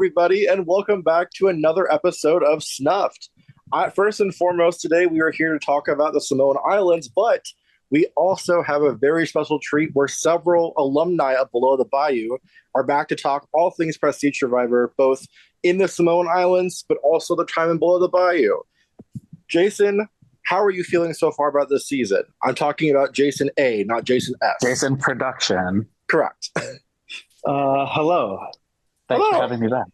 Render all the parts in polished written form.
everybody, and welcome back to another episode of Snuffed. First and foremost, today we are here to talk about the Samoan Islands, but we also have a very special treat where several alumni of Below the Bayou are back to talk all things Prestige Survivor, both in the Samoan Islands, but also the time in Below the Bayou. Jason, how are you feeling so far about this season? I'm talking about Jason A, not Jason S. Jason Production. Correct. Hello. Thanks for having me back.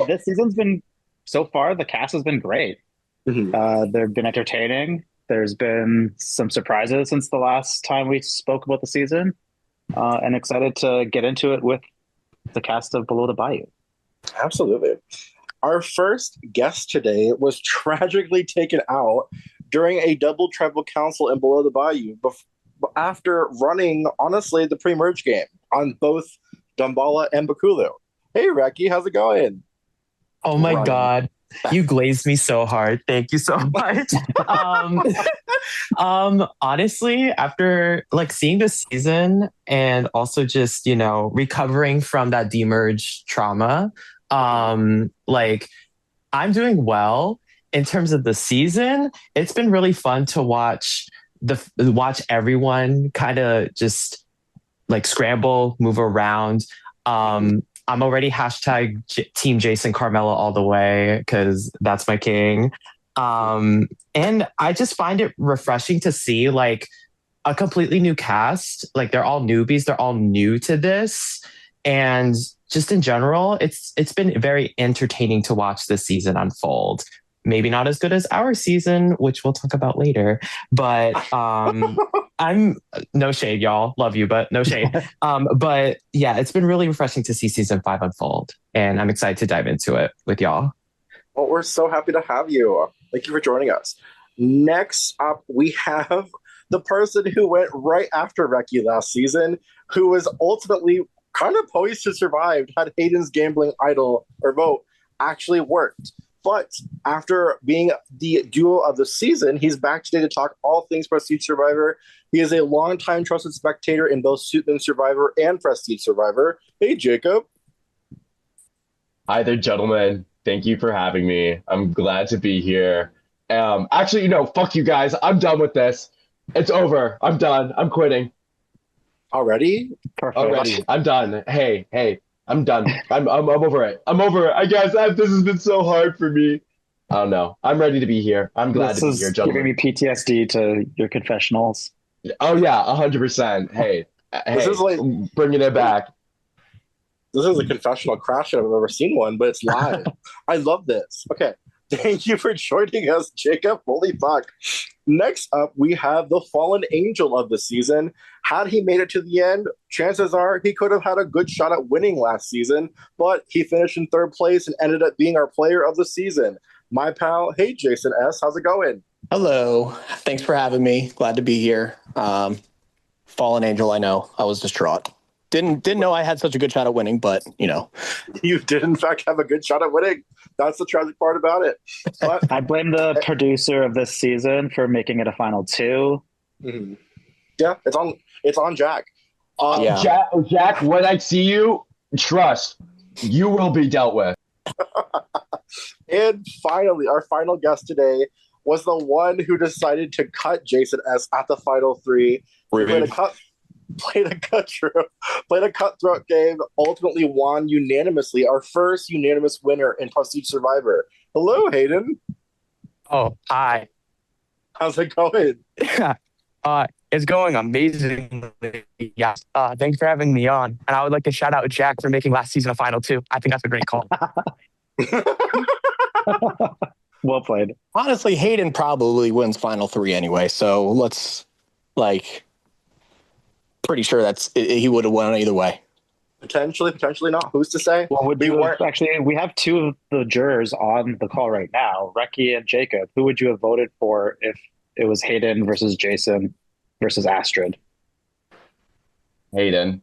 This season's been, so far, the cast has been great. They've been entertaining. There's been some surprises since the last time we spoke about the season. And excited to get into it with the cast of Below the Bayou. Absolutely. Our first guest today was tragically taken out during a double tribal council in Below the Bayou after running, honestly, the pre-merge game on both Dambala and Bakulu. Hey, Reki, how's it going? Oh my God. You glazed me so hard. Thank you so much. Honestly, after seeing this season and also just, recovering from that demerge trauma, I'm doing well in terms of the season. It's been really fun to watch everyone kind of just scramble, move around. I'm already hashtag Team Jason Carmella all the way because that's my king. And I just find it refreshing to see a completely new cast. They're all newbies. They're all new to this. And just in general, it's been very entertaining to watch this season unfold. Maybe not as good as our season, which we'll talk about later. But I'm no shade, y'all. Love you, but no shade. But yeah, it's been really refreshing to see season 5 unfold. And I'm excited to dive into it with y'all. Well, we're so happy to have you. Thank you for joining us. Next up, we have the person who went right after Reki last season, who was ultimately kind of poised to survive had Hayden's gambling idol or vote actually worked. But after being the duo of the season, he's back today to talk all things Prestige Survivor. He is a longtime trusted spectator in both Suitman Survivor and Prestige Survivor. Hey, Jacob. Hi there, gentlemen. Thank you for having me. I'm glad to be here. Actually, fuck you guys. I'm done with this. It's over. I'm done. I'm quitting. Already? Perfect. Already. I'm done. Hey. I'm done. I'm over it. I'm over it. I guess this has been so hard for me. I don't know. I'm ready to be here. I'm glad to be here, gentlemen. Giving me PTSD to your confessionals. Oh yeah, 100%. Hey, this is bringing it back. This is a confessional crash if I've ever seen one, but it's live. I love this. Okay. Thank you for joining us, Jacob. Holy fuck. Next up, we have the fallen angel of the season. Had he made it to the end, chances are he could have had a good shot at winning last season, but he finished in third place and ended up being our player of the season. My pal, hey, Jason S., how's it going? Hello. Thanks for having me. Glad to be here. Fallen angel, I know. I was distraught. Didn't know I had such a good shot at winning, but You did in fact have a good shot at winning. That's the tragic part about it. But I blame the producer of this season for making it a final 2. Mm-hmm. Yeah, it's on Jack. Yeah. Jack, when I see you, trust, you will be dealt with. And finally, our final guest today was the one who decided to cut Jason S at the final 3. Played a cutthroat game, ultimately won unanimously, our first unanimous winner in Prestige Survivor. Hello, Hayden. Oh, hi. How's it going? It's going amazingly. Yes. Thanks for having me on. And I would like to shout out Jack for making last season a final 2. I think that's a great call. Well played. Honestly, Hayden probably wins final 3 anyway, so let's pretty sure he would have won either way. Potentially not. Who's to say? Well, we have 2 of the jurors on the call right now, Reki and Jacob. Who would you have voted for if it was Hayden versus Jason versus Astrid? Hayden.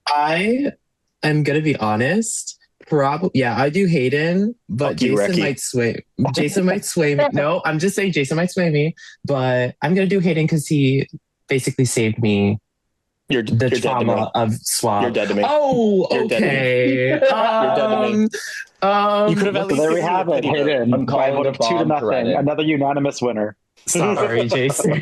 I am going to be honest. I do Hayden, but Jason might sway. Jason might sway me. No, I'm just saying Jason might sway me, but I'm going to do Hayden because he basically saved me The trauma of swap. You're dead to me. Oh, okay. You're dead to me. You could have at least there we have it. Hayden, I'm calling by the vote of 2-0. Reddit. Another unanimous winner. Sorry, Jason.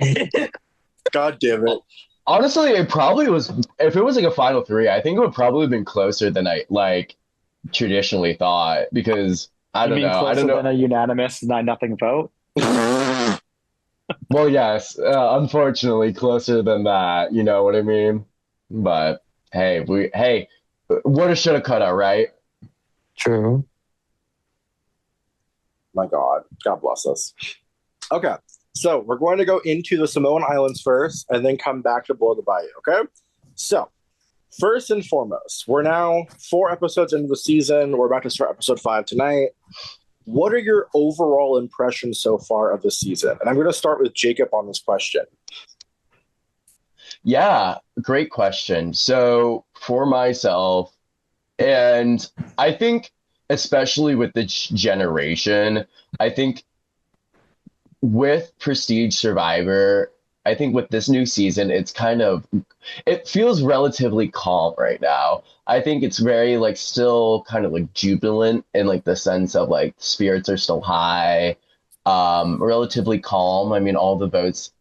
God damn it. Honestly, it probably was. If it was like a final three, I think it would probably have been closer than I traditionally thought. Because I don't know. Closer than a unanimous 9-0 vote. Well, yes. Unfortunately, closer than that. You know what I mean? But hey, woulda, shoulda, coulda, right? True. My God. God bless us. Okay. So we're going to go into the Samoan Islands first and then come back to Below the Bayou, okay? So, first and foremost, we're now 4 episodes into the season. We're about to start episode 5 tonight. What are your overall impressions so far of the season? And I'm going to start with Jacob on this question. Yeah, great question. So, for myself, and I think especially with the generation, I think with Prestige Survivor, I think with this new season, it feels relatively calm right now. I think it's very still kind of jubilant in the sense of spirits are still high, relatively calm. I mean, all the votes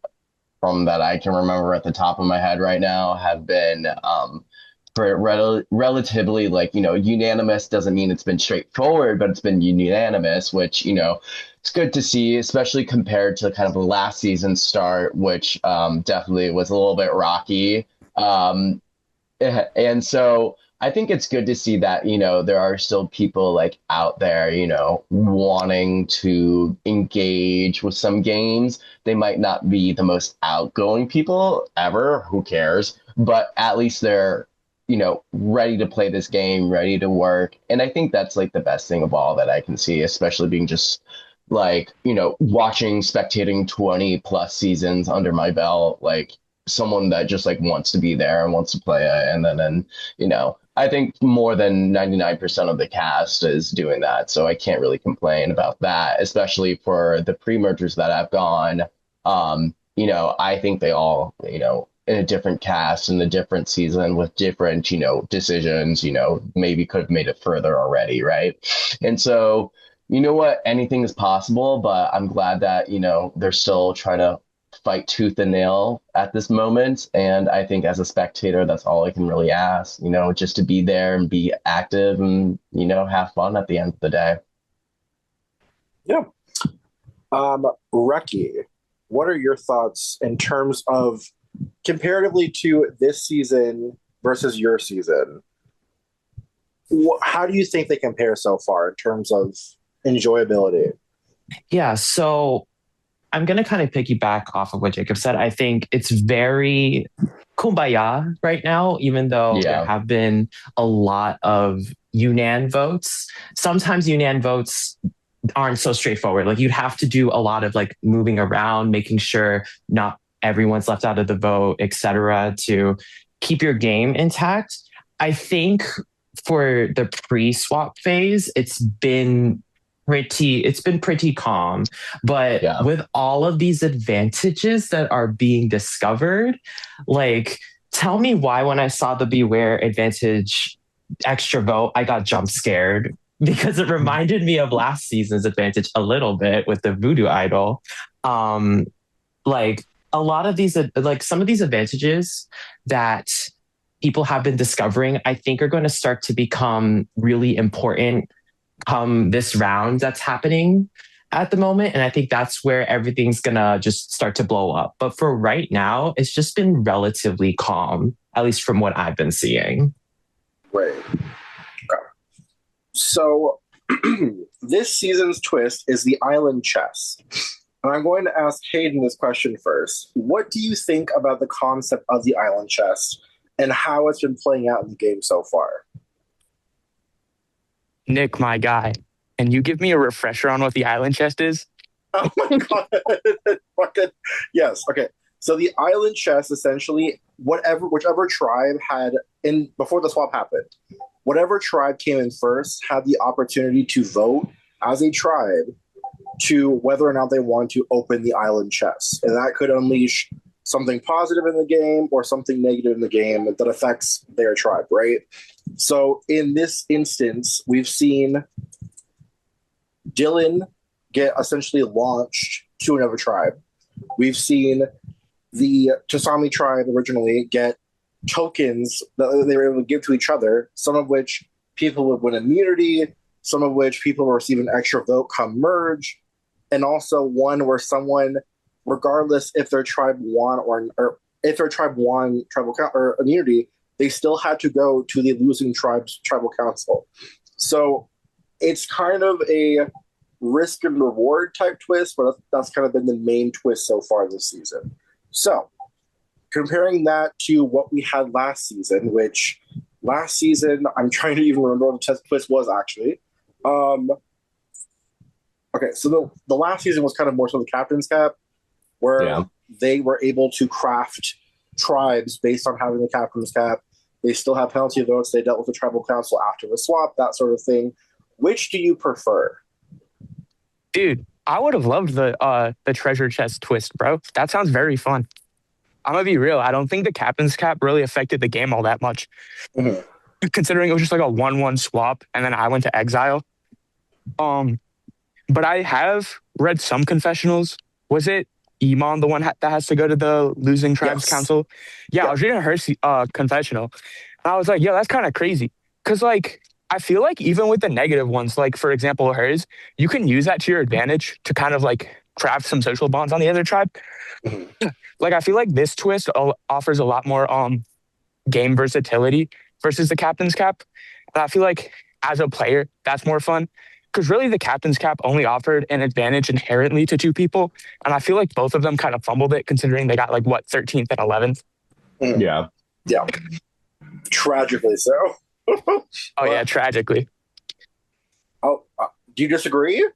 from that I can remember at the top of my head right now have been for relatively unanimous. Doesn't mean it's been straightforward, but it's been unanimous, which it's good to see, especially compared to kind of the last season's start, which definitely was a little bit rocky. And so I think it's good to see that, there are still people out there, wanting to engage with some games. They might not be the most outgoing people ever, who cares? But at least they're, ready to play this game, ready to work. And I think that's the best thing of all that I can see, especially being just watching, spectating 20 plus seasons under my belt, someone that just wants to be there and wants to play it. And then I think more than 99% of the cast is doing that. So I can't really complain about that, especially for the pre-mergers that have gone. I think they all, in a different cast in a different season with different, decisions, maybe could have made it further already. Right. And so, you know what, anything is possible, but I'm glad that, they're still trying to fight tooth and nail at this moment. And I think as a spectator, that's all I can really ask, just to be there and be active and, have fun at the end of the day. Yeah. Reki, what are your thoughts in terms of comparatively to this season versus your season? How do you think they compare so far in terms of enjoyability? Yeah, so I'm going to kind of piggyback off of what Jacob said. I think it's very kumbaya right now, even though there have been a lot of Yunnan votes. Sometimes Yunnan votes aren't so straightforward. You'd have to do a lot of moving around, making sure not everyone's left out of the vote, etc., to keep your game intact. I think for the pre-swap phase, it's been pretty calm, but with all of these advantages that are being discovered, tell me why when I saw the Beware advantage extra vote, I got jump scared, because it reminded me of last season's advantage a little bit with the voodoo idol. A lot of these, some of these advantages that people have been discovering, I think are going to start to become really important come this round that's happening at the moment. And I think that's where everything's going to just start to blow up. But for right now, it's just been relatively calm, at least from what I've been seeing. Right. Okay. So this season's twist is the island chess. And I'm going to ask Hayden this question first. What do you think about the concept of the island chess and how it's been playing out in the game so far? Nick, my guy, and you give me a refresher on what the island chest is? Oh my God. Yes. Okay. So the island chess, essentially, whichever tribe had before the swap happened, whatever tribe came in first had the opportunity to vote as a tribe to whether or not they wanted to open the island chest. And that could unleash something positive in the game or something negative in the game that affects their tribe, right? So in this instance, we've seen Dylan get essentially launched to another tribe. We've seen the Tasami tribe originally get tokens that they were able to give to each other, some of which people would win immunity, some of which people will receive an extra vote come merge, and also one where someone, regardless if their tribe won or if their tribe won tribal or immunity, they still had to go to the losing tribe's tribal council. So it's kind of a risk and reward type twist, but that's kind of been the main twist so far this season. So comparing that to what we had last season, which last season, I'm trying to even remember what the test twist was actually. Okay, so the last season was kind of more so the Captain's Cap, where they were able to craft tribes based on having the Captain's Cap. They still have penalty votes. They dealt with the tribal council after the swap, that sort of thing. Which do you prefer? Dude, I would have loved the treasure chest twist, bro. That sounds very fun. I'm gonna be real. I don't think the Captain's Cap really affected the game all that much. Mm-hmm. Considering it was just like a 1-1 swap and then I went to exile. But I have read some confessionals. Was it Iman, the one that has to go to the losing tribes council? Yeah, I was reading her confessional. And I was like, yeah, that's kind of crazy. Because, like, I feel like even with the negative ones, like, for example, hers, you can use that to your advantage to kind of, like, craft some social bonds on the other tribe. Mm-hmm. Like, I feel like this twist offers a lot more game versatility versus the Captain's Cap. And I feel like, as a player, that's more fun. Because really, the Captain's Cap only offered an advantage inherently to two people. And I feel like both of them kind of fumbled it, considering they got, like, what, 13th and 11th? Mm. Yeah. Yeah. Tragically so. Oh, yeah, tragically. Oh, do you disagree?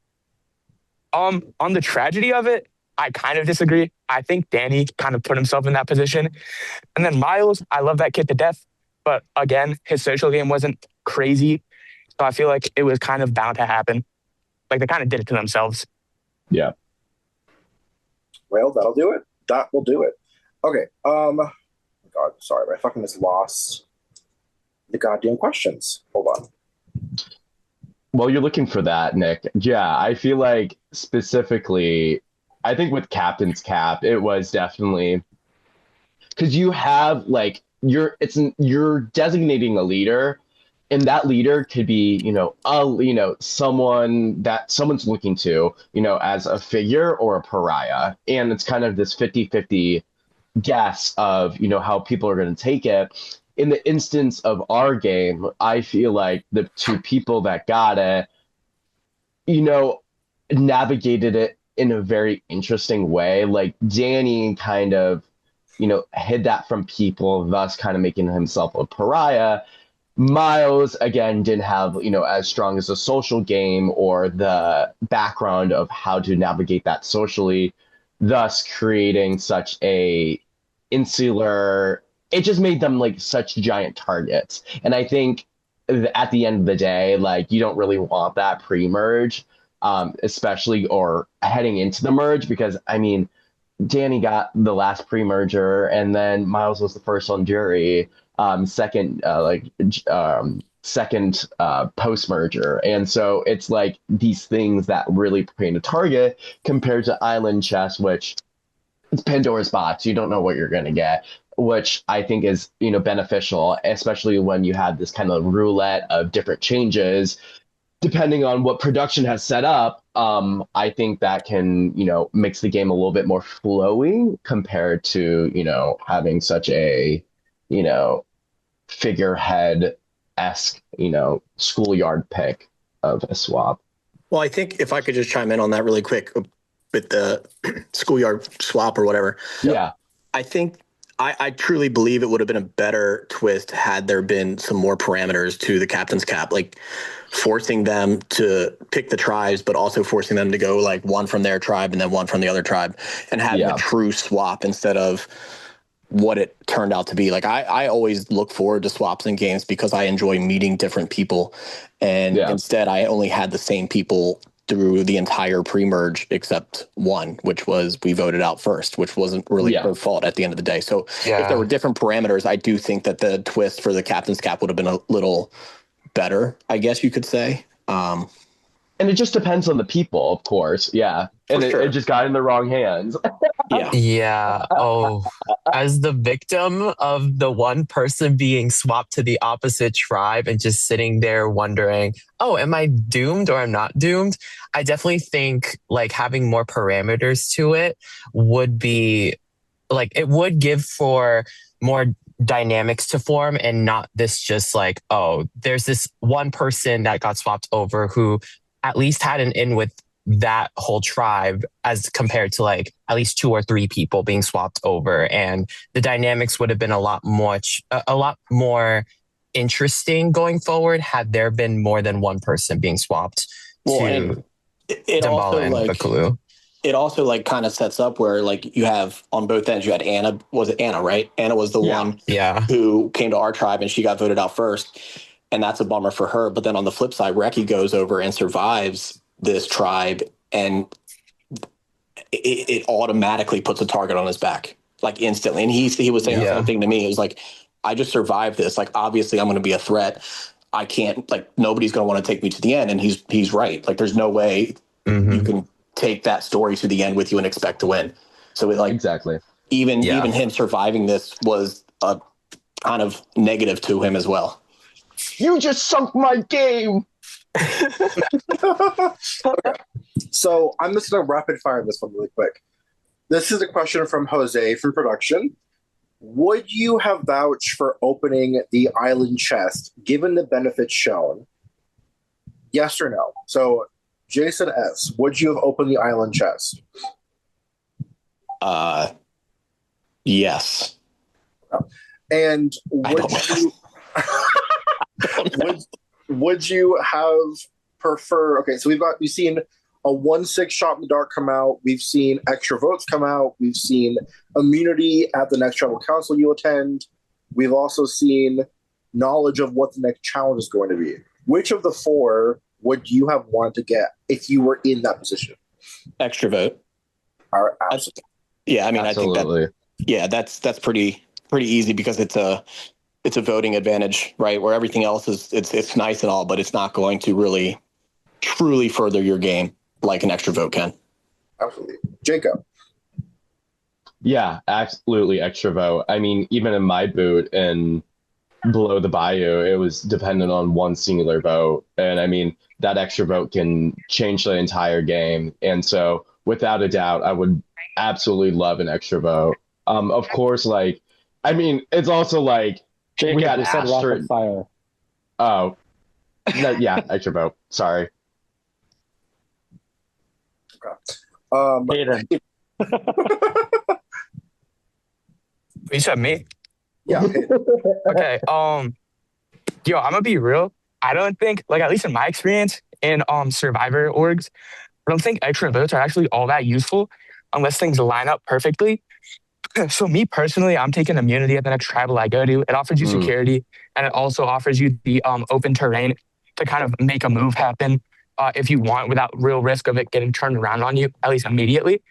On the tragedy of it, I kind of disagree. I think Danny kind of put himself in that position. And then Miles, I love that kid to death. But again, his social game wasn't crazy. So I feel like it was kind of bound to happen. Like, they kind of did it to themselves. Yeah. Well, that'll do it. That will do it. Okay. God, sorry, I fucking just lost the goddamn questions. Hold on. Well, you're looking for that, Nick. Yeah, I feel like specifically, I think with Captain's Cap, it was definitely because you have like you're designating a leader. And that leader could be, someone that someone's looking to, as a figure or a pariah. And it's kind of this 50-50 guess of, how people are going to take it. In the instance of our game, I feel like the two people that got it, navigated it in a very interesting way. Like Danny kind of, hid that from people, thus kind of making himself a pariah. Miles, again, didn't have, as strong as a social game or the background of how to navigate that socially, thus creating such a insular, it just made them like such giant targets. And I think at the end of the day, like you don't really want that pre-merge, especially or heading into the merge, because I mean, Danny got the last pre-merger and then Miles was the first on jury. Second post-merger. And so it's like these things that really paint a target compared to Island Chess, which it's Pandora's box. You don't know what you're going to get, which I think is, beneficial, especially when you have this kind of roulette of different changes. Depending on what production has set up, I think that can, makes the game a little bit more flowy compared to, having such a, figurehead-esque, schoolyard pick of a swap. Well, I think if I could just chime in on that really quick with the schoolyard swap or whatever. Yeah. I think I truly believe it would have been a better twist had there been some more parameters to the Captain's Cap, like forcing them to pick the tribes, but also forcing them to go like one from their tribe and then one from the other tribe and having a true swap instead of what it turned out to be. Like I always look forward to swaps in games because I enjoy meeting different people. And instead I only had the same people through the entire pre-merge except one, which was we voted out first, which wasn't really her fault at the end of the day. So if there were different parameters, I do think that the twist for the captain's cap would have been a little better, I guess you could say. And it just depends on the people, of course. Yeah. And it just got in the wrong hands. Yeah. Oh, as the victim of the one person being swapped to the opposite tribe and just sitting there wondering, oh, am I doomed or I'm not doomed? I definitely think like having more parameters to it would be like, it would give for more dynamics to form and not this just like, oh, there's this one person that got swapped over who at least had an in with that whole tribe as compared to like at least 2 or 3 people being swapped over, and the dynamics would have been a lot more interesting going forward had there been more than one person being swapped to Dembala and Bakaloo. It also like kind of sets up where like you have on both ends, you had Anna, was it Anna, right? Anna was the one who came to our tribe and she got voted out first. And that's a bummer for her. But then on the flip side, Reki goes over and survives this tribe, and it automatically puts a target on his back, like instantly. And he was saying the same thing to me. It was like, I just survived this. Like, obviously, I'm going to be a threat. I can't, like, nobody's going to want to take me to the end. And he's right. Like, there's no way you can take that story to the end with you and expect to win. So it, like, exactly. Even him surviving this was a kind of negative to him as well. You just sunk my game. Okay. So I'm just going to rapid fire this one really quick. This is a question from Jose from production. Would you have vouched for opening the island chest given the benefits shown? Yes or no? So Jason S., would you have opened the island chest? Yes. And would you have preferred? Okay, so we've seen a 1-6 shot in the dark come out. We've seen extra votes come out. We've seen immunity at the next tribal council you attend. We've also seen knowledge of what the next challenge is going to be. Which of the 4 would you have wanted to get if you were in that position? Extra vote. All right, absolutely. Yeah, I mean, absolutely. I think that's pretty easy because it's a voting advantage, right? Where everything else is it's nice and all, but it's not going to really truly further your game like an extra vote can. Absolutely. Jacob. Yeah, absolutely extra vote. I mean, even in my boot and below the bayou, it was dependent on one singular vote. And I mean, that extra vote can change the entire game. And so without a doubt, I would absolutely love an extra vote. Of course, like, I mean, it's also like, Jacob, we had you said rapid fire. Oh, no, yeah, extra vote. Sorry. Okay. Hayden. You said me? Yeah. Okay. Yo, I'm gonna be real. I don't think, like, at least in my experience in Survivor orgs, I don't think extra votes are actually all that useful unless things line up perfectly. So me personally, I'm taking immunity at the next tribal I go to. It offers you security, and it also offers you the open terrain to kind of make a move happen if you want without real risk of it getting turned around on you, at least immediately.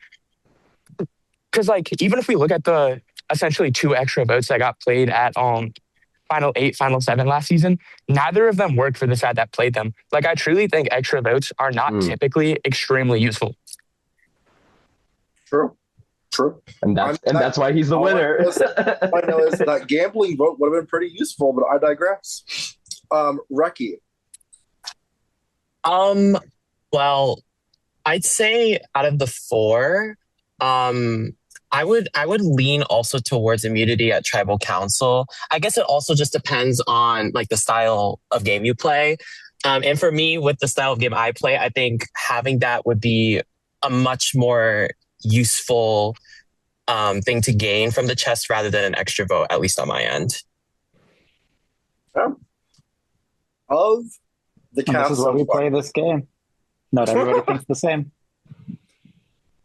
Because like, even if we look at the essentially 2 extra votes that got played at Final 8, Final 7 last season, neither of them worked for the side that played them. Like, I truly think extra votes are not typically extremely useful. True. And that's why he's the winner. I know is that gambling vote would have been pretty useful, but I digress. Reki. Well, I'd say out of the 4, I would lean also towards immunity at tribal council. I guess it also just depends on like the style of game you play. And for me, with the style of game I play, I think having that would be a much more useful thing to gain from the chest rather than an extra vote, at least on my end. Of the cast, this is why we play this game. Not everybody thinks the same.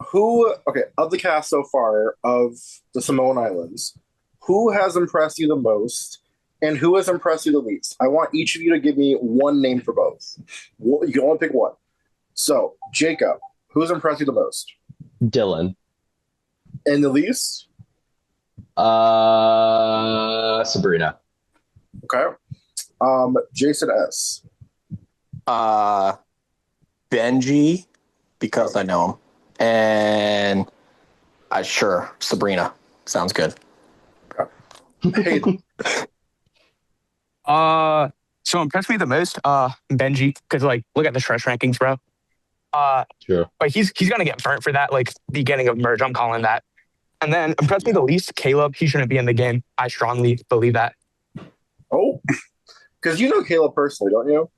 Of the cast so far of the Samoan Islands, who has impressed you the most and who has impressed you the least? I want each of you to give me one name for both. You can only pick one. So, Jacob, who's impressed you the most? Dylan. And the least? Sabrina. Okay. Jason S. Benji, because I know him. And sure, Sabrina. Sounds good. Hey, So impressed me the most, Benji, because like look at the stress rankings, bro. Sure. But he's gonna get burnt for that, like beginning of merge. I'm calling that. And then impressed me the least, Caleb. He shouldn't be in the game. I strongly believe that. oh, because you know Caleb personally, don't you?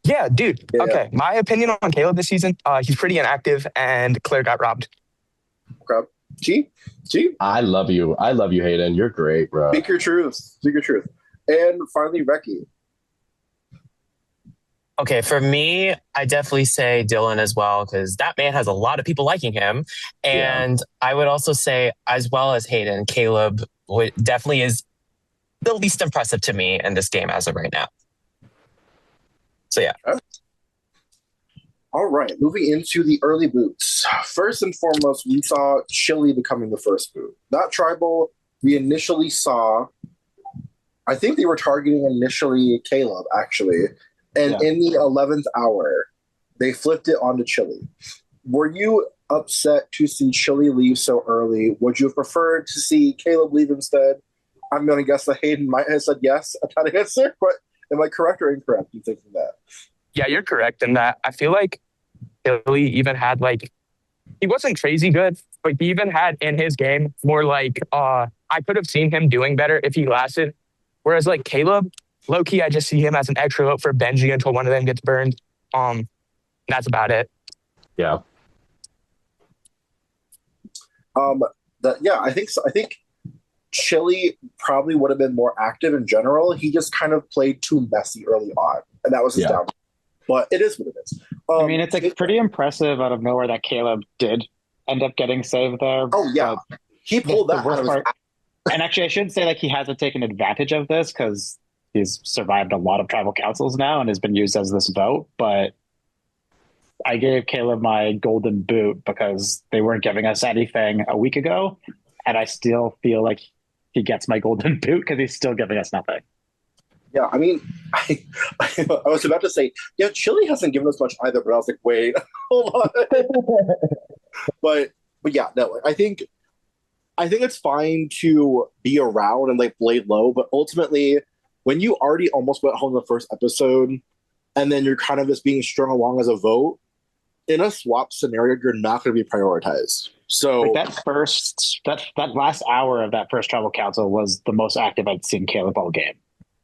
Yeah, dude. Yeah. Okay, my opinion on Caleb this season, he's pretty inactive, and Claire got robbed. Okay. G? I love you, Hayden. You're great, bro. Speak your truth. And finally, Becky. Okay, for me, I definitely say Dylan as well, because that man has a lot of people liking him. And I would also say, as well as Hayden, Caleb definitely is the least impressive to me in this game as of right now. So, yeah. Okay. All right, moving into the early boots. First and foremost, we saw Chili becoming the first boot. That tribal, we initially saw, I think they were targeting initially Caleb, actually. And in the 11th hour, they flipped it onto Chili. Were you upset to see Chili leave so early? Would you have preferred to see Caleb leave instead? I'm going to guess that Hayden might have said yes at that answer, but am I correct or incorrect in thinking that? Yeah, you're correct in that. I feel like Billy even had he wasn't crazy good, but he even had in his game more I could have seen him doing better if he lasted. Whereas Caleb, low key, I just see him as an extra vote for Benji until one of them gets burned. That's about it. Yeah. I think so. I think Chili probably would have been more active in general. He just kind of played too messy early on, and that was his downfall. But it is what it is. I mean, it's pretty impressive out of nowhere that Caleb did end up getting saved there. Oh, yeah. He pulled that out of his... And actually, I should say he hasn't taken advantage of this because he's survived a lot of tribal councils now and has been used as this vote. But I gave Caleb my golden boot because they weren't giving us anything a week ago. And I still feel like he gets my golden boot because he's still giving us nothing. Yeah, I mean, I was about to say, Chili hasn't given us much either, but I was like, wait, hold on. but yeah, no, I think it's fine to be around and play low, but ultimately, when you already almost went home in the first episode, and then you're kind of just being strung along as a vote, in a swap scenario, you're not going to be prioritized. So that last hour of that first tribal council was the most active I'd seen Caleb all game.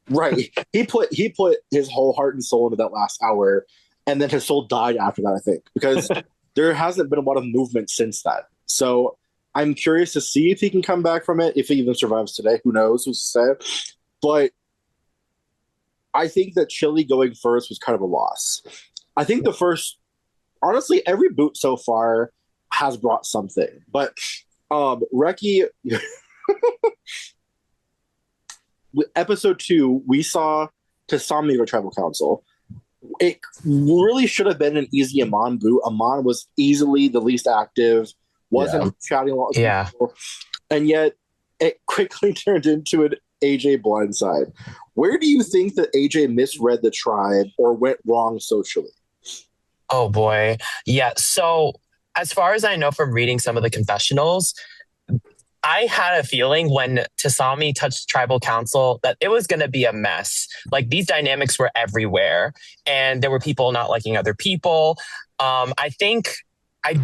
Right. He put his whole heart and soul into that last hour, and then his soul died after that, I think, because there hasn't been a lot of movement since that. So I'm curious to see if he can come back from it, if he even survives today. Who knows? Who's to say? But I think that Chili going first was kind of a loss. I think honestly, every boot so far has brought something. But Reki... Episode 2, we saw Tasami go tribal council. It really should have been an easy Amon boot. Amon was easily the least active, wasn't chatting a lot with people, and yet it quickly turned into an AJ blindside. Where do you think that AJ misread the tribe or went wrong socially? Oh boy. Yeah. So as far as I know from reading some of the confessionals, I had a feeling when Tasami touched tribal council that it was going to be a mess. These dynamics were everywhere and there were people not liking other people. I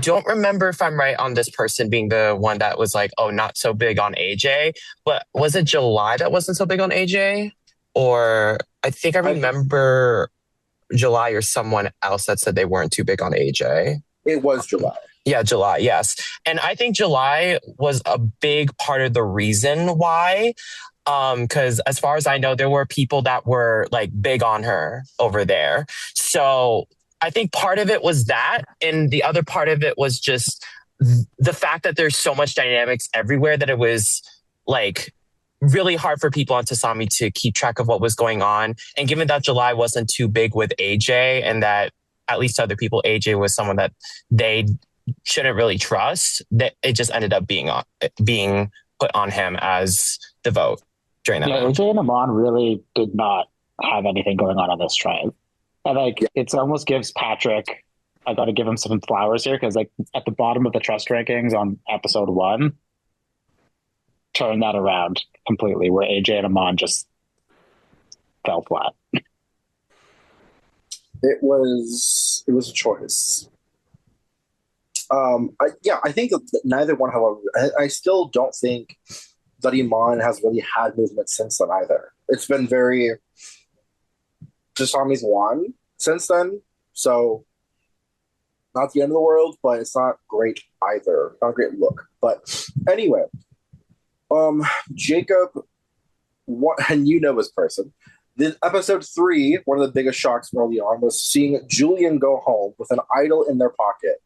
don't remember if I'm right on this person being the one that was not so big on AJ, but was it July that wasn't so big on AJ? Or I think I remember July or someone else that said they weren't too big on AJ. It was July. Yeah, July, yes. And I think July was a big part of the reason why, because as far as I know, there were people that were big on her over there. So I think part of it was that. And the other part of it was just the fact that there's so much dynamics everywhere that it was really hard for people on Tasami to keep track of what was going on. And given that July wasn't too big with AJ and that at least to other people, AJ was someone that they shouldn't really trust. That it just ended up being put on him as the vote during that. Yeah, AJ and Amon really did not have anything going on this tribe. And like, it almost gives Patrick, I got to give him some flowers here because like at the bottom of the trust rankings on episode 1, turn that around completely, where AJ and Amon just fell flat. It was a choice. I think that neither one, however, I still don't think that Iman has really had movement since then either. It's been very Jasami's won since then, so not the end of the world, but it's not great either. Not a great look. But anyway, Jacob, and you know this person. The episode 3, one of the biggest shocks early on was seeing Julian go home with an idol in their pocket.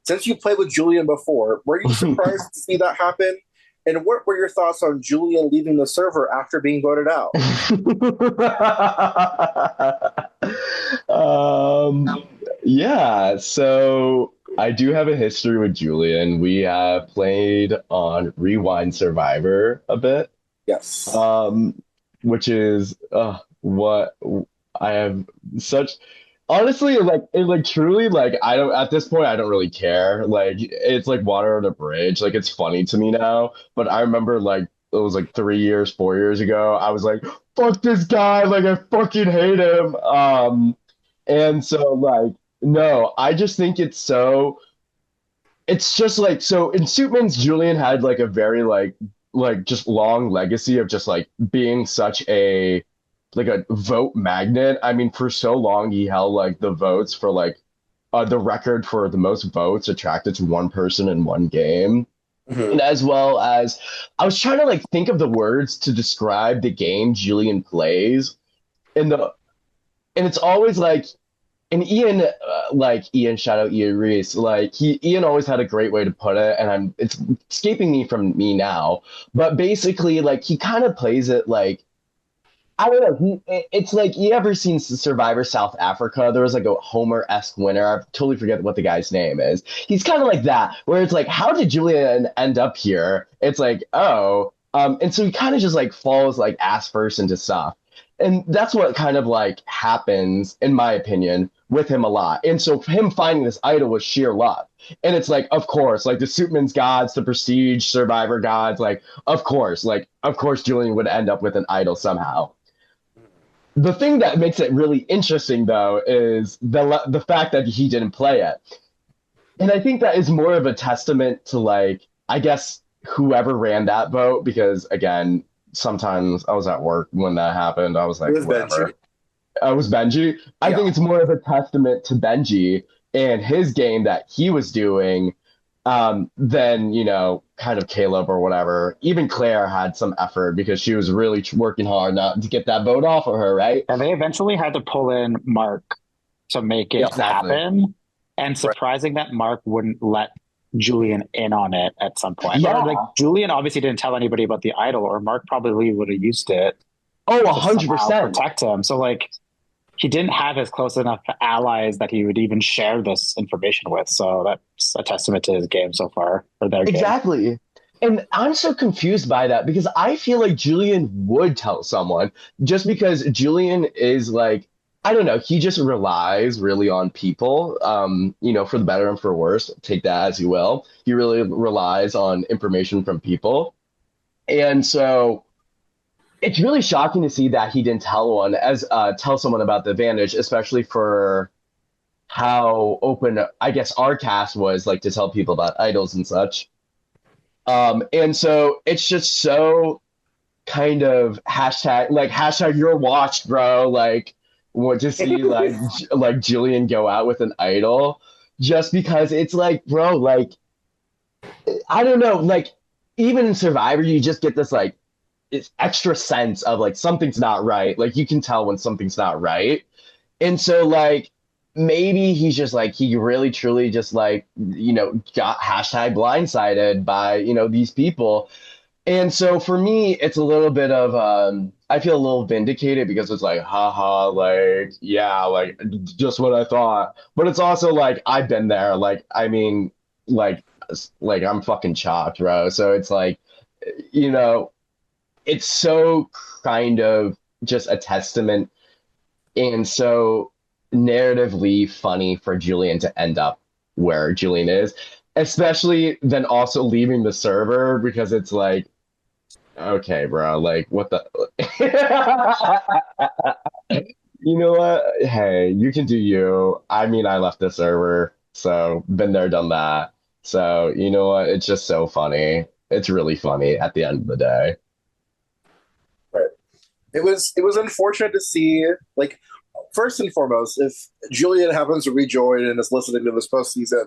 Since you played with Julian before, were you surprised to see that happen? And what were your thoughts on Julian leaving the server after being voted out? Yeah, so I do have a history with Julian. We have played on Rewind Survivor a bit. Yes. Which is what I have such honestly like truly like I don't at this point I don't really care. Like it's like water on a bridge. Like it's funny to me now, but I remember like it was like 3 years, 4 years ago. I was like, fuck this guy, like I fucking hate him. And so like no, I just think it's just like so in Suitman's Julian had like a very like just long legacy of just like being such a like a vote magnet. I mean, for so long he held like the votes for like the record for the most votes attracted to one person in one game. Mm-hmm. And as well as I was trying to like think of the words to describe the game Julian plays and it's always like and Ian, shout out Ian Reese. Like Ian always had a great way to put it, and it's escaping me now. But basically, like he kind of plays it like I don't know. It's like you ever seen Survivor South Africa? There was like a Homer-esque winner. I totally forget what the guy's name is. He's kind of like that, where it's like, how did Julian end up here? It's like, oh, and so he kind of just like falls like ass first into stuff. And that's what kind of like happens, in my opinion, with him a lot. And so him finding this idol was sheer luck. And it's like, of course, like the Suitman's gods, the Prestige Survivor gods, like, of course, Julian would end up with an idol somehow. The thing that makes it really interesting, though, is the fact that he didn't play it. And I think that is more of a testament to, like, I guess, whoever ran that vote, because, again, sometimes I was at work when that happened. I was like, whatever. I was Benji. I think it's more of a testament to Benji and his game that he was doing than, you know, kind of Caleb or whatever. Even Claire had some effort because she was really working hard not to get that vote off of her, right? And they eventually had to pull in Mark to make it happen. And surprising that Mark wouldn't let Julian in on it at some point. Yeah. Like Julian obviously didn't tell anybody about the idol, or Mark probably would have used it. Oh, 100%. Protect him. So like he didn't have his close enough allies that he would even share this information with. So that's a testament to his game so far, or their game. Exactly. And I'm so confused by that because I feel like Julian would tell someone just because Julian is like, I don't know, he just relies really on people, you know, for the better and for worse, take that as you will. He really relies on information from people. And so it's really shocking to see that he didn't tell someone about the advantage, especially for how open, I guess, our cast was like to tell people about idols and such. And so it's just so kind of hashtag you're watched, bro. Like, what to see like Julian go out with an idol just because it's like, bro, like, I don't know, like even in Survivor, you just get this like it's extra sense of like something's not right. Like you can tell when something's not right. And so like maybe he's just like he really truly just like, you know, got hashtag blindsided by, you know, these people. And so for me, it's a little bit of I feel a little vindicated because it's like, haha, like, yeah, like just what I thought. But it's also like I've been there. Like, I mean, like like I'm fucking chopped, bro. So it's like, you know, it's so kind of just a testament and so narratively funny for Julian to end up where Julian is, especially then also leaving the server because it's like, okay, bro, like what the you know what? Hey, you can do you. I mean, I left the server, so been there, done that. So, you know what? It's just so funny. It's really funny at the end of the day. Right. It was unfortunate to see, like, first and foremost, if Julian happens to rejoin and is listening to this postseason,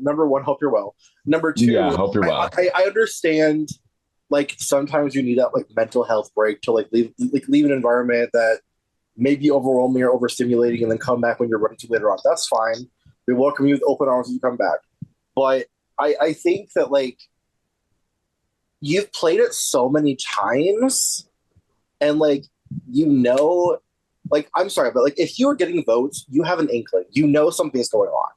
number one, hope you're well. Number two, Yeah, hope you're well. I understand, like, sometimes you need that, like, mental health break to, like, leave an environment that may be overwhelming or overstimulating and then come back when you're ready to later on. That's fine. We welcome you with open arms when you come back. But I think that, like, you've played it so many times and, like, like, I'm sorry, but, like, if you are getting votes, you have an inkling. You know something's going on.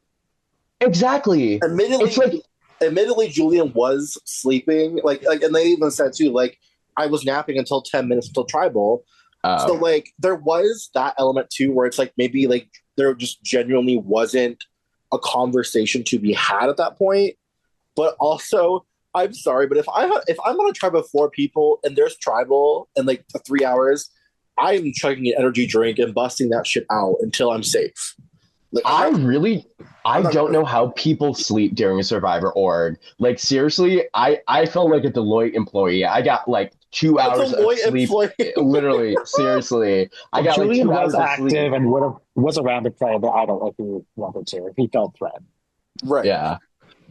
Exactly. Admittedly, Julian was sleeping. Like, and they even said, too, like, I was napping until 10 minutes until Tribal. So, like, there was that element, too, where it's, like, maybe, like, there just genuinely wasn't a conversation to be had at that point. But also, I'm sorry, but if I'm on a tribe of 4 people and there's Tribal in, like, 3 hours, I'm chugging an energy drink and busting that shit out until I'm safe. Like, I don't know how people sleep during a Survivor org. Like, seriously, I felt like a Deloitte employee. I got like 2 hours of sleep. Literally, seriously. I got Julian like 2 was hours of sleep. active and was around to play the idol if he wanted to, if he felt threat. Right. Yeah.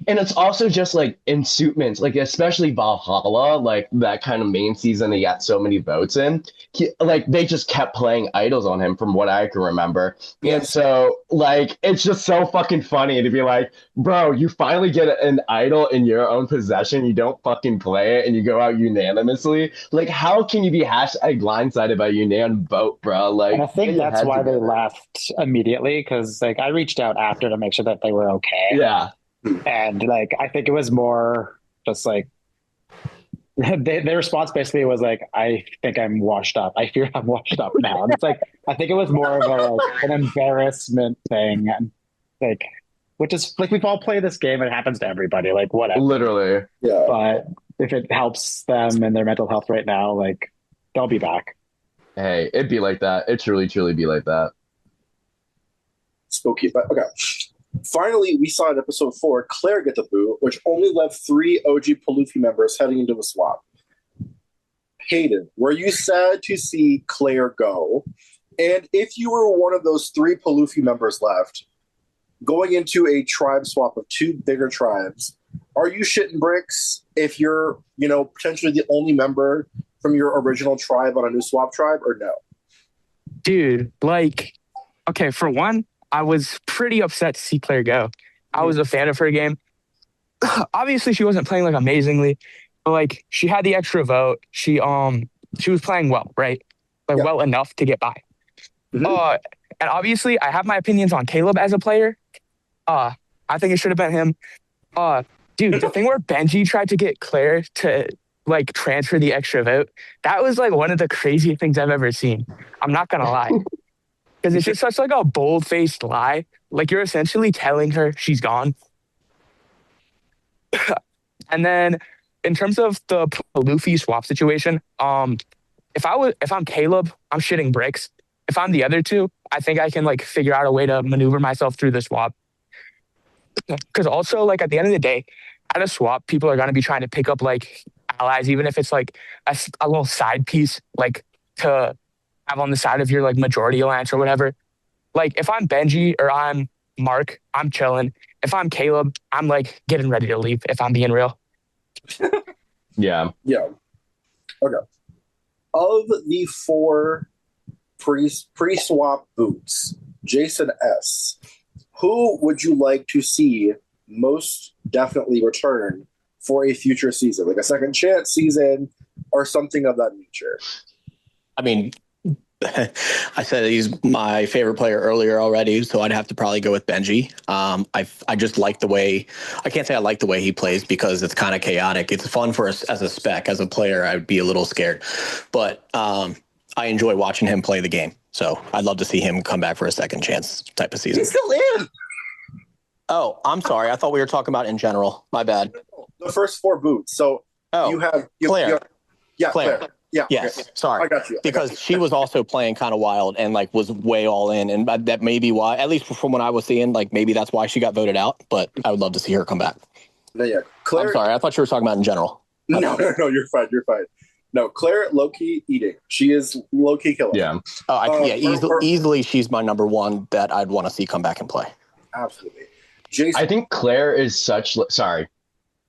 And it's also just like in Suitman's, like especially Valhalla, like that kind of main season, he got so many votes in. Like they just kept playing idols on him, from what I can remember. Yes. And so, like, it's just so fucking funny to be like, bro, you finally get an idol in your own possession, you don't fucking play it, and you go out unanimously. Like, how can you be hashtag blindsided by unanimous vote, bro? Like, and I think that's why they left immediately because, like, I reached out after to make sure that they were okay. Yeah. And, like, I think it was more just like their response basically was like, I think I'm washed up. I fear I'm washed up now. And it's like, I think it was more of a, like, an embarrassment thing. And, like, which is like, we've all played this game. It happens to everybody, like, whatever. Literally. Yeah. But if it helps them and their mental health right now, like, they'll be back. Hey, it'd be like that. It truly, truly be like that. Spooky, but okay. Finally, we saw in episode 4 Claire get the boot, which only left 3 OG Palufi members heading into the swap. Hayden, were you sad to see Claire go? And if you were one of those 3 Palufi members left, going into a tribe swap of 2 bigger tribes, are you shitting bricks if you're, potentially the only member from your original tribe on a new swap tribe, or no? Dude, like, okay, for one, I was pretty upset to see Claire go. I was a fan of her game. Obviously, she wasn't playing like amazingly, but like she had the extra vote. She was playing well, right? Like well enough to get by. Mm-hmm. And obviously, I have my opinions on Caleb as a player. I think it should have been him. Dude, the thing where Benji tried to get Claire to like transfer the extra vote, that was like one of the craziest things I've ever seen. I'm not gonna lie. Because it's just such like a bold-faced lie. Like you're essentially telling her she's gone. And then in terms of the Luffy swap situation, if I'm Caleb, I'm shitting bricks. If I'm the other 2, I think I can like figure out a way to maneuver myself through the swap. Because also like at the end of the day, at a swap, people are gonna be trying to pick up like allies, even if it's like a little side piece, like to have on the side of your like majority alliance or whatever. Like if I'm Benji or I'm Mark, I'm chilling. If I'm Caleb, I'm like getting ready to leave, if I'm being real. Yeah. Okay. Of the 4 pre-swap boots, Jason S., who would you like to see most definitely return for a future season, like a second chance season or something of that nature? I mean, I said he's my favorite player earlier already, so I'd have to probably go with Benji. I just like the way, I can't say I like the way he plays because it's kind of chaotic. It's fun for us as a spec. As a player, I'd be a little scared, but I enjoy watching him play the game. So I'd love to see him come back for a second chance type of season. He's still in. Oh, I'm sorry. I thought we were talking about in general. My bad. The first 4 boots. So you have Claire. Claire. Yeah. Yes. Okay. Sorry. I got you. Because she was also playing kind of wild and like was way all in, and that may be why. At least from what I was seeing, like maybe that's why she got voted out. But I would love to see her come back. Yeah. Claire. I'm sorry. I thought you were talking about in general. No. You're fine. No, Claire, low-key eating. She is low-key killing. Yeah. Easily, she's my number one that I'd want to see come back and play. Absolutely. Jason. I think Claire is such. Sorry.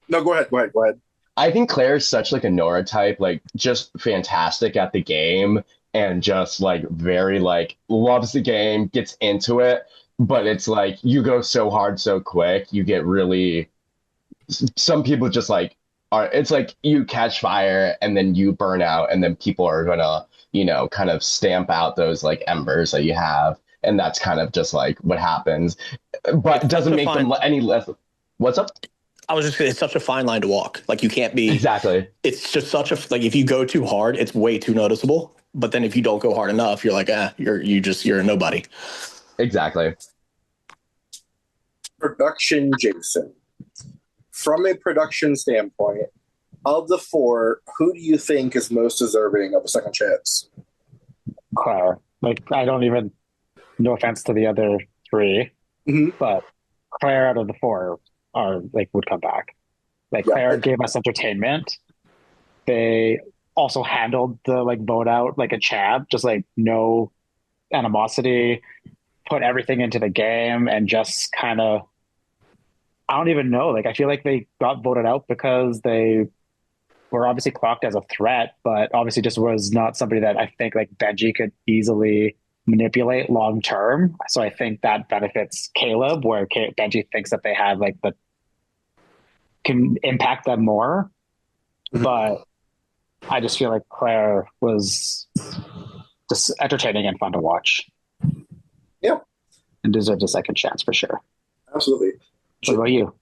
No, go ahead. I think Claire is such like a Nora type, like just fantastic at the game and just like very like loves the game, gets into it. But it's like you go so hard so quick, you get really. Some people just like it's like you catch fire and then you burn out, and then people are gonna kind of stamp out those like embers that you have, and that's kind of just like what happens. But it doesn't make them any less. What's up? I was just, it's such a fine line to walk. Like you can't be exactly. It's just such a, like if you go too hard, it's way too noticeable. But then if you don't go hard enough, you're like, you're a nobody. Exactly. Production, Jason. From a production standpoint, of the 4, who do you think is most deserving of a second chance? Claire. Like, I don't even, no offense to the other 3, but Claire out of the 4 would come back. Like Claire gave us entertainment. They also handled the vote out like a champ, just like no animosity, put everything into the game, and just kind of, I don't even know. Like I feel like they got voted out because they were obviously clocked as a threat, but obviously just was not somebody that I think like Benji could easily manipulate long term. So I think that benefits Caleb, where Benji thinks that they have can impact them more. But I just feel like Claire was just entertaining and fun to watch. Yeah. And deserved a second chance for sure. Absolutely. What about you?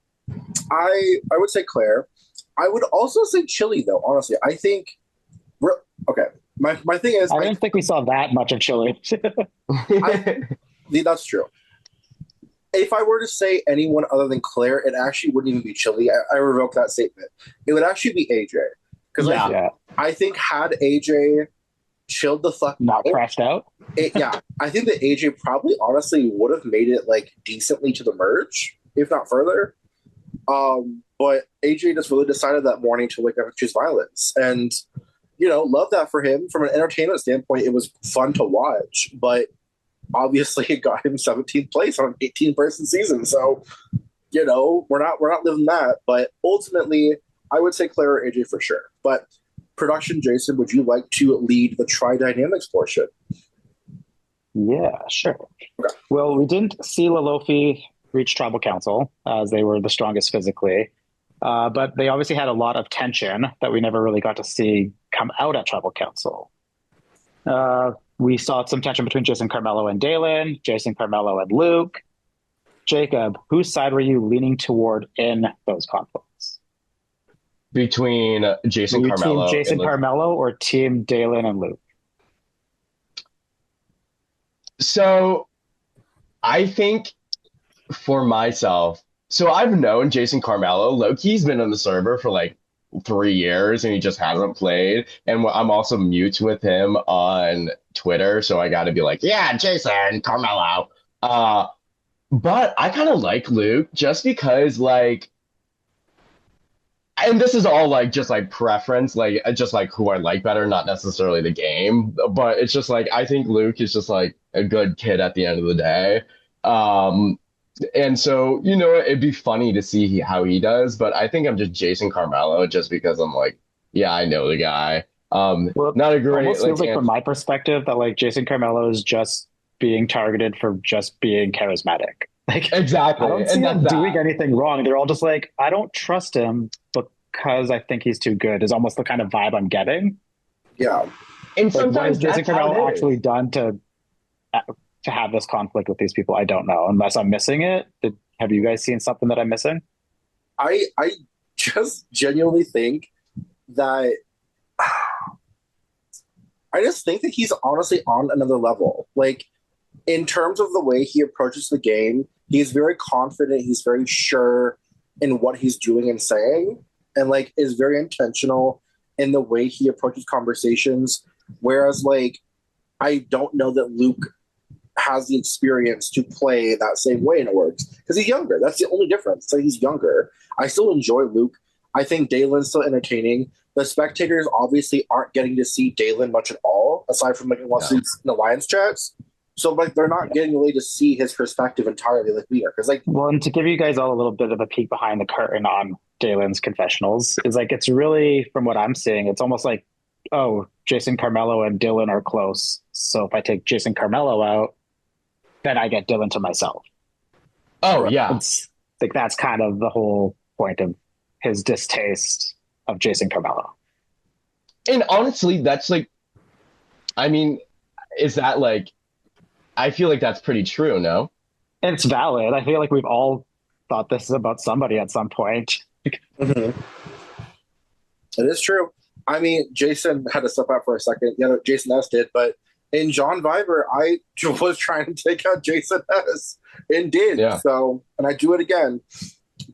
I would say Claire. I would also say Chili, though, honestly. I think okay. My thing is I didn't think we saw that much of Chili. That's true. If I were to say anyone other than Claire, it actually wouldn't even be Chili. I revoke that statement. It would actually be AJ. Because I think had AJ chilled the fuck not crashed out. I think that AJ probably honestly would have made it decently to the merge, if not further. But AJ just really decided that morning to choose violence, and love that for him. From an entertainment standpoint, it was fun to watch, but obviously it got him 17th place on an 18-person season. So we're not living that. But ultimately, I would say Claire or AJ for sure. But production, Jason, would you like to lead the tri-dynamics portion? Yeah, sure. Okay. Well, we didn't see Lalofi reach tribal council as they were the strongest physically, but they obviously had a lot of tension that we never really got to see come out at tribal council. We saw some tension between Jason Carmelo and Dalen, Jason Carmelo and Luke. Jacob, whose side were you leaning toward in those conflicts? Between Jason Carmelo, Team Jason Carmelo or Team Dalen and Luke? So I think for myself, so I've known Jason Carmelo. Loki's been on the server for 3 years and he just hasn't played. And I'm also mute with him on Twitter. So I got to be yeah, Jason Carmelo. But I kind of like Luke just because and this is all just preference, just who I like better, not necessarily the game, but it's just I think Luke is just a good kid at the end of the day. And so, it'd be funny to see how he does, but I think I'm just Jason Carmelo just because I'm yeah, I know the guy. Well, not a great, almost feels from my perspective that Jason Carmelo is just being targeted for just being charismatic. Exactly. I don't see him doing anything wrong. They're all just I don't trust him, but because I think he's too good is almost the kind of vibe I'm getting. Yeah. And Like, what has sometimes Jason that's how Carmelo it is. actually done to have this conflict with these people? I don't know. Unless I'm missing it. Have you guys seen something that I'm missing? I just genuinely think that I just think that he's honestly on another level. Like, in terms of the way he approaches the game, he's very confident, he's very sure in what he's doing and saying, and like is very intentional in the way he approaches conversations. Whereas like I don't know that Luke has the experience to play that same way in words because he's younger. That's the only difference. So he's younger. I still enjoy Luke. I think Dalen's still entertaining. The spectators obviously aren't getting to see Dalen much at all, aside from like in the Lions chats. So like they're not getting really to see his perspective entirely like we are. Because like, well, and to give you guys all a little bit of a peek behind the curtain on Dalen's confessionals is like it's really, from what I'm seeing, it's almost like, oh, Jason Carmelo and Dylan are close. So if I take Jason Carmelo out, then I get Dylan to myself. Oh yeah, it's like that's kind of the whole point of his distaste of Jason Carmelo. And honestly, that's like, I mean, is that like? I feel like that's pretty true, no? It's valid. I feel like we've all thought this is about somebody at some point. Mm-hmm. It is true. I mean, Jason had to step out for a second. Jason S did, but in John Viber, I was trying to take out Jason S and did. Yeah. So, and I do it again.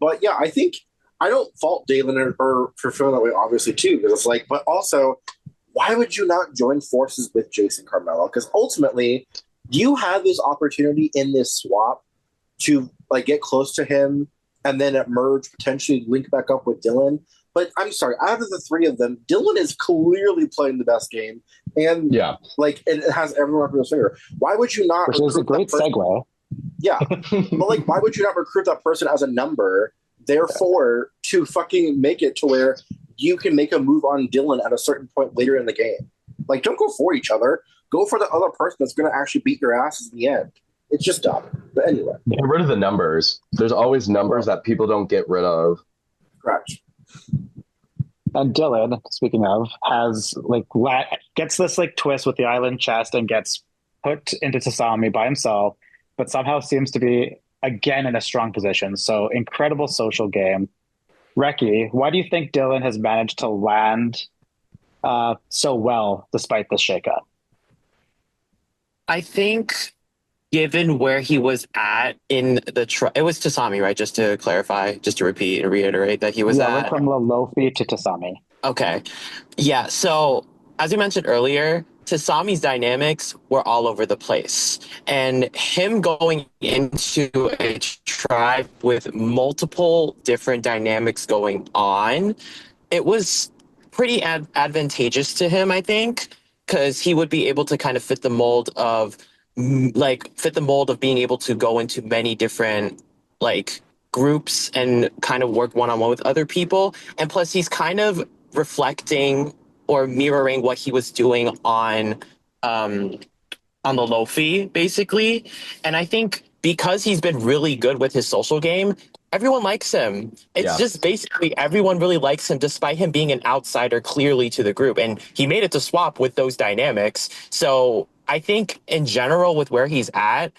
But yeah, I think I don't fault Dalen or for feeling that way, obviously, too, because it's like, but also, why would you not join forces with Jason Carmelo? Because ultimately, you had this opportunity in this swap to like get close to him and then at merge, potentially link back up with Dylan. But I'm sorry, out of the three of them, Dylan is clearly playing the best game. And like it has everyone up in his finger. Why would you not? Which is a great segue. Yeah. But like, why would you not recruit that person as a number, therefore, to fucking make it to where you can make a move on Dylan at a certain point later in the game? Like, don't go for each other. Go for the other person that's going to actually beat your asses in the end. It's just dumb. But anyway. Get rid of the numbers. There's always numbers that people don't get rid of. Correct. And Dylan, speaking of, has like gets this like twist with the island chest and gets put into Tasami by himself, but somehow seems to be again in a strong position. So incredible social game. Reki, why do you think Dylan has managed to land so well despite this shakeup? I think given where he was at in the it was Tasami, right? Just to clarify, just to repeat and reiterate that he was at from Lofi to Tasami. Okay. Yeah. So as you mentioned earlier, Tasami's dynamics were all over the place. And him going into a tribe with multiple different dynamics going on, it was pretty advantageous to him, I think, because he would be able to kind of fit the mold of being able to go into many different like groups and kind of work one-on-one with other people. And plus he's kind of reflecting or mirroring what he was doing on the Lofi, basically. And I think because he's been really good with his social game, everyone likes him. It's just basically everyone really likes him despite him being an outsider clearly to the group. And he made it to swap with those dynamics. So I think in general with where he's at,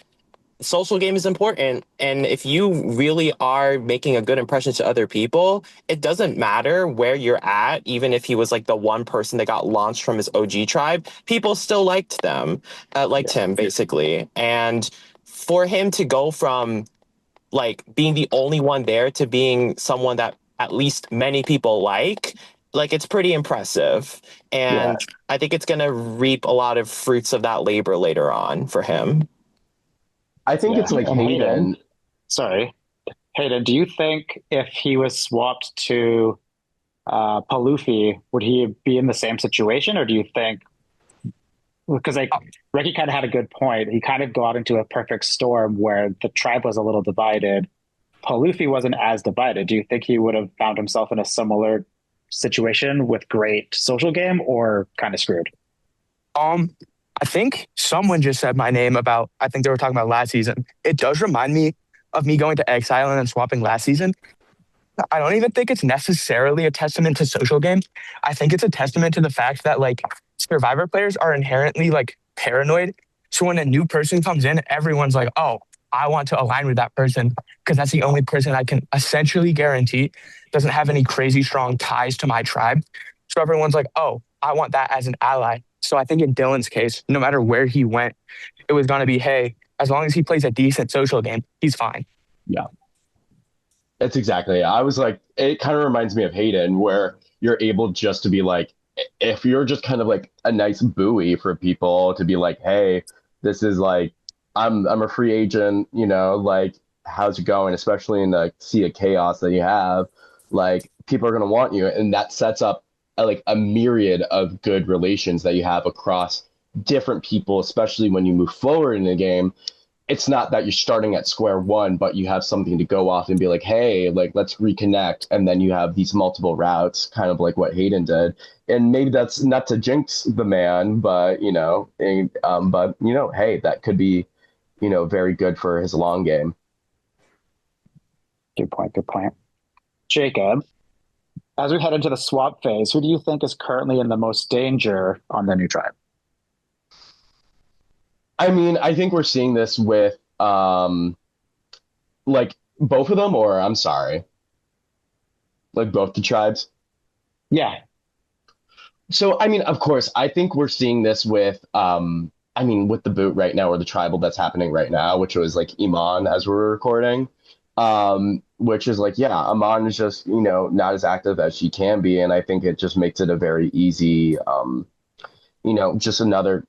social game is important. And if you really are making a good impression to other people, it doesn't matter where you're at. Even if he was like the one person that got launched from his OG tribe, people still liked him, him basically. And for him to go from like being the only one there to being someone that at least many people like it's pretty impressive. And I think it's going to reap a lot of fruits of that labor later on for him. I think it's like Hayden. Sorry. Hayden, do you think if he was swapped to Palufi, would he be in the same situation? Or do you think, because like Reki kind of had a good point, he kind of got into a perfect storm where the tribe was a little divided. Palufi wasn't as divided. Do you think he would have found himself in a similar situation with great social game or kind of screwed? I think someone just said my name about, I think they were talking about last season. It does remind me of me going to X Island and swapping last season. I don't even think it's necessarily a testament to social game. I think it's a testament to the fact that like Survivor players are inherently like paranoid. So when a new person comes in, everyone's like, oh, I want to align with that person because that's the only person I can essentially guarantee doesn't have any crazy strong ties to my tribe. So everyone's like, oh, I want that as an ally. So I think in Dylan's case, no matter where he went, it was going to be, hey, as long as he plays a decent social game, he's fine. Yeah. That's exactly it. I was like, it kind of reminds me of Hayden, where you're able just to be like, if you're just kind of like a nice buoy for people to be like, hey, this is like, I'm a free agent, like, how's it going? Especially in the sea of chaos that you have, like, people are going to want you. And that sets up like a myriad of good relations that you have across different people, especially when you move forward in the game. It's not that you're starting at square one, but you have something to go off and be like, hey, like, let's reconnect. And then you have these multiple routes, kind of like what Hayden did. And maybe that's not to jinx the man, but, hey, that could be, very good for his long game. Good point. Good point. Jacob, as we head into the swap phase, who do you think is currently in the most danger on the new tribe? I mean, I think we're seeing this with like both of them, or I'm sorry, like both the tribes. Yeah. So, I mean, of course, I think we're seeing this with with the boot right now, or the tribal that's happening right now, which was like Iman as we're recording. Which is like, yeah, Iman is just, not as active as she can be. And I think it just makes it a very easy, just another,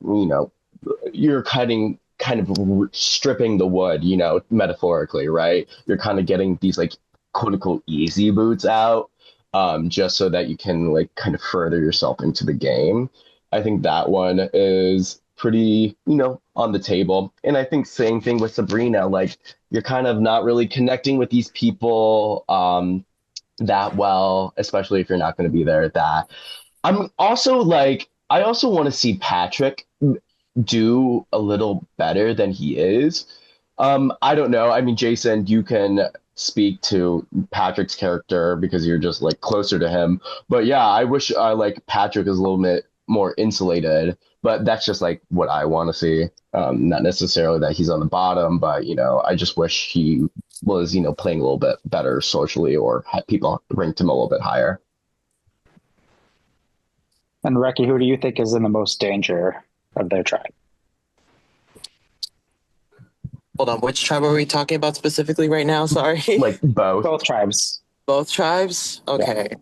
you're kind of stripping the wood, metaphorically, right? You're kind of getting these like quote unquote easy boots out, just so that you can like kind of further yourself into the game. I think that one is pretty, on the table. And I think same thing with Sabrina, like you're kind of not really connecting with these people that well, especially if you're not going to be there at that. I'm also like, I also want to see Patrick do a little better than he is. I don't know. I mean, Jason, you can speak to Patrick's character because you're just like closer to him. But yeah, I wish like Patrick is a little bit more insulated. But that's just like what I want to see. Not necessarily that he's on the bottom, but I just wish he was playing a little bit better socially, or had people ranked him a little bit higher. And Reki, who do you think is in the most danger of their tribe? Hold on, which tribe are we talking about specifically right now? Sorry. Like both. Both tribes. Both tribes? Okay.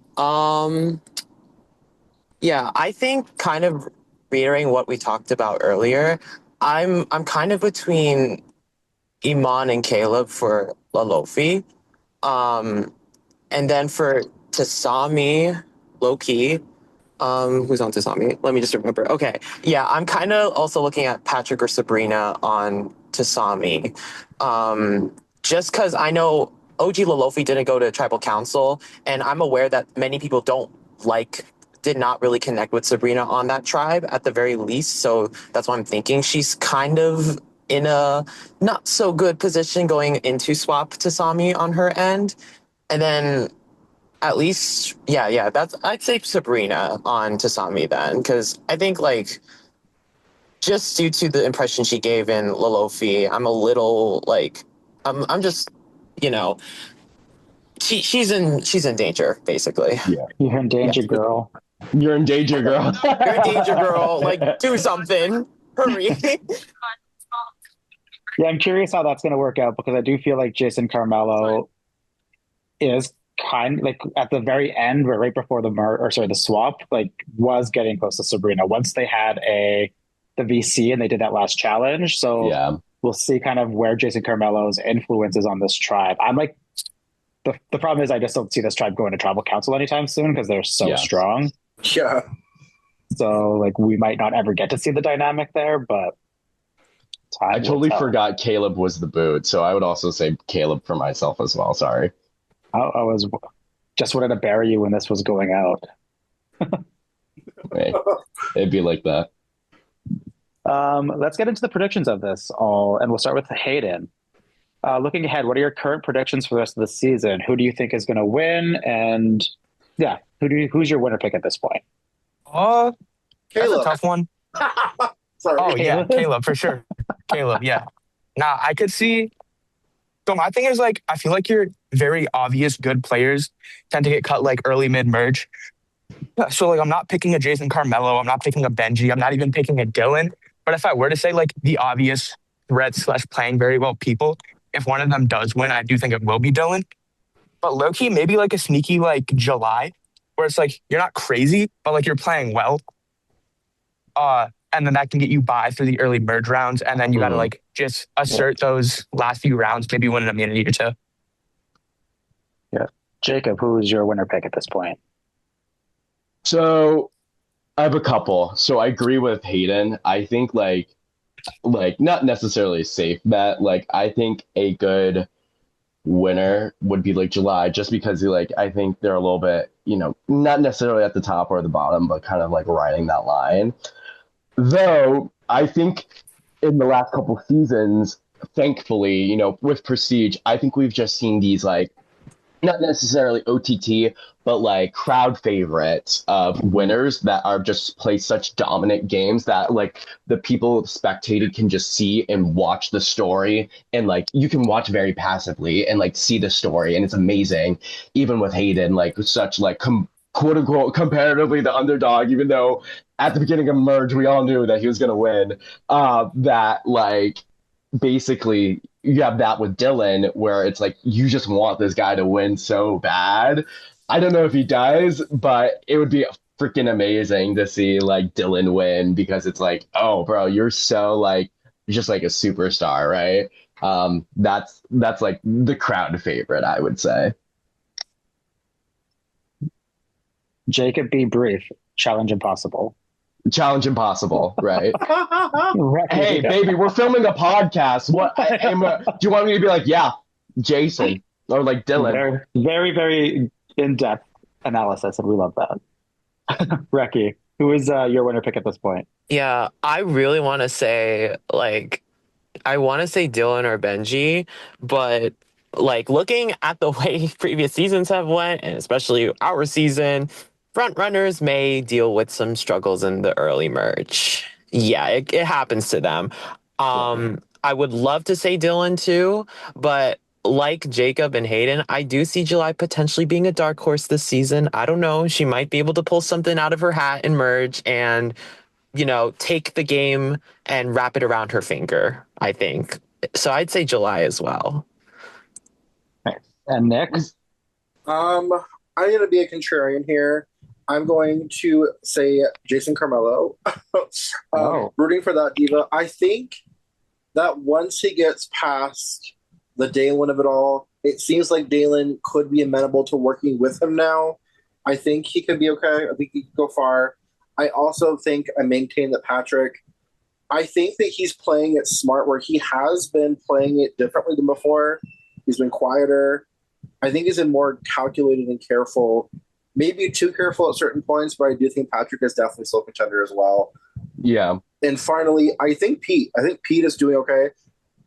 Yeah, I think kind of reiterating what we talked about earlier, I'm kind of between Iman and Caleb for Lalofi. And then for Tasami, low-key, who's on Tasami? Let me just remember. Okay. Yeah, I'm kind of also looking at Patrick or Sabrina on Tasami. Just because I know OG Lalofi didn't go to Tribal Council, and I'm aware that many people did not really connect with Sabrina on that tribe at the very least. So that's why I'm thinking she's kind of in a not so good position going into swap Tasami on her end. And then at least, yeah, I'd say Sabrina on Tasami then, because I think like just due to the impression she gave in Lalofi, I'm a little like I'm just she's in danger basically. Yeah, you're in danger, girl. You're in danger, girl. You're in danger, girl. Like, do something. Hurry. Yeah, I'm curious how that's going to work out because I do feel like Jason Carmelo is kind of like at the very end, where right before the swap, like was getting close to Sabrina once they had the VC and they did that last challenge. So yeah, we'll see kind of where Jason Carmelo's influence is on this tribe. I'm like, the problem is I just don't see this tribe going to tribal council anytime soon because they're so strong. Yeah. So like we might not ever get to see the dynamic there, but I totally forgot Caleb was the boot, so I would also say Caleb for myself as well. Sorry. I was just wanted to bury you when this was going out. Hey, it'd be like that. Let's get into the predictions of this all, and we'll start with Hayden. Looking ahead, what are your current predictions for the rest of the season? Who do you think is going to win? And yeah, who's your winner pick at this point? That's a Caleb. tough one. Sorry. Oh yeah, Caleb for sure. Caleb, yeah. Now I could see. So my thing is like, I feel like your very obvious good players tend to get cut like early mid merge. Yeah, so like I'm not picking a Jason Carmelo, I'm not picking a Benji, I'm not even picking a Dylan. But if I were to say like the obvious threat slash playing very well people, if one of them does win, I do think it will be Dylan. But low key, maybe like a sneaky like July, where it's like you're not crazy, but like you're playing well. And then that can get you by through the early merge rounds, and then you got to like just assert those last few rounds, maybe win an immunity or two. Yeah, Jacob, who's your winner pick at this point? So I have a couple. So I agree with Hayden. I think like not necessarily a safe bet. Like I think a good winner would be like July, just because like I think they're a little bit, not necessarily at the top or the bottom, but kind of like riding that line. Though I think in the last couple of seasons, thankfully, with Prestige, I think we've just seen these like not necessarily OTT, but like crowd favorites of winners that are just play such dominant games that like the people spectated can just see and watch the story, and like you can watch very passively and like see the story, and it's amazing. Even with Hayden, like such like quote unquote comparatively the underdog, even though at the beginning of merge we all knew that he was going to win. That like basically you have that with Dylan, where it's like you just want this guy to win so bad. I don't know if he does, but it would be freaking amazing to see like Dylan win, because it's like, oh bro, you're so like you're just like a superstar, right? That's like the crowd favorite, I would say. Jacob, be brief. Challenge impossible. Challenge impossible, right? Hey, baby, we're filming a podcast. What? Do you want me to be like, yeah, Jason, or like Dylan? Very, very, very in-depth analysis, and we love that. Reki, who is your winner pick at this point? Yeah, I really want to say Dylan or Benji, but like looking at the way previous seasons have went, and especially our season, front runners may deal with some struggles in the early merge. Yeah, it happens to them. I would love to say Dylan too, but like Jacob and Hayden, I do see July potentially being a dark horse this season. I don't know. She might be able to pull something out of her hat and merge and, take the game and wrap it around her finger, I think. So I'd say July as well. And Nick? I'm going to be a contrarian here. I'm going to say Jason Carmelo. Rooting for that diva. I think that once he gets past the Dalen of it all, it seems like Dalen could be amenable to working with him now. I think he could be okay. I think he could go far. I also think I maintain that Patrick, I think that he's playing it smart, where he has been playing it differently than before. He's been quieter. I think he's been more calculated and careful. Maybe too careful at certain points, but I do think Patrick is definitely still a contender as well. Yeah. And finally, I think Pete is doing okay.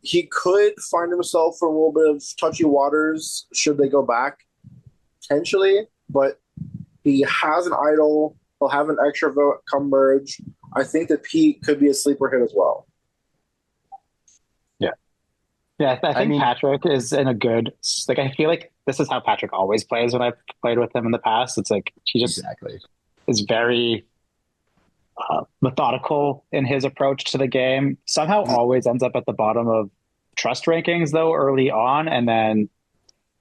He could find himself for a little bit of touchy waters should they go back, potentially, but he has an idol. He'll have an extra vote come merge. I think that Pete could be a sleeper hit as well. Yeah, I think Patrick is in a good, like, I feel like this is how Patrick always plays when I've played with him in the past. It's like he just is very methodical in his approach to the game. Somehow always ends up at the bottom of trust rankings, though, early on, and then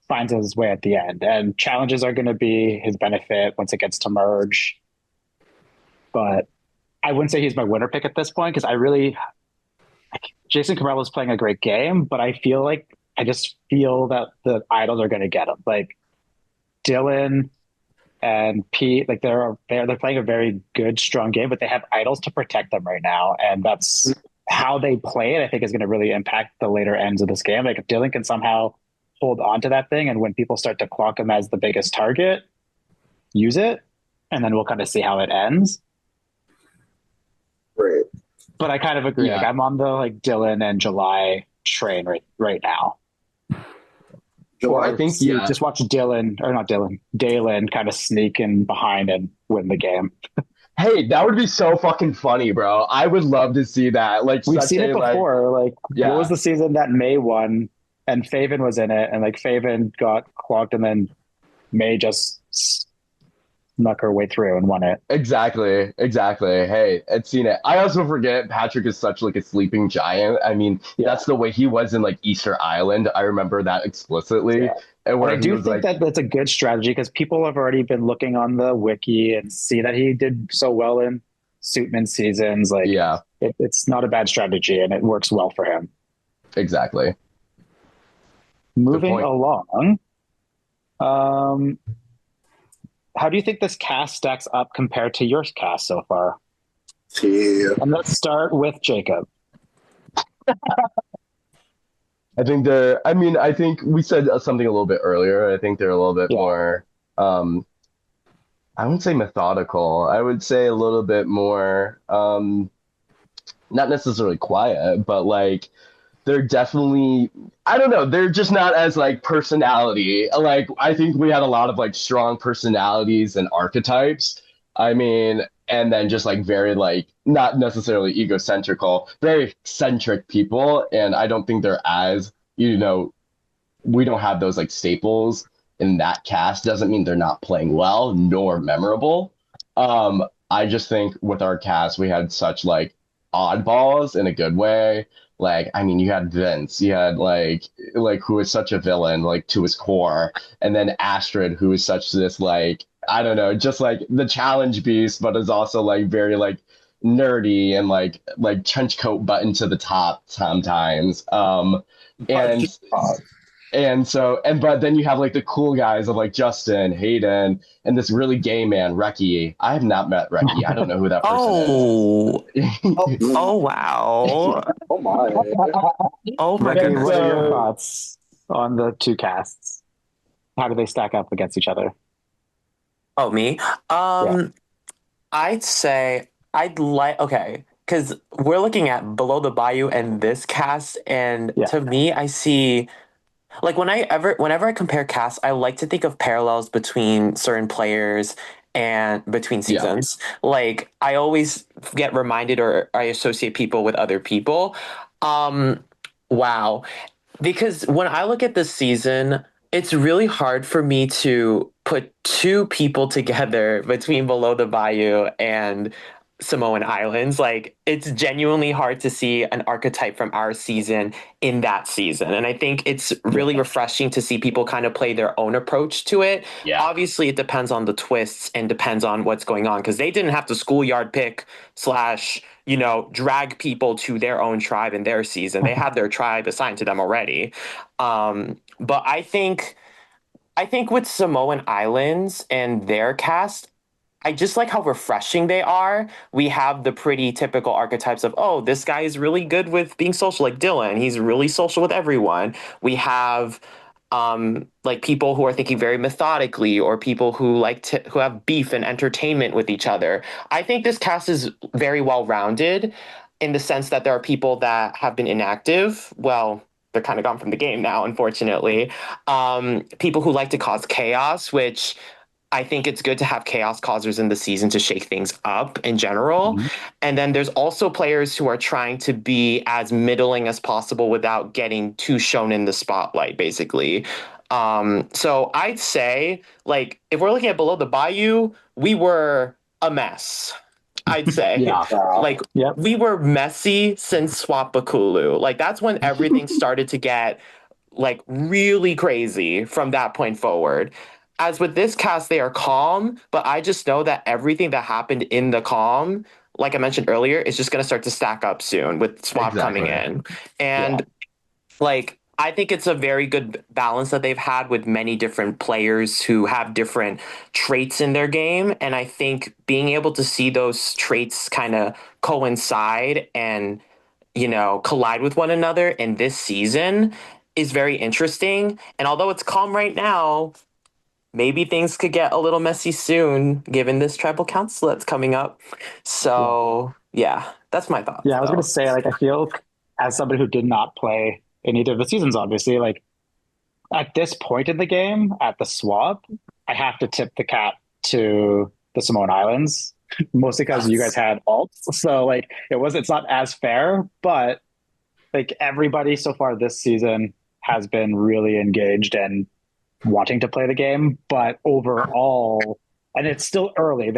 finds his way at the end. And challenges are going to be his benefit once it gets to merge. But I wouldn't say he's my winner pick at this point, because Jason Carmelo is playing a great game, but I just feel that the idols are going to get him. Like Dylan and Pete, like they're playing a very good, strong game, but they have idols to protect them right now, and that's how they play it. I think is going to really impact the later ends of this game. Like if Dylan can somehow hold on to that thing, and when people start to clock him as the biggest target, use it, and then we'll kind of see how it ends. Right. But I kind of agree. Yeah. Like I'm on the Dylan and July train right now. Well, I Or think see, yeah. just watch Dylan, or not Dylan, Dalen kind of sneak in behind and win the game. Hey, that would be so fucking funny, bro. I would love to see that. Like We've such seen it a like before. Like, what was yeah. the season that May won and Faven was in it, and like Faven got clocked, and then May just snuck her way through and won it. Exactly, exactly. Hey, I'd seen it. I also forget Patrick is such like a sleeping giant. I mean, Yeah, that's the way he was in like Easter Island. I remember that explicitly, yeah. and And I where he do was think like, that that's a good strategy because people have already been looking on the wiki and see that he did so well in Suitman seasons. Like, yeah, it's not a bad strategy and it works well for him. exactly. Good Moving point. along, um, how do you think this cast stacks up compared to your cast so far? See, And let's start with Jacob. I think I mean, I think we said something a little bit earlier. I think they're a little bit Yeah, more, um, I wouldn't say methodical. I would say a little bit more, not necessarily quiet, but like they're definitely I don't know, they're just not as like personality. Like I think we had a lot of like strong personalities and archetypes. I mean, and then just like very like not necessarily egocentrical, very eccentric people. And I don't think they're as, we don't have those like staples in that cast. Doesn't mean they're not playing well nor memorable. I just think with our cast, we had such like oddballs in a good way. Like, I mean, you had Vince, you had like who is such a villain, like to his core, and then Astrid, who is such this like I don't know, just like the challenge beast, but is also like very like nerdy and like trench coat button to the top sometimes. And but then you have like the cool guys of like Justin, Hayden, and this really gay man, Reki. I have not met Reki. I don't know who that person is. Oh, oh, oh wow. oh my. Oh my Ricky, goodness. what are your So thoughts on the two casts? How do they stack up against each other? Oh, me? Yeah, I'd say I'd like, okay, because we're looking at Below the Bayou and this cast, and yeah, to me, I see like whenever I compare casts, I like to think of parallels between certain players and between yeah, seasons. Like I always get reminded or I associate people with other people. Um, wow. Because when I look at this season, it's really hard for me to put two people together between Below the Bayou and Samoan Islands. Like, it's genuinely hard to see an archetype from our season in that season. And I think it's yeah. really refreshing to see people kind of play their own approach to it. yeah, Obviously, it depends on the twists and depends on what's going on because they didn't have to schoolyard pick slash drag people to their own tribe in their season. They have their tribe assigned to them already. But I think with Samoan Islands and their cast, I just like how refreshing they are. We have the pretty typical archetypes of, oh, this guy is really good with being social, like Dylan. He's really social with everyone. We have like people who are thinking very methodically or people who who have beef and entertainment with each other. I think this cast is very well rounded in the sense that there are people that have been inactive. Well, they're kind of gone from the game now, unfortunately. People who like to cause chaos, which I think it's good to have chaos causers in the season to shake things up in general. Mhm. And then there's also players who are trying to be as middling as possible without getting too shown in the spotlight, basically. So I'd say, like, if we're looking at Below the Bayou, we were a mess. I'd say. yeah, Like, Yep. we were messy since Swapakulu. Like, that's when everything started to get like really crazy from that point forward. As with this cast, they are calm, but I just know that everything that happened in the calm, like I mentioned earlier, is just going to start to stack up soon with Swap coming exactly. in. Yeah, And like, I think it's a very good balance that they've had with many different players who have different traits in their game. And I think being able to see those traits kind of coincide and collide with one another in this season is very interesting. And although it's calm right now, maybe things could get a little messy soon, given this tribal council that's coming up. Yeah. So, yeah, that's my thoughts, Yeah, I was gonna though. say, like, I feel as somebody who did not play in either of the seasons, obviously, like at this point in the game, at the swap, I have to tip the cap to the Samoan Islands, mostly because you guys had alts. So like it's not as fair, but like everybody so far this season has been really engaged and wanting to play the game. But overall, and it's still early,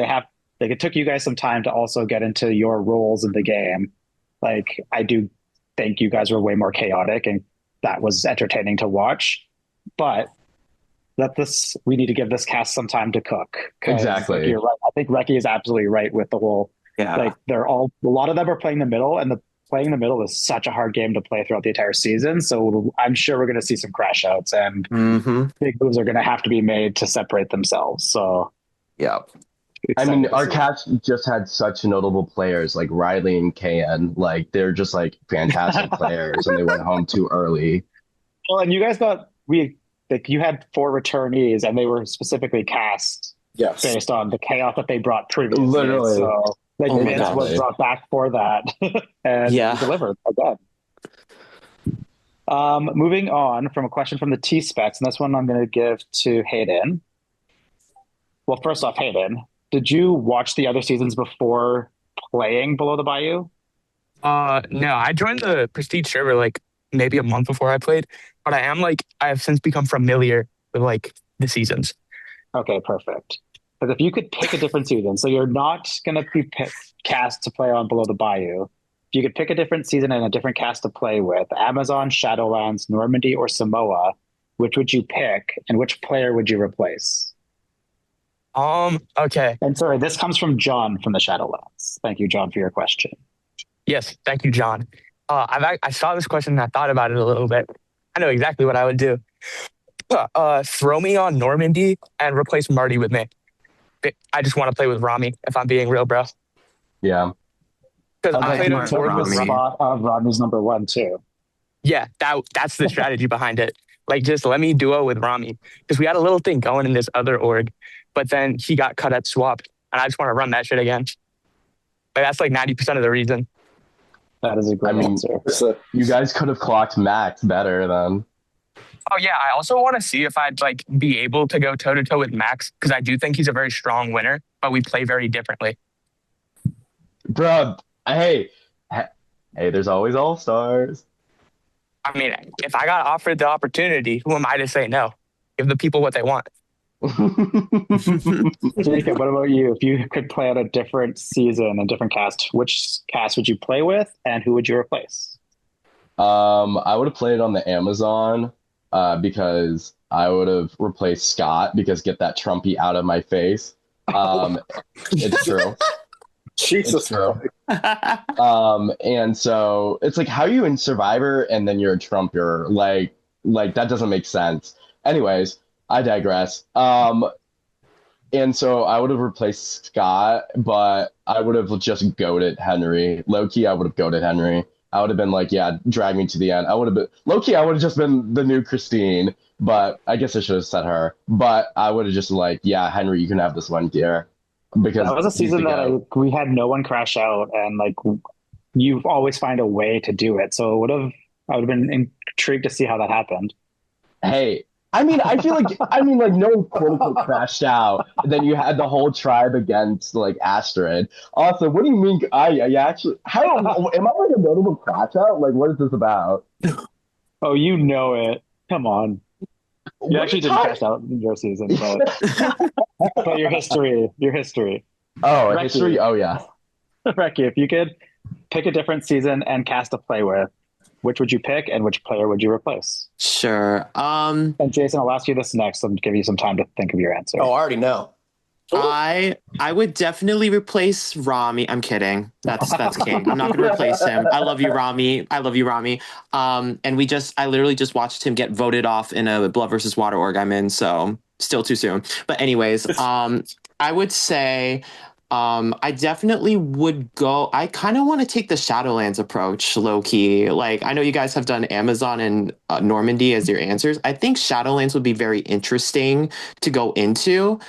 it took you guys some time to also get into your roles in the game. Like I do think you guys were way more chaotic and that was entertaining to watch. But we need to give this cast some time to cook. Exactly. Like, you're right. I think Reki is absolutely right with the whole, like a lot of them are playing the middle, and playing the middle is such a hard game to play throughout the entire season. So I'm sure we're going to see some crash outs and big moves are going to have to be made to separate themselves. So yeah. I mean, our cast just had such notable players like Riley and KN. Like they're just like fantastic players, and they went home too early. Well, and you guys you had 4 returnees, and they were specifically cast based on the chaos that they brought previously. Literally. So like Vince was brought back for that, and he delivered again. Moving on from a question from the T-Specs, and this one I'm going to give to Hayden. Well, first off, Hayden, did you watch the other seasons before playing Below the Bayou? No, I joined the Prestige server like maybe a month before I played, but I have since become familiar with like the seasons. Okay, perfect. Because if you could pick a different season, so you're not going to be cast to play on Below the Bayou. If you could pick a different season and a different cast to play with, Amazon, Shadowlands, Normandy, or Samoa, which would you pick, and which player would you replace? Okay. And sorry, this comes from John from the Shadowlands. Thank you, John, for your question. Yes, thank you, John. I saw this question and I thought about it a little bit. I know exactly what I would do. Throw me on Normandy and replace Marty with me. I just want to play with Rami, if I'm being real, bro. Yeah. Because I played on the spot of Rami's number 1 too. Yeah, that's the strategy behind it. Like, just let me duo with Rami. Because we had a little thing going in this other org, but then he got cut at swap, and I just want to run that shit again. Like, that's like 90% of the reason. That is a great answer. You guys could have clocked Max better then. Oh yeah, I also want to see if I'd like be able to go toe to toe with Max, because I do think he's a very strong winner, but we play very differently. Bro, hey, there's always all-stars. I mean, if I got offered the opportunity, who am I to say no? Give the people what they want. Jacob, what about you? If you could play on a different season, a different cast, which cast would you play with, and who would you replace? I would have played on the Amazon because I would have replaced Scott, because get that Trumpy out of my face. It's true. Jesus. It's true. And so it's like, how are you in Survivor and then you're a Trumper? Like that doesn't make sense. Anyways, I digress. And so I would have replaced Scott, but I would have just goated Henry. Low-key, I would have goated Henry. I would have been like, yeah, drag me to the end. I would have been low-key, I would have just been the new Christine, but I guess I should have said her. But I would have just like, yeah, Henry, you can have this one gear. Because that was a season that we had no one crash out, and like you always find a way to do it. So I would have been intrigued to see how that happened. Hey, I mean, I feel like no one quote unquote crashed out. Then you had the whole tribe against like Astrid. Also, what do you mean? I actually, how am I like a notable crash out? Like, what is this about? Oh, you know it. Come on. You actually didn't crash out in your season, but your history. Oh, Reki. History. Oh yeah. Reki, if you could pick a different season and cast to play with, which would you pick, and which player would you replace? Sure. And Jason, I'll ask you this next. I'll give you some time to think of your answer. Oh, I already know. I would definitely replace Rami. I'm kidding. That's King. I'm not going to replace him. I love you, Rami. And I literally just watched him get voted off in a Blood versus Water org I'm in. So still too soon. But anyways, I would say I definitely would go. I kind of want to take the Shadowlands approach, low key. Like, I know you guys have done Amazon and Normandy as your answers. I think Shadowlands would be very interesting to go into.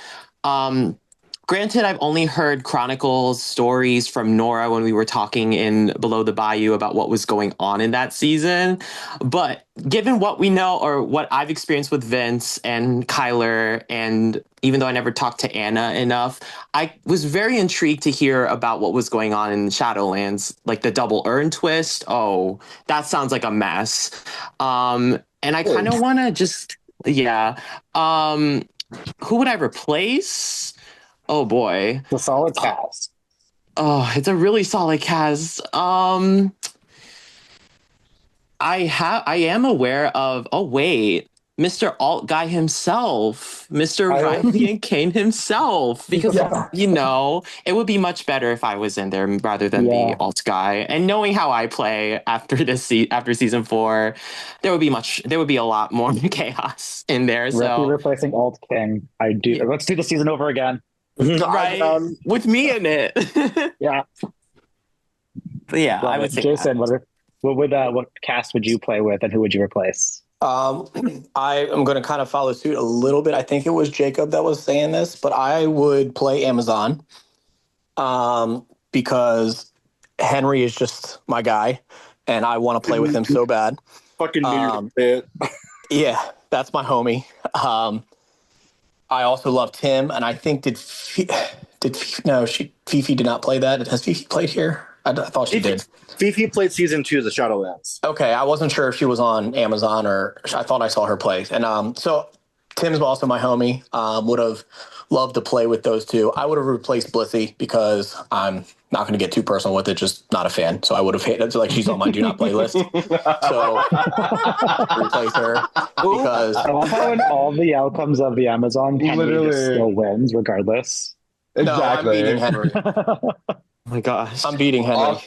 Granted, I've only heard chronicles, stories from Nora when we were talking in Below the Bayou about what was going on in that season. But given what we know or what I've experienced with Vince and Kyler, and even though I never talked to Anna enough, I was very intrigued to hear about what was going on in Shadowlands, like the double earn twist. Oh, that sounds like a mess. And I kind of want to just, yeah. Who would I replace? Oh boy. The solid cast. Oh, it's a really solid cast. I am aware of, oh wait, Mr. Alt Guy himself, Mr. Riley and Kane himself, because it would be much better if I was in there rather than the Alt Guy. And knowing how I play after after season 4, there would be a lot more chaos in there. So replacing Alt King. Let's do the season over again. Right, with me in it. Yeah. But yeah, I would say Jason, what cast would you play with, and who would you replace? I am going to kind of follow suit a little bit. I think it was Jacob that was saying this, but I would play Amazon because Henry is just my guy, and I want to play with him so bad. Fucking knew you. Yeah, that's my homie. I also loved him, and I think Fifi did not play that. Has Fifi played here? I thought she did. Fifi played season 2 of the Shadowlands. Okay, I wasn't sure if she was on Amazon or I thought I saw her play. And so Tim's also my homie. Would have loved to play with those two. I would have replaced Blissey because I'm not going to get too personal with it. Just not a fan. So I would have hated. Like she's on my do not play list. So replace her because I love how in all the outcomes of the Amazon, Henry just still wins regardless. Exactly. No, I'm beating Henry. oh my gosh, I'm beating Henry.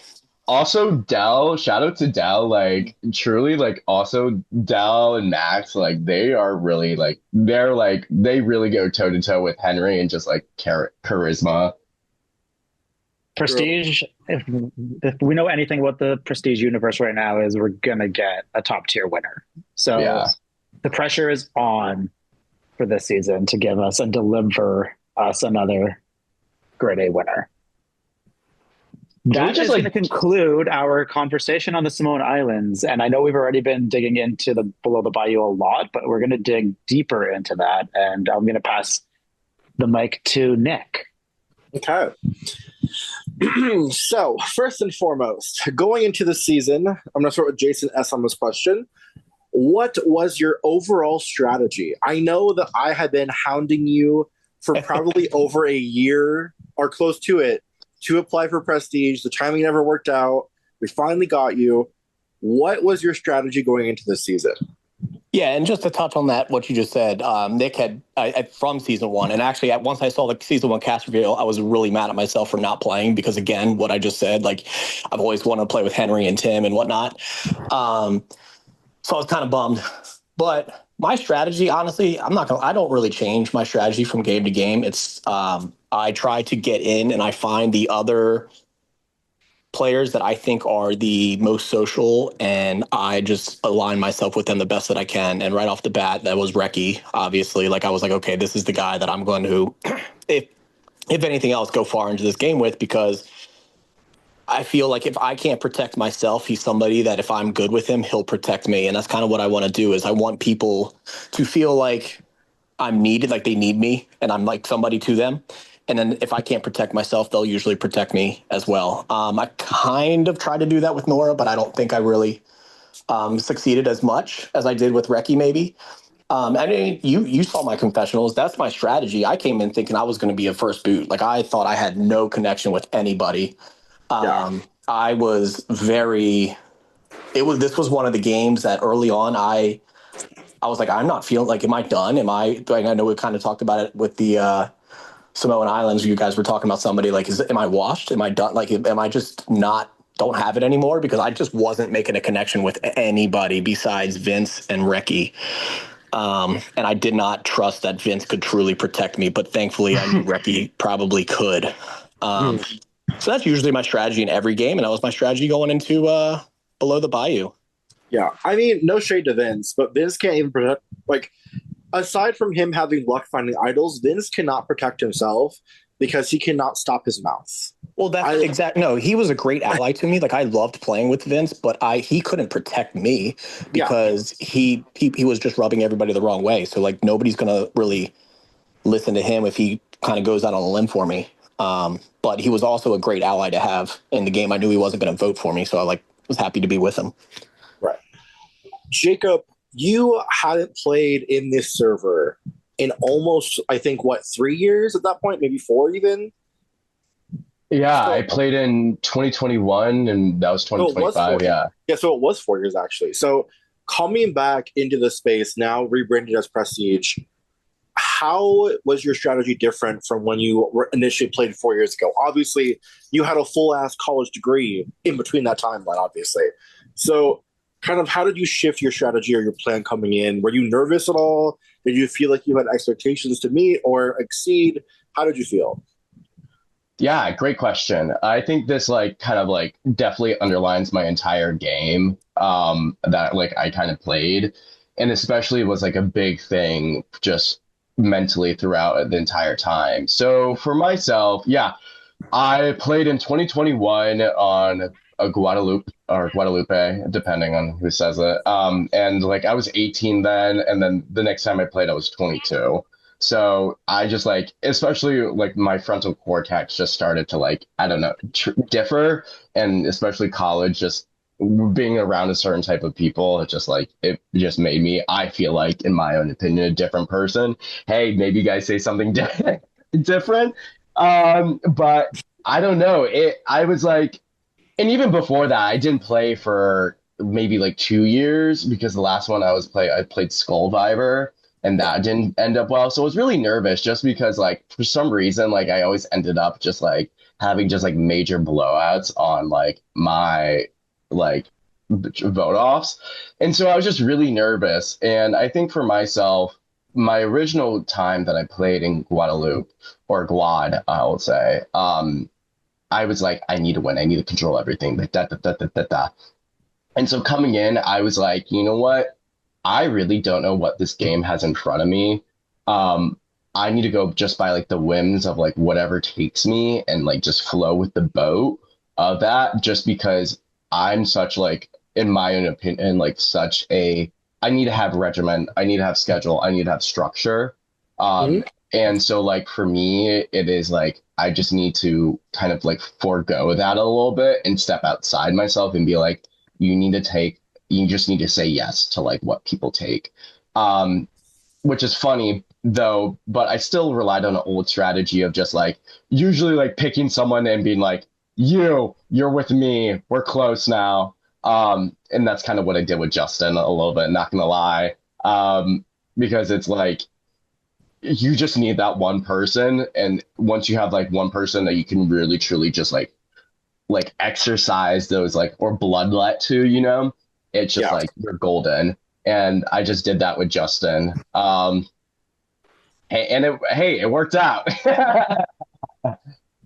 Also, Dell, shout out to Dell, like, truly, like, also, Dell and Max, like, they are really, like, they really go toe-to-toe with Henry and just, like, charisma. Prestige, if we know anything about the Prestige universe right now, is we're going to get a top-tier winner. So the pressure is on for this season to give us and deliver us another grade A winner. That is going to conclude our conversation on the Samoan Islands. And I know we've already been digging into the Below the Bayou a lot, but we're going to dig deeper into that. And I'm going to pass the mic to Nick. Okay. So, first and foremost, going into the season, I'm going to start with Jason S. on this question. What was your overall strategy? I know that I had been hounding you for probably over a year or close to it to apply for Prestige. The timing never worked out. We finally got you. What was your strategy going into this season? Yeah, and just to touch on that, what you just said, Nick had from season 1, and actually once I saw the season 1 cast reveal, I was really mad at myself for not playing because, again, what I just said, like I've always wanted to play with Henry and Tim and whatnot. So I was kind of bummed. But my strategy, honestly, I don't really change my strategy from game to game. It's I try to get in and I find the other players that I think are the most social, and I just align myself with them the best that I can. And right off the bat, that was Reki, obviously. Like I was like, okay, this is the guy that I'm going to, if anything else, go far into this game with, because I feel like if I can't protect myself, he's somebody that if I'm good with him, he'll protect me. And that's kind of what I want to do, is I want people to feel like I'm needed, like they need me and I'm like somebody to them. And then if I can't protect myself, they'll usually protect me as well. I kind of tried to do that with Nora, but I don't think I really succeeded as much as I did with Reki, maybe. I mean, you saw my confessionals. That's my strategy. I came in thinking I was going to be a first boot. Like I thought I had no connection with anybody. I was this was one of the games that early on I was like, I'm not feeling like, am I done? I know we kind of talked about it with the Samoan Islands. You guys were talking about somebody like, am I washed? Am I done? Like, am I just don't have it anymore? Because I just wasn't making a connection with anybody besides Vince and Reki. And I did not trust that Vince could truly protect me, but thankfully I knew Reki probably could. So that's usually my strategy in every game, and that was my strategy going into Below the Bayou. Yeah, I mean, no shade to Vince, but Vince can't even protect, like, aside from him having luck finding idols, Vince cannot protect himself because he cannot stop his mouth. Well, that's exact. No, he was a great ally to me. Like I loved playing with Vince, but he couldn't protect me because he was just rubbing everybody the wrong way. So like nobody's gonna really listen to him if he kind of goes out on a limb for me. But he was also a great ally to have in the game. I knew he wasn't going to vote for me, so I was happy to be with him. Right, Jacob, you hadn't played in this server in almost, I think, 3 years at that point, maybe 4 even. Yeah, I played in 2021 and that was 2025. Yeah. So it was 4 years actually. So coming back into the space now, rebranded as Prestige, how was your strategy different from when you initially played 4 years ago? Obviously, you had a full-ass college degree in between that timeline, obviously. So kind of how did you shift your strategy or your plan coming in? Were you nervous at all? Did you feel like you had expectations to meet or exceed? How did you feel? Yeah, great question. I think this definitely underlines my entire game that I kind of played, and especially was a big thing just mentally throughout the entire time. So for myself, yeah, I played in 2021 on a Guadalupe, depending on who says it. And I was 18 then, and then the next time I played, I was 22. So I just especially my frontal cortex just started to I don't know, differ, and especially college, just being around a certain type of people, it just made me, I feel in my own opinion, a different person. Hey, maybe you guys say something different. But I don't know. I was and even before that, I didn't play for maybe 2 years because the last one I played Skullviver. And that didn't end up well. So I was really nervous just because for some reason, I always ended up just having just major blowouts on my vote offs. And so I was just really nervous. And I think for myself, my original time that I played in Guadalupe, or Guad, I will say, I was I need to win. I need to control everything. And so coming in, I was you know what? I really don't know what this game has in front of me. I need to go just by the whims of whatever takes me and just flow with the boat of that, just because I'm such in my own opinion, I need to have regimen. I need to have schedule. I need to have structure. And so for me, it is I just need to kind of forego that a little bit and step outside myself and be you just need to say yes to what people take, which is funny though, but I still relied on an old strategy of just usually picking someone and being you're with me, we're close now. And that's kind of what I did with Justin a little bit, not gonna lie, because it's you just need that one person, and once you have one person that you can really truly just exercise those or bloodlet to, it's just you're golden. And I just did that with Justin. And it worked out.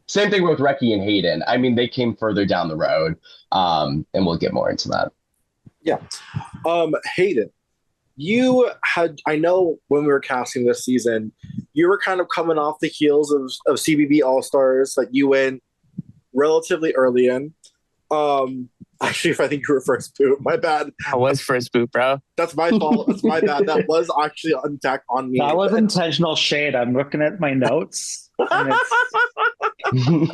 Same thing with Reki and Hayden. I mean, they came further down the road. And we'll get more into that. Yeah. Hayden, you had, I know when we were casting this season, you were kind of coming off the heels of CBB All-Stars. You went relatively early in. Actually, if I think you were first boot, my bad. I was first boot, bro. That's my fault. That's my bad. That was actually untacked on me. That was intentional shade. I'm looking at my notes. And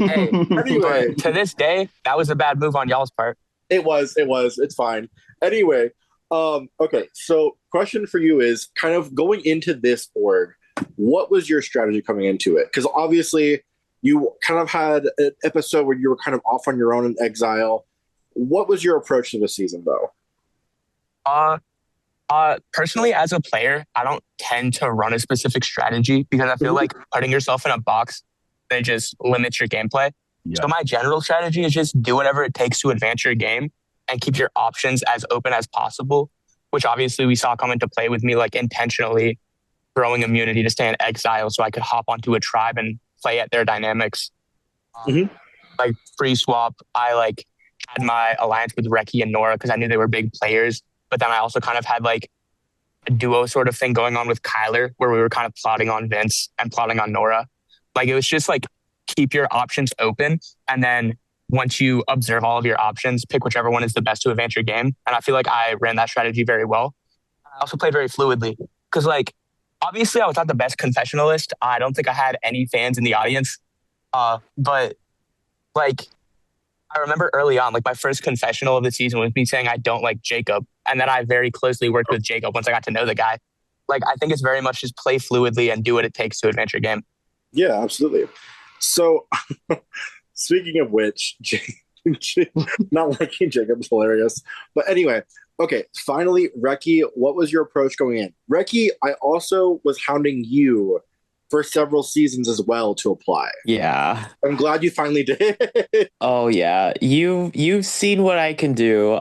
hey, anyway, to this day, that was a bad move on y'all's part. It was. It's fine. Anyway, okay. So, question for you is kind of going into this org. What was your strategy coming into it? Because obviously, you kind of had an episode where you were kind of off on your own in exile. What was your approach to the season, though? Personally, as a player, I don't tend to run a specific strategy because I feel like putting yourself in a box, it just limits your gameplay. Yeah. So my general strategy is just do whatever it takes to advance your game and keep your options as open as possible, which obviously we saw come into play with me intentionally throwing immunity to stay in exile so I could hop onto a tribe and play at their dynamics. Free swap, I had my alliance with Reki and Nora because I knew they were big players. But then I also kind of had a duo sort of thing going on with Kyler where we were kind of plotting on Vince and plotting on Nora. It was just keep your options open, and then once you observe all of your options, pick whichever one is the best to advance your game. And I feel like I ran that strategy very well. I also played very fluidly because, like, obviously I was not the best confessionalist. I don't think I had any fans in the audience. But like, I remember early on, like my first confessional of the season was me saying I don't like Jacob. And then I very closely worked with Jacob once I got to know the guy. Like, I think it's very much just play fluidly and do what it takes to advance your game. Yeah, absolutely. So, speaking of which, not liking Jacob is hilarious. But anyway, okay, finally, Reki, what was your approach going in? Reki, I also was hounding you for several seasons as well to apply. Yeah. I'm glad you finally did. Oh yeah. You've seen what I can do.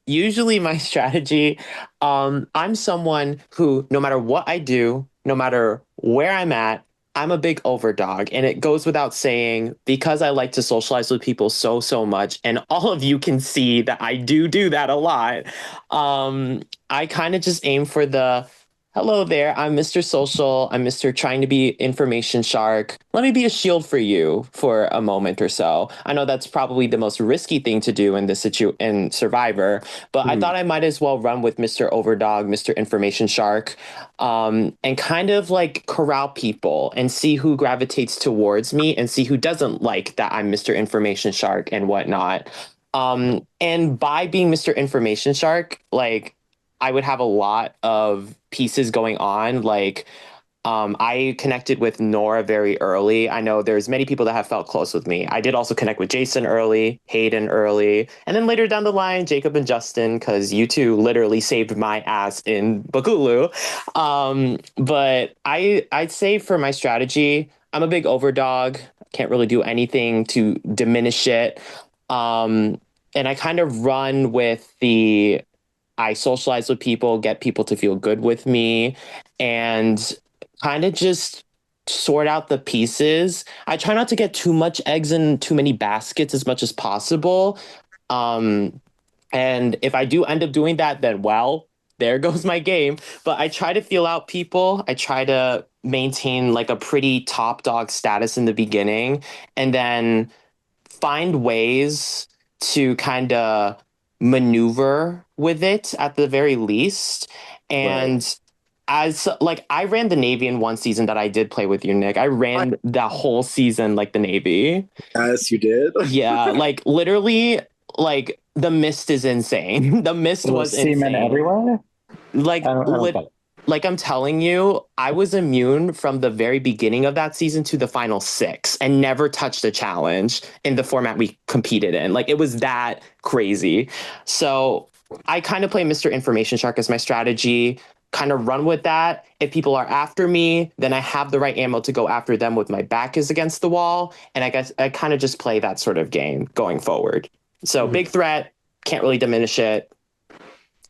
Usually my strategy, I'm someone who, no matter what I do, no matter where I'm at, I'm a big overdog, and it goes without saying because I like to socialize with people so much, and all of you can see that I do that a lot. I kind of just aim for the hello there. I'm Mr. Social. I'm Mr. Trying to be information shark. Let me be a shield for you for a moment or so. I know that's probably the most risky thing to do in this in Survivor, but I thought I might as well run with Mr. Overdog, Mr. Information Shark, and kind of like corral people and see who gravitates towards me and see who doesn't like that I'm Mr. Information Shark and whatnot. And by being Mr. Information Shark, like, I would have a lot of pieces going on. Like, I connected with Nora very early. I know there's many people that have felt close with me. I did also connect with Jason early, Hayden early, and then later down the line, Jacob and Justin, because you two literally saved my ass in Bagulu. But I'd say for my strategy, I'm a big overdog. Can't really do anything to diminish it. And I kind of run with I socialize with people, get people to feel good with me, and kind of just sort out the pieces. I try not to get too much eggs in too many baskets as much as possible. And if I do end up doing that, then well, there goes my game. But I try to feel out people. I try to maintain like a pretty top dog status in the beginning, and then find ways to kind of maneuver with it at the very least. And as like, I ran the Navy in one season that I did play with you, Nick. I ran that whole season like the Navy. Yes, you did. Yeah, like literally, like the mist is insane. The mist was seamen insane everywhere. like like I'm telling you, I was immune from the very beginning of that season to the final 6 and never touched a challenge in the format we competed in. Like, it was that crazy. So I kind of play Mr. Information Shark as my strategy, kind of run with that. If people are after me, then I have the right ammo to go after them with my back is against the wall. And I guess I kind of just play that sort of game going forward. So big threat, can't really diminish it.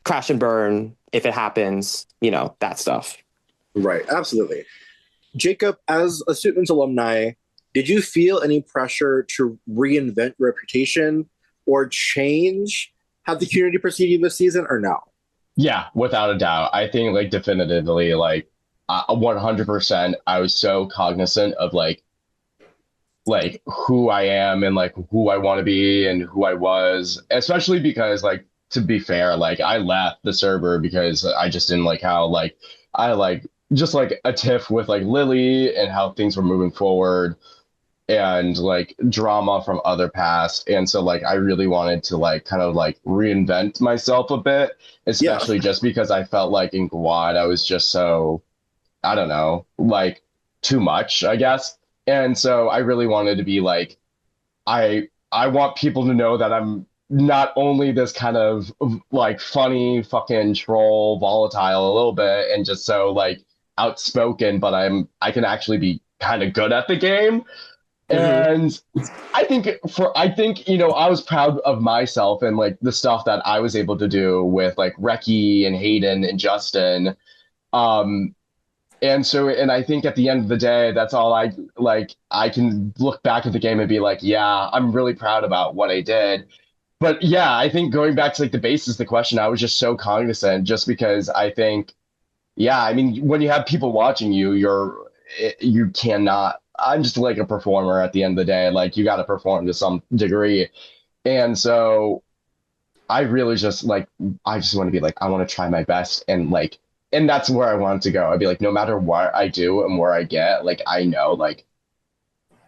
Crash and burn if it happens, that stuff. Right, absolutely. Jacob, as a Suitman's alumni, did you feel any pressure to reinvent your reputation or change how the community perceived you this season, or no? Yeah, without a doubt. I think like definitively, like 100%, I was so cognizant of like who I am and like who I want to be and who I was, especially because like, to be fair, like I left the server because I just didn't like how like I like just like a tiff with like Lily and how things were moving forward and like drama from other past. And so like I really wanted to like kind of like reinvent myself a bit, especially just because I felt like in Guad I was just so, I don't know, like too much, I guess. And so I really wanted to be like, I want people to know that I'm not only this kind of like funny fucking troll, volatile a little bit, and just so like outspoken, but I can actually be kind of good at the game. And I think I was proud of myself and like the stuff that I was able to do with like Reki and Hayden and Justin. And I think at the end of the day, that's all I can look back at the game and be like, yeah, I'm really proud about what I did. But yeah, I think going back to like the basis of the question, I was just so cognizant just because I think, yeah, I mean, when you have people watching you, you cannot I'm just like a performer at the end of the day. Like you got to perform to some degree. And so I really just like, I just want to be like, I want to try my best. And that's where I want to go. I'd be like, no matter what I do and where I get, like, I know, like,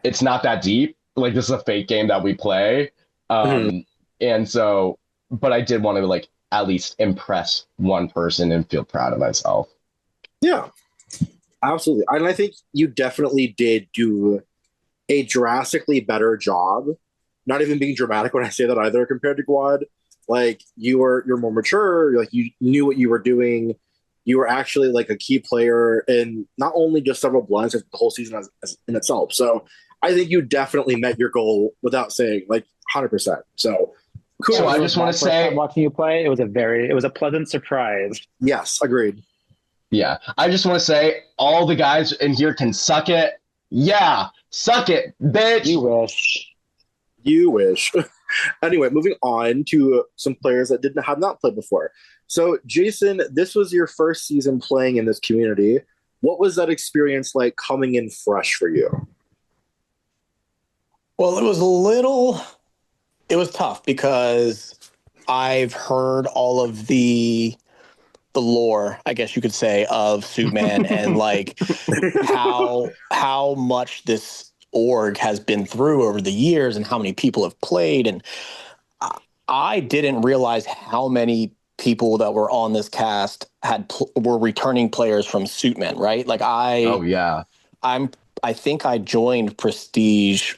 it's not that deep. Like, this is a fake game that we play. And so, but I did want to, like, at least impress one person and feel proud of myself. Yeah, absolutely. And I think you definitely did do a drastically better job. Not even being dramatic when I say that either compared to Guad. Like, you're more mature, like, you knew what you were doing. You were actually like a key player in not only just several blinds, but the whole season as in itself. So I think you definitely met your goal without saying, like, 100%. So cool. So I just want to say, watching you play, it was a pleasant surprise. Yes, agreed. Yeah, I just want to say all the guys in here can suck it. Yeah, suck it, bitch. You wish. You wish. Anyway, moving on to some players that have not played before. So, Jason, this was your first season playing in this community. What was that experience like coming in fresh for you? Well, it was tough because I've heard all of the lore, I guess you could say, of Suitman and like how much this org has been through over the years and how many people have played. And I didn't realize how many people that were on this cast were returning players from Suitman, right? Like I think I joined Prestige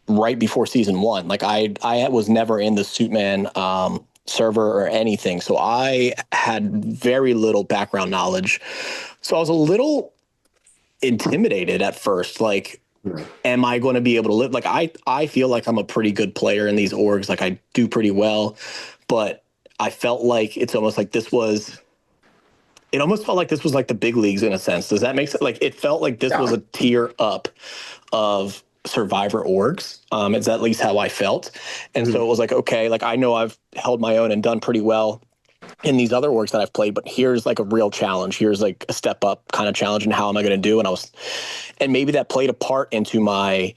right before season 1. Like I was never in the Suitman server or anything. So I had very little background knowledge. So I was a little intimidated at first. Like, am I going to be able to live? Like, I feel like I'm a pretty good player in these orgs. Like, I do pretty well, but I felt like it's almost like it almost felt like this was like the big leagues in a sense. Does that make sense? Like, it felt like this was a tier up of Survivor orgs. It's at least how I felt. And so it was like, okay, like I know I've held my own and done pretty well in these other orgs that I've played, but here's like a real challenge. Here's like a step up kind of challenge, and how am I going to do? And maybe that played a part into my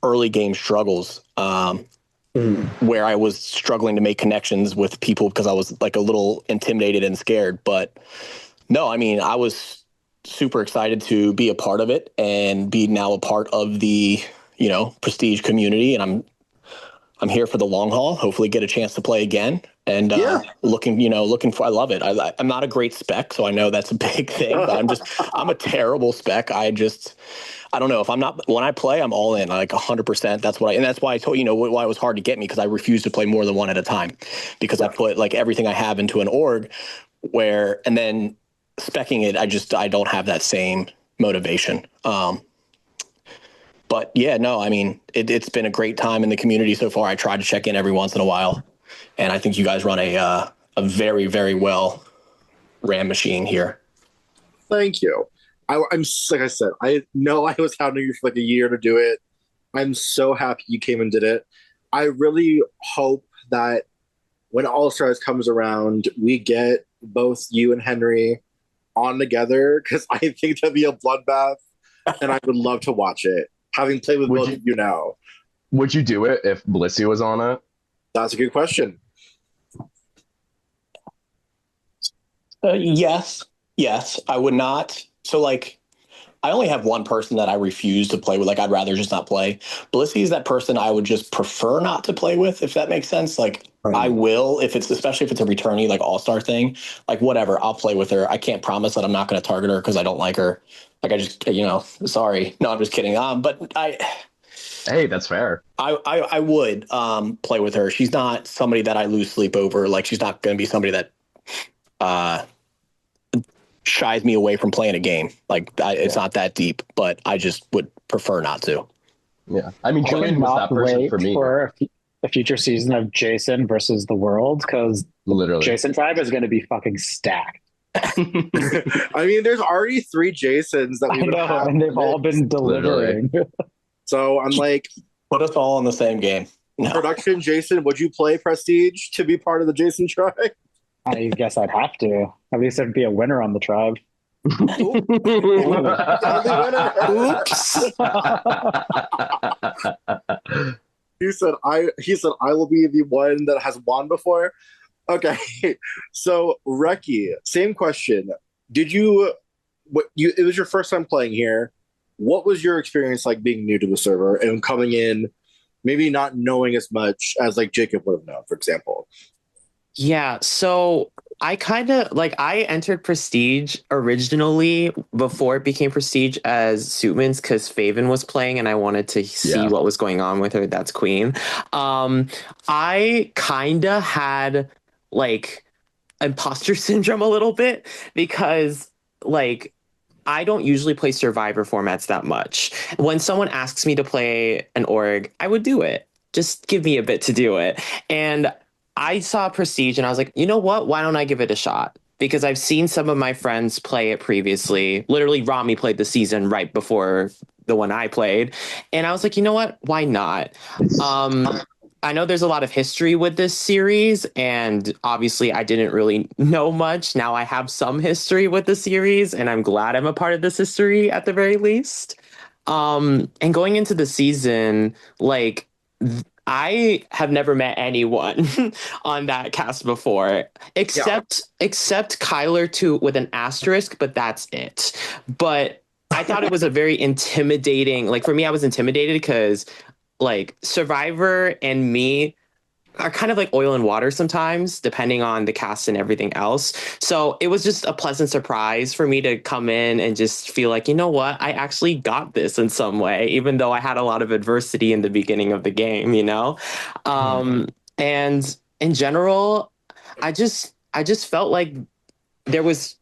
early game struggles, where I was struggling to make connections with people because I was like a little intimidated and scared. But no, I mean, I was super excited to be a part of it and be now a part of the, Prestige community. And I'm here for the long haul, hopefully get a chance to play again. And looking for, I love it. I'm not a great spec, so I know that's a big thing, but I'm a terrible spec. I don't know, when I play, I'm all in, like 100%. That's why I told why it was hard to get me, because I refuse to play more than one at a time, because I put like everything I have into an org and then speccing it, I don't have that same motivation. But yeah, no, I mean, it's been a great time in the community so far. I try to check in every once in a while, and I think you guys run a very, very well ran machine here. Thank you. I'm like I said, I know I was hounding you for like a year to do it. I'm so happy you came and did it. I really hope that when All Stars comes around, we get both you and Henry on together, because I think that'd be a bloodbath, and I would love to watch it. Having played with both of you now. Would you do it if Blissey was on it? That's a good question. Yes, I would not. So like, I only have one person that I refuse to play with. Like, I'd rather just not play. Blissey is that person I would just prefer not to play with, if that makes sense. Like, I will, especially if it's a returnee, like all-star thing, like whatever, I'll play with her. I can't promise that I'm not going to target her because I don't like her. Like, I just, sorry. No, I'm just kidding. But hey, that's fair. I would play with her. She's not somebody that I lose sleep over. Like, she's not going to be somebody that shies me away from playing a game. Like, it's not that deep, but I just would prefer not to. Yeah. I mean, Julian was that person for me. For a future season of Jason versus the world, because literally Jason tribe is going to be fucking stacked. I mean, there's already 3 Jasons that we've had, and they've all been delivering. So I'm like, put us all in the same game. No. Production Jason, would you play Prestige to be part of the Jason tribe? I guess I'd have to. At least I'd be a winner on the tribe. Only winner. Oops. He said I will be the one that has won before. Okay. So Reki, same question. Did you it was your first time playing here. What was your experience like being new to the server and coming in maybe not knowing as much as like Jacob would have known, for example? Yeah, so I kind of like I entered Prestige originally before it became Prestige as Suitman's because Faven was playing and I wanted to see what was going on with her. That's Queen. I kind of had like imposter syndrome a little bit because like I don't usually play Survivor formats that much. When someone asks me to play an org, I would do it. Just give me a bit to do it. And I saw Prestige and I was like, you know what? Why don't I give it a shot? Because I've seen some of my friends play it previously. Literally, Rami played the season right before the one I played. And I was like, you know what? Why not? I know there's a lot of history with this series, and obviously I didn't really know much. Now I have some history with the series, and I'm glad I'm a part of this history at the very least. And going into the season, like I have never met anyone on that cast before, except Kyler too with an asterisk, but that's it. But I thought it was a very intimidating, like for me, I was intimidated because like Survivor and me are kind of like oil and water sometimes, depending on the cast and everything else. So it was just a pleasant surprise for me to come in and just feel like, you know what, I actually got this in some way, even though I had a lot of adversity in the beginning of the game, you know? And in general, I just felt like there was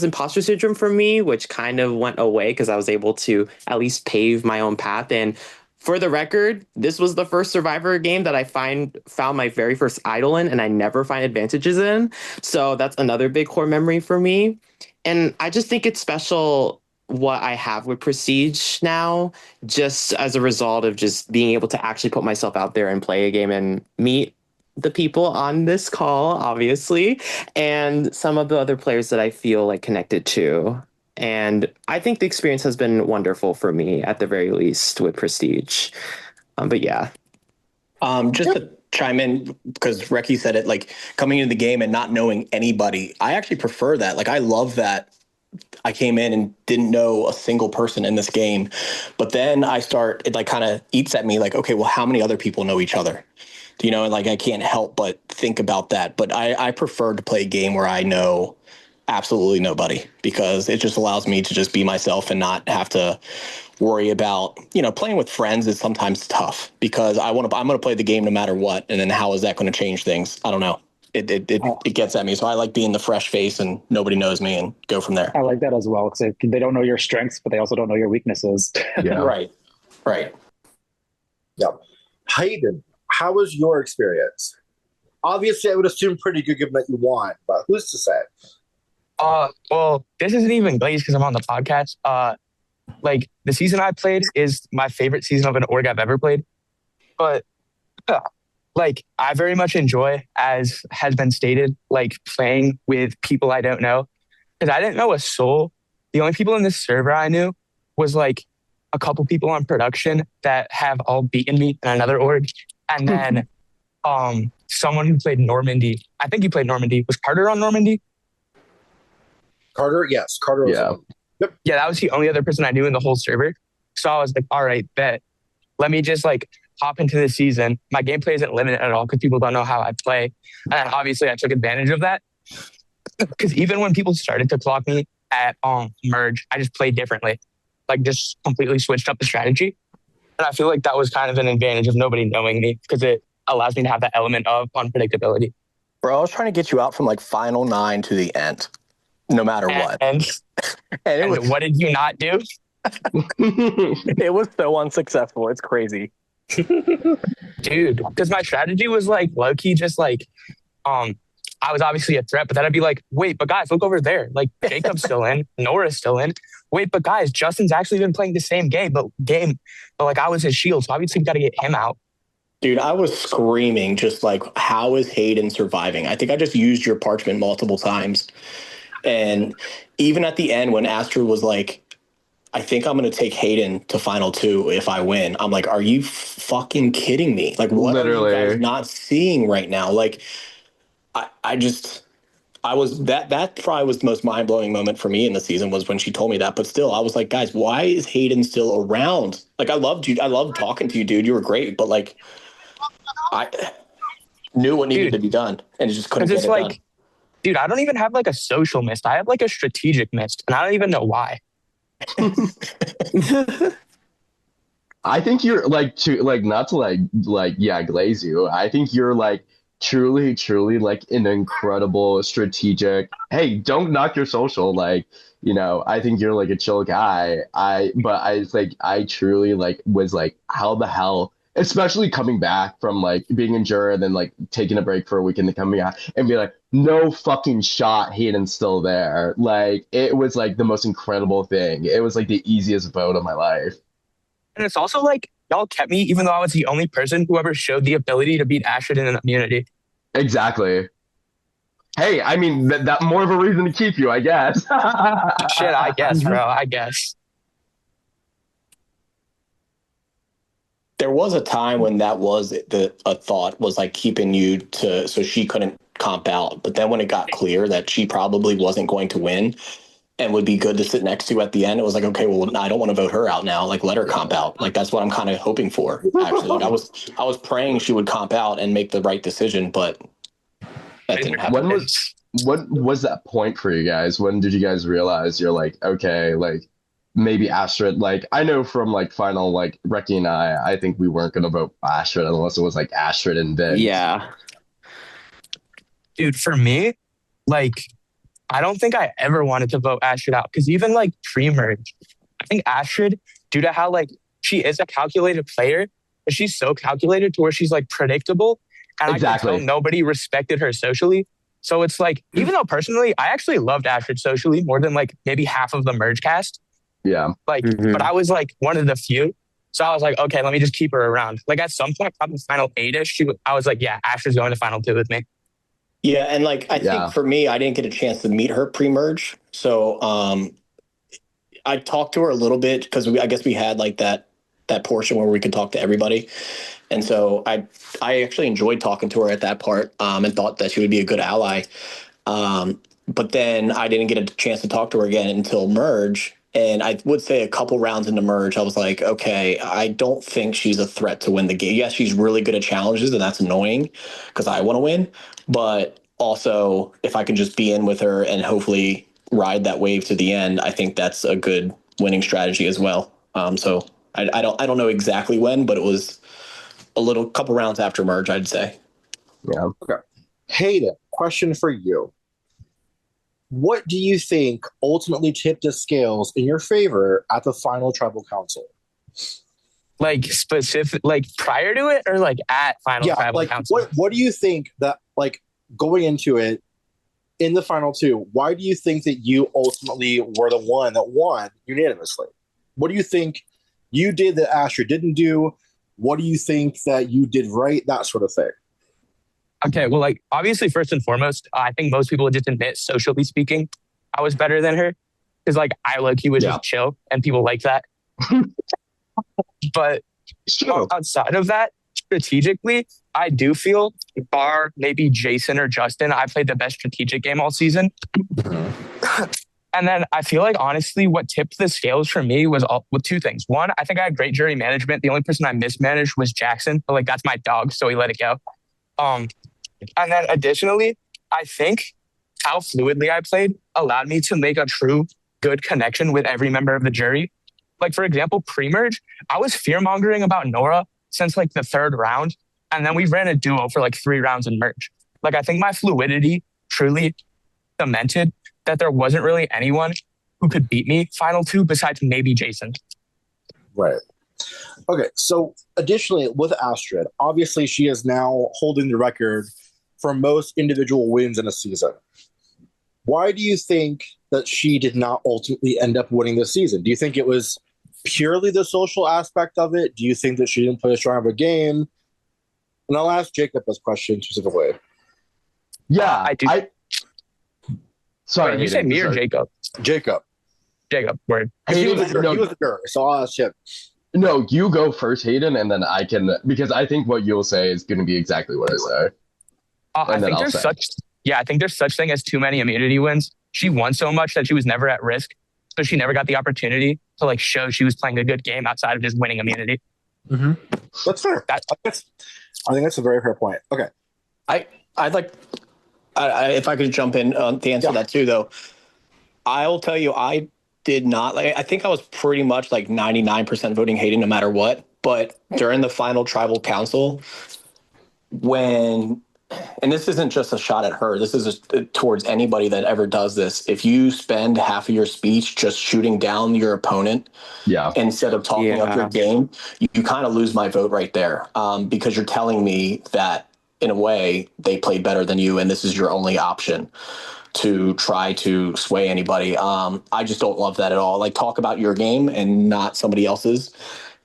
imposter syndrome for me, which kind of went away because I was able to at least pave my own path. And for the record, this was the first Survivor game that I found my very first idol in, and I never find advantages in. So that's another big core memory for me. And I just think it's special what I have with Prestige now, just as a result of just being able to actually put myself out there and play a game and meet the people on this call, obviously, and some of the other players that I feel like connected to. And I think the experience has been wonderful for me at the very least with Prestige. But yeah. Just to chime in, because Reki said it, like coming into the game and not knowing anybody, I actually prefer that. Like I love that I came in and didn't know a single person in this game. But then it like kind of eats at me like, okay, well, how many other people know each other? You know, and like I can't help but think about that. But I prefer to play a game where I know absolutely nobody, because it just allows me to just be myself and not have to worry about, you know, playing with friends is sometimes tough because I'm going to play the game no matter what. And then how is that going to change things? I don't know. It gets at me. So I like being the fresh face and nobody knows me and go from there. I like that as well, because they don't know your strengths, but they also don't know your weaknesses. Yeah. Right. Yeah. Hayden, how was your experience? Obviously, I would assume pretty good given that you won, but who's to say? Well, this isn't even glazed because I'm on the podcast. Like the season I played is my favorite season of an org I've ever played. But like I very much enjoy, as has been stated, like playing with people I don't know. Because I didn't know a soul. The only people in this server I knew was like a couple people on production that have all beaten me in another org. And then someone who played Normandy. I think he played Normandy. Was Carter on Normandy? Carter, yes. Carter was on. Yep. Yeah, that was the only other person I knew in the whole server. So I was like, all right, bet. Let me just like hop into the season. My gameplay isn't limited at all because people don't know how I play. And obviously I took advantage of that. Because even when people started to clock me at Merge, I just played differently. Like just completely switched up the strategy. And I feel like that was kind of an advantage of nobody knowing me because it allows me to have that element of unpredictability. Bro, I was trying to get you out from like final 9 to the end, no matter what. And what did you not do? It was so unsuccessful. It's crazy. Dude, because my strategy was like low-key just like, I was obviously a threat, but then I'd be like, wait, but guys, look over there. Like Jacob's still in, Nora's still in. Wait, but guys, Justin's actually been playing the same game, but like I was his shield, so obviously we got to get him out. Dude, I was screaming just like, how is Hayden surviving? I think I just used your parchment multiple times. And even at the end when Astrid was like, I think I'm going to take Hayden to final 2 if I win. I'm like, are you fucking kidding me? Like, what are you guys not seeing right now? Like, I was that probably was the most mind blowing moment for me in the season was when she told me that. But still, I was like, guys, why is Hayden still around? Like, I loved you. I loved talking to you, dude. You were great. But like, I knew what needed to be done and just couldn't get it done. Dude, I don't even have like a social mist. I have like a strategic mist, and I don't even know why. I think you're like not to glaze you. I think you're like truly like an incredible strategic. Hey, don't knock your social. Like, I think you're like a chill guy. I truly like was like, how the hell, especially coming back from like being injured and then like taking a break for a week and then coming out and be like, no fucking shot, Hayden's still there. Like, it was like the most incredible thing. It was like the easiest vote of my life. And it's also like, y'all kept me even though I was the only person who ever showed the ability to beat Astrid in an immunity. Exactly. Hey, I mean, that more of a reason to keep you, I guess. Shit, I guess, bro. I guess. There was a time when that was a thought was like keeping you so she couldn't comp out. But then when it got clear that she probably wasn't going to win and would be good to sit next to at the end, it was like, okay, well, I don't want to vote her out now. Like, let her comp out. Like, that's what I'm kind of hoping for, actually. Like, I was praying she would comp out and make the right decision, but that didn't happen. What was that point for you guys? When did you guys realize you're like, okay, like, maybe Astrid, like, I know from like final, like Reki and I think we weren't going to vote Astrid unless it was like Astrid and Vince. Yeah. Dude, for me, like, I don't think I ever wanted to vote Astrid out because even like pre-merge, I think Astrid, due to how like she is a calculated player, but she's so calculated to where she's like predictable. And exactly. I could tell nobody respected her socially. So it's like, even though personally, I actually loved Astrid socially more than like maybe half of the merge cast. Yeah. Like, but I was like one of the few. So I was like, okay, let me just keep her around. Like at some point, probably final 8-ish, I was like, yeah, Astrid's going to final 2 with me. Yeah, and like I think for me, I didn't get a chance to meet her pre-merge. So I talked to her a little bit because I guess we had like that portion where we could talk to everybody. And so I actually enjoyed talking to her at that part and thought that she would be a good ally. But then I didn't get a chance to talk to her again until merge. And I would say a couple rounds into merge, I was like, okay, I don't think she's a threat to win the game. Yes, she's really good at challenges, and that's annoying because I want to win. But also, if I can just be in with her and hopefully ride that wave to the end, I think that's a good winning strategy as well. So I don't know exactly when, but it was a couple rounds after merge, I'd say. Yeah. Okay. Hayden, question for you. What do you think ultimately tipped the scales in your favor at the final tribal council? Like specific, like prior to it, or like at final tribal council? What do you think that like going into it in the final 2? Why do you think that you ultimately were the one that won unanimously? What do you think you did that Astrid didn't do? What do you think that you did right? That sort of thing. Okay, well, like obviously, first and foremost, I think most people would just admit, socially speaking, I was better than her because like I low-key was just chill, and people like that. But outside of that, strategically, I do feel, bar maybe Jason or Justin, I played the best strategic game all season. And then I feel like, honestly, what tipped the scales for me was with 2 things. One, I think I had great jury management. The only person I mismanaged was Jackson, but like that's my dog, so he let it go. And then additionally, I think how fluidly I played allowed me to make a true good connection with every member of the jury. Like, for example, pre-merge, I was fear-mongering about Nora since like the 3rd round. And then we ran a duo for like 3 rounds in merge. Like, I think my fluidity truly cemented that there wasn't really anyone who could beat me final 2 besides maybe Jason. Right. Okay, so additionally, with Astrid, obviously she is now holding the record for most individual wins in a season. Why do you think that she did not ultimately end up winning this season? Do you think it was purely the social aspect of it? Do you think that she didn't play a strong of a game? And I'll ask Jacob this question specifically. Yeah, I do. Sorry, Wait, you said me or Jacob? Jacob. Jacob, word. He was a girl, so shit. No, you go first, Hayden, and then I can, because I think what you'll say is going to be exactly what I say. I think there's such thing as too many immunity wins. She won so much that she was never at risk, so she never got the opportunity to like show she was playing a good game outside of just winning immunity. Mm-hmm. That's fair. I think that's a very fair point. Okay, I'd like if I could jump in to answer that too, though. I'll tell you, I did not like. I think I was pretty much like 99% voting Hayden no matter what. But during the final tribal council, and this isn't just a shot at her, this is towards anybody that ever does this. If you spend half of your speech just shooting down your opponent, instead of talking up your game, you kind of lose my vote right there, because you're telling me that in a way they played better than you, and this is your only option to try to sway anybody. I just don't love that at all. Like, talk about your game and not somebody else's,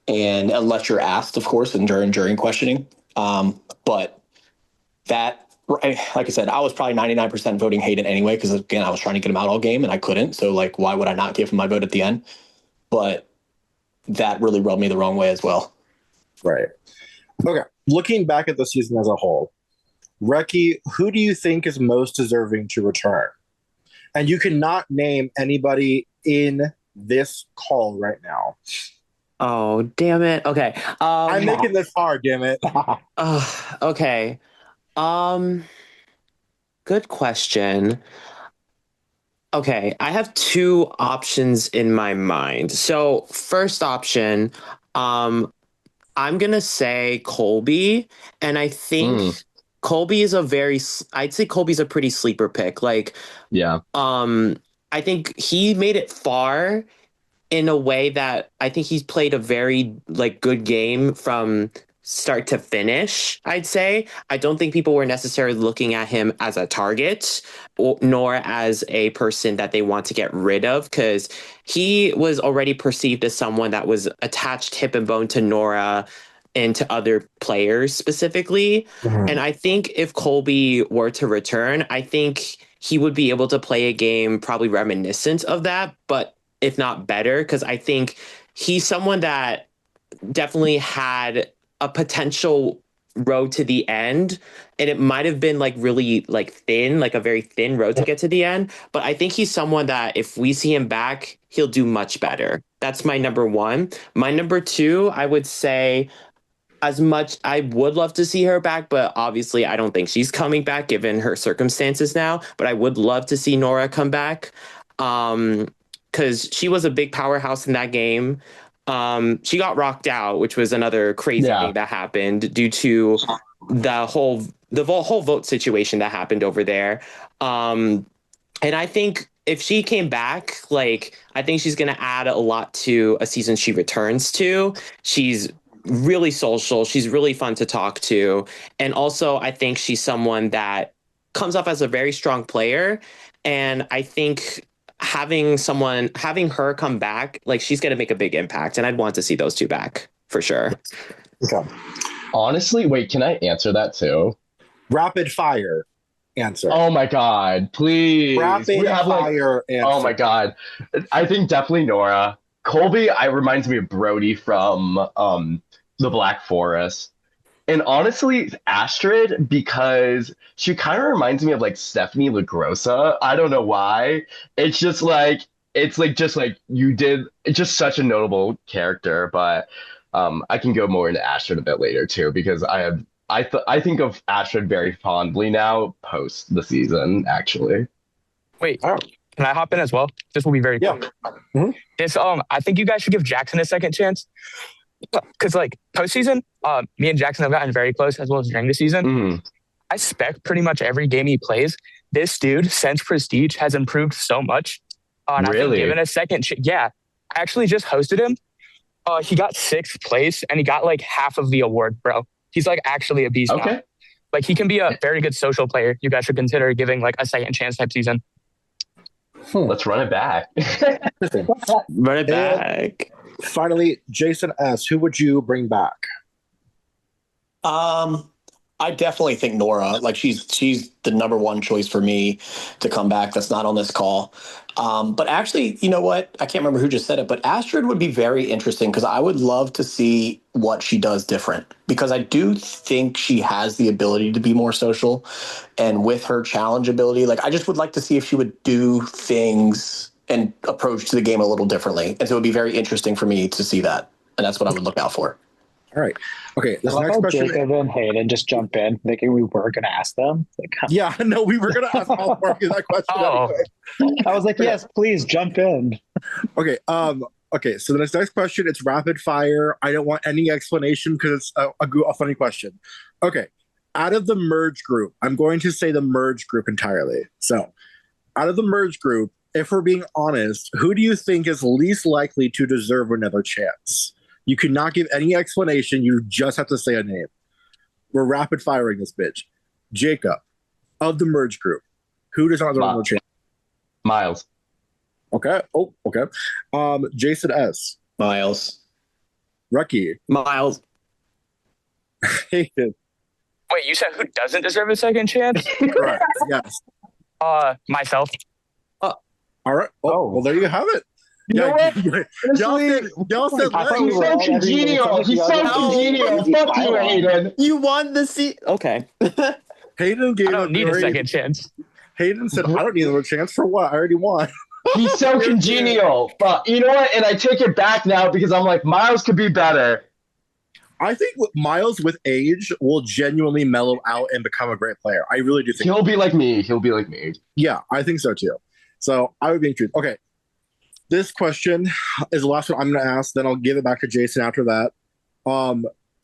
and unless you're asked, of course, and during questioning. But that, like I said, I was probably 99% voting Hayden anyway, because again, I was trying to get him out all game and I couldn't. So like, why would I not give him my vote at the end? But that really rubbed me the wrong way as well. Right. Okay. Looking back at the season as a whole, Reki, who do you think is most deserving to return? And you cannot name anybody in this call right now. Oh, damn it. Okay. I'm making this hard, damn it. Okay. Good question. Okay, I have two options in my mind. So, first option, I'm gonna say Colby, and I think Colby is I'd say Colby's a pretty sleeper pick. Like, I think he made it far in a way that I think he's played a very like good game from start to finish, I'd say. I don't think people were necessarily looking at him as a target nor as a person that they want to get rid of, because he was already perceived as someone that was attached hip and bone to Nora and to other players specifically. Mm-hmm. And I think if Colby were to return, I think he would be able to play a game probably reminiscent of that, but if not better, because I think he's someone that definitely had a potential road to the end, and it might have been like really like thin, like a very thin road to get to the end. But I think he's someone that if we see him back, he'll do much better. That's my number one. My number two, I would say, as much I would love to see her back, but obviously I don't think she's coming back given her circumstances now. But I would love to see Nora come back, because she was a big powerhouse in that game. She got rocked out, which was another crazy thing that happened due to the whole vote situation that happened over there. And I think if she came back, like, I think she's going to add a lot to a season she returns to. She's really social. She's really fun to talk to. And also, I think she's someone that comes off as a very strong player. And I think having her come back, like, she's going to make a big impact. And I'd want to see those two back for sure. Okay. Honestly, wait, can I answer that too? Rapid fire answer. Oh my God, please. Rapid fire answer. Oh my God. I think definitely Nora. Colby, reminds me of Brody from the Black Forest. And honestly, Astrid, because she kind of reminds me of like Stephanie LaGrossa. I don't know why. It's just like you did. It's just such a notable character. But I can go more into Astrid a bit later too, because I think of Astrid very fondly now post the season. Actually, wait, can I hop in as well? This will be very quick. Mm-hmm. This I think you guys should give Jackson a second chance. Because like postseason, me and Jackson have gotten very close as well as during the season. Mm-hmm. I spec pretty much every game he plays. This dude, since Prestige, has improved so much. And really? I've been given a second I actually just hosted him. He got 6th place and he got like half of the award, bro. He's like actually a beast now. Like, he can be a very good social player. You guys should consider giving like a second chance type season. Let's run it back. Run it back. Finally, Jason S., who would you bring back? I I definitely think Nora. Like she's the number one choice for me to come back. That's not on this call. But actually, you know what? I can't remember who just said it, but Astrid would be very interesting because I would love to see what she does different because I do think she has the ability to be more social, and with her challenge ability, like I just would like to see if she would do things and approach to the game a little differently. And so it would be very interesting for me to see that, and that's what I would look out for. All right. Okay. This I love next how question. Jacob and Hayden just jump in, thinking we were going to ask them. Like, yeah, no, we were going to ask all Marcus that question anyway. I was like, yes, please jump in. Okay. Okay. So the next question, it's rapid fire. I don't want any explanation because it's a funny question. Okay. Out of the merge group, I'm going to say the merge group entirely. So, out of the merge group, if we're being honest, who do you think is least likely to deserve another chance? You cannot give any explanation. You just have to say a name. We're rapid firing this bitch. Jacob, of the merge group, who does not deserve another chance? Miles. Okay. Oh, okay. Jason S. Miles. Reki. Miles. Hayden. Wait, you said who doesn't deserve a second chance? Correct. Yes. Myself. All right. Oh, well, there you have it. You know what? Y'all said he's so congenial. He's so congenial. Fuck you, Hayden. You won the seat. Okay. Hayden gave I don't need a second chance. Hayden said, I don't need another chance for what? I already won. He's so congenial. But you know what? And I take it back now because I'm like, Miles could be better. I think Miles with age will genuinely mellow out and become a great player. I really do think he'll be like me. He'll be like me. Yeah, I think so too. So I would be intrigued. Okay. This question is the last one I'm going to ask. Then I'll give it back to Jason after that.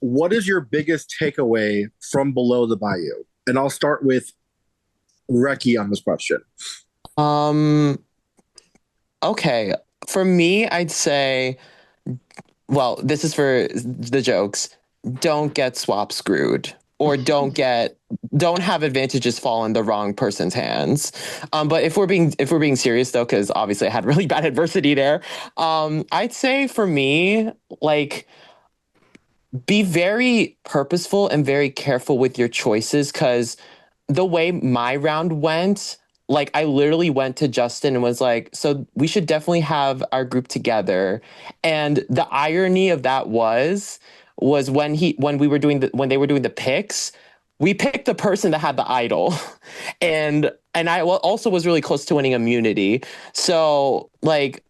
What is your biggest takeaway from Below the Bayou? And I'll start with Reki on this question. Okay. For me, I'd say, well, this is for the jokes. Don't get swap screwed. Or don't have advantages fall in the wrong person's hands. But if we're being serious though, because obviously I had really bad adversity there, I'd say for me, like, be very purposeful and very careful with your choices, because the way my round went, like I literally went to Justin and was like, so we should definitely have our group together. And the irony of that was when they were doing the picks, we picked the person that had the idol. and I also was really close to winning immunity. So like,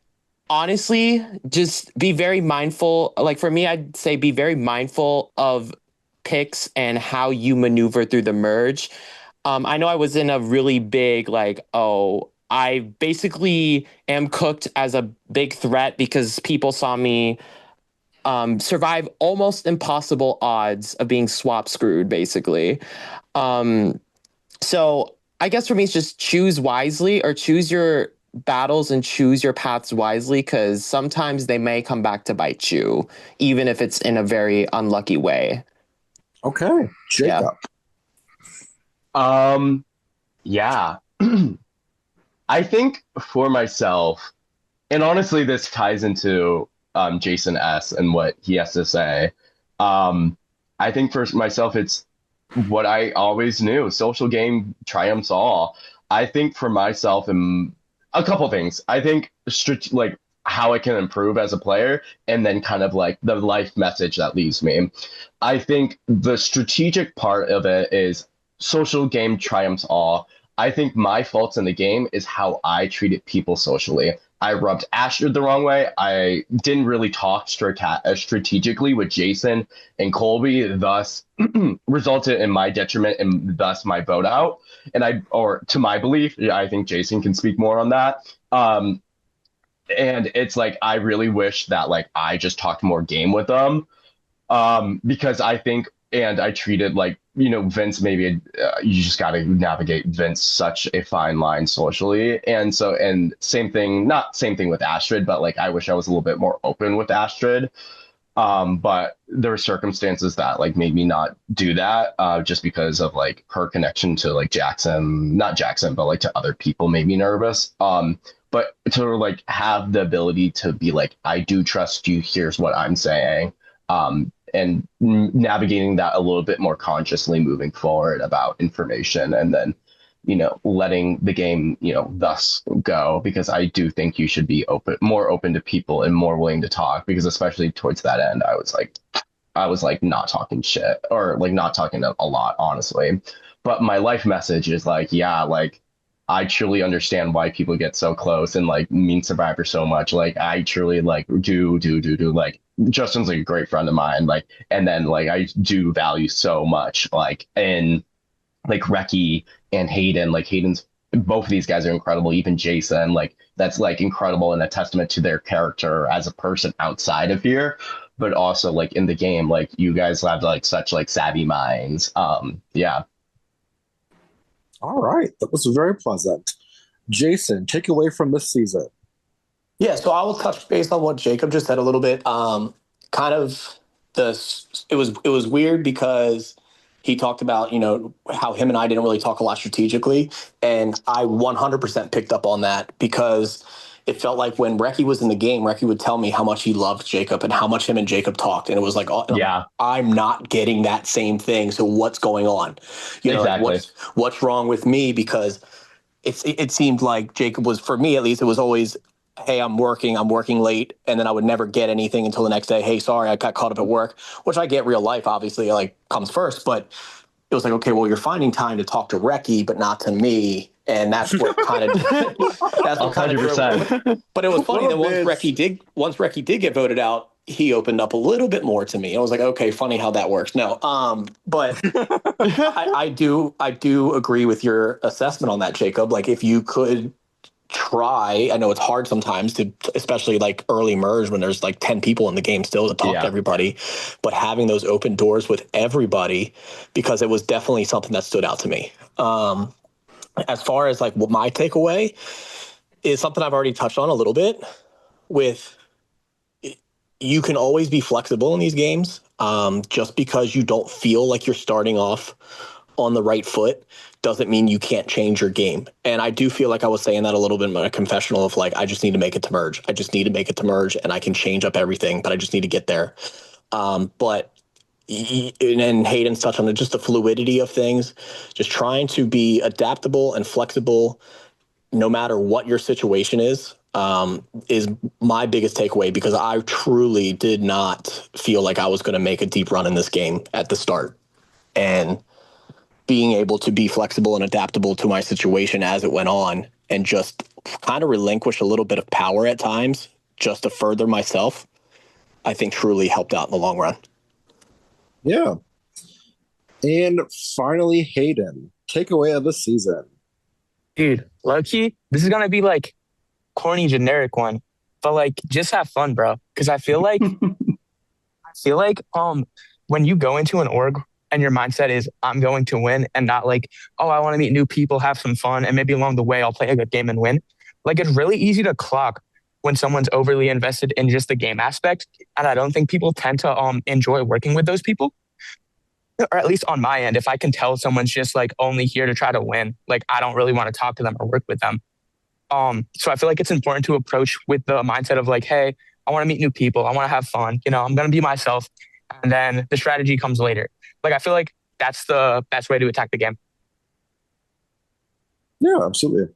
honestly, just be very mindful. Like for me, I'd say be very mindful of picks and how you maneuver through the merge. I know I was in a really big, like, I basically am cooked as a big threat because people saw me survive almost impossible odds of being swap screwed, basically. So I guess for me, it's just choose wisely, or choose your battles and choose your paths wisely, because sometimes they may come back to bite you, even if it's in a very unlucky way. Okay. Jacob. Yeah. I think for myself, and honestly, this ties into Jason S. and what he has to say. I think for myself, it's what I always knew. Social game triumphs all. I think for myself, a couple things. I think like how I can improve as a player, and then kind of like the life message that leaves me. I think the strategic part of it is social game triumphs all. I think my faults in the game is how I treated people socially. I rubbed Astrid the wrong way. I didn't really talk strategically with Jason and Colby, thus resulted in my detriment and thus my vote out. Or to my belief, I think Jason can speak more on that. And it's like, I really wish that like I just talked more game with them, because I think, and I treated like, Vince, maybe you just got to navigate Vince such a fine line socially. And same thing with Astrid, but like, I wish I was a little bit more open with Astrid. But there were circumstances that like made me not do that, just because of like her connection to like not Jackson, but like to other people made me nervous. But to like have the ability to be like, I do trust you. Here's what I'm saying. and navigating that a little bit more consciously moving forward about information, and then letting the game thus go, because I do think you should be more open to people and more willing to talk, because especially towards that end I was like not talking shit, or like not talking a lot, honestly. But my life message is like, yeah, like I truly understand why people get so close and like mean Survivor so much. Like I truly like do like Justin's like a great friend of mine. Like, and then like I do value so much like in like Reki and Hayden. Like Hayden's, both of these guys are incredible. Even Jason, like that's like incredible and a testament to their character as a person outside of here, but also like in the game. Like you guys have like such like savvy minds. Yeah. All right, that was very pleasant. Jason, take away from this season. Yeah, so I will touch base on what Jacob just said a little bit. Kind of it was weird because he talked about, how him and I didn't really talk a lot strategically, and I 100% picked up on that, because it felt like when Reki was in the game, Reki would tell me how much he loved Jacob and how much him and Jacob talked, and it was like, oh, Yeah, I'm not getting that same thing. So what's going on? exactly. Like what's wrong with me? Because it seemed like Jacob was, for me at least, it was always, hey, I'm working late, and then I would never get anything until the next day. Hey, sorry, I got caught up at work, which I get. Real life obviously like comes first, but it was like, okay, well, you're finding time to talk to Reki, but not to me, and that's what kind of that's what kind of 100%. But it was funny that once Reki did get voted out, he opened up a little bit more to me. I was like, okay, funny how that works. No, but I do agree with your assessment on that, Jacob. Like if you could try, I know it's hard sometimes to, especially like early merge when there's like 10 people in the game still to talk to everybody, but having those open doors with everybody, because it was definitely something that stood out to me. As far as like what my takeaway is, something I've already touched on a little bit with, you can always be flexible in these games. Just because you don't feel like you're starting off on the right foot doesn't mean you can't change your game. And I do feel like I was saying that a little bit in my confessional of like, I just need to make it to merge. I just need to make it to merge, and I can change up everything, but I just need to get there. But and Hayden's touched on it, just the fluidity of things, just trying to be adaptable and flexible no matter what your situation is my biggest takeaway, because I truly did not feel like I was going to make a deep run in this game at the start. And being able to be flexible and adaptable to my situation as it went on, and just kind of relinquish a little bit of power at times just to further myself, I think truly helped out in the long run. Yeah. And finally, Hayden, takeaway of the season. Dude, low-key, this is going to be like corny generic one, but like just have fun, bro. Because I feel like when you go into an org and your mindset is I'm going to win, and not like, oh, I want to meet new people, have some fun, and maybe along the way I'll play a good game and win. Like it's really easy to clock when someone's overly invested in just the game aspect, and I don't think people tend to enjoy working with those people. Or at least on my end, if I can tell someone's just like only here to try to win, like I don't really want to talk to them or work with them. So I feel like it's important to approach with the mindset of like, hey, I want to meet new people. I want to have fun. I'm going to be myself. And then the strategy comes later. Like, I feel like that's the best way to attack the game. Yeah, absolutely.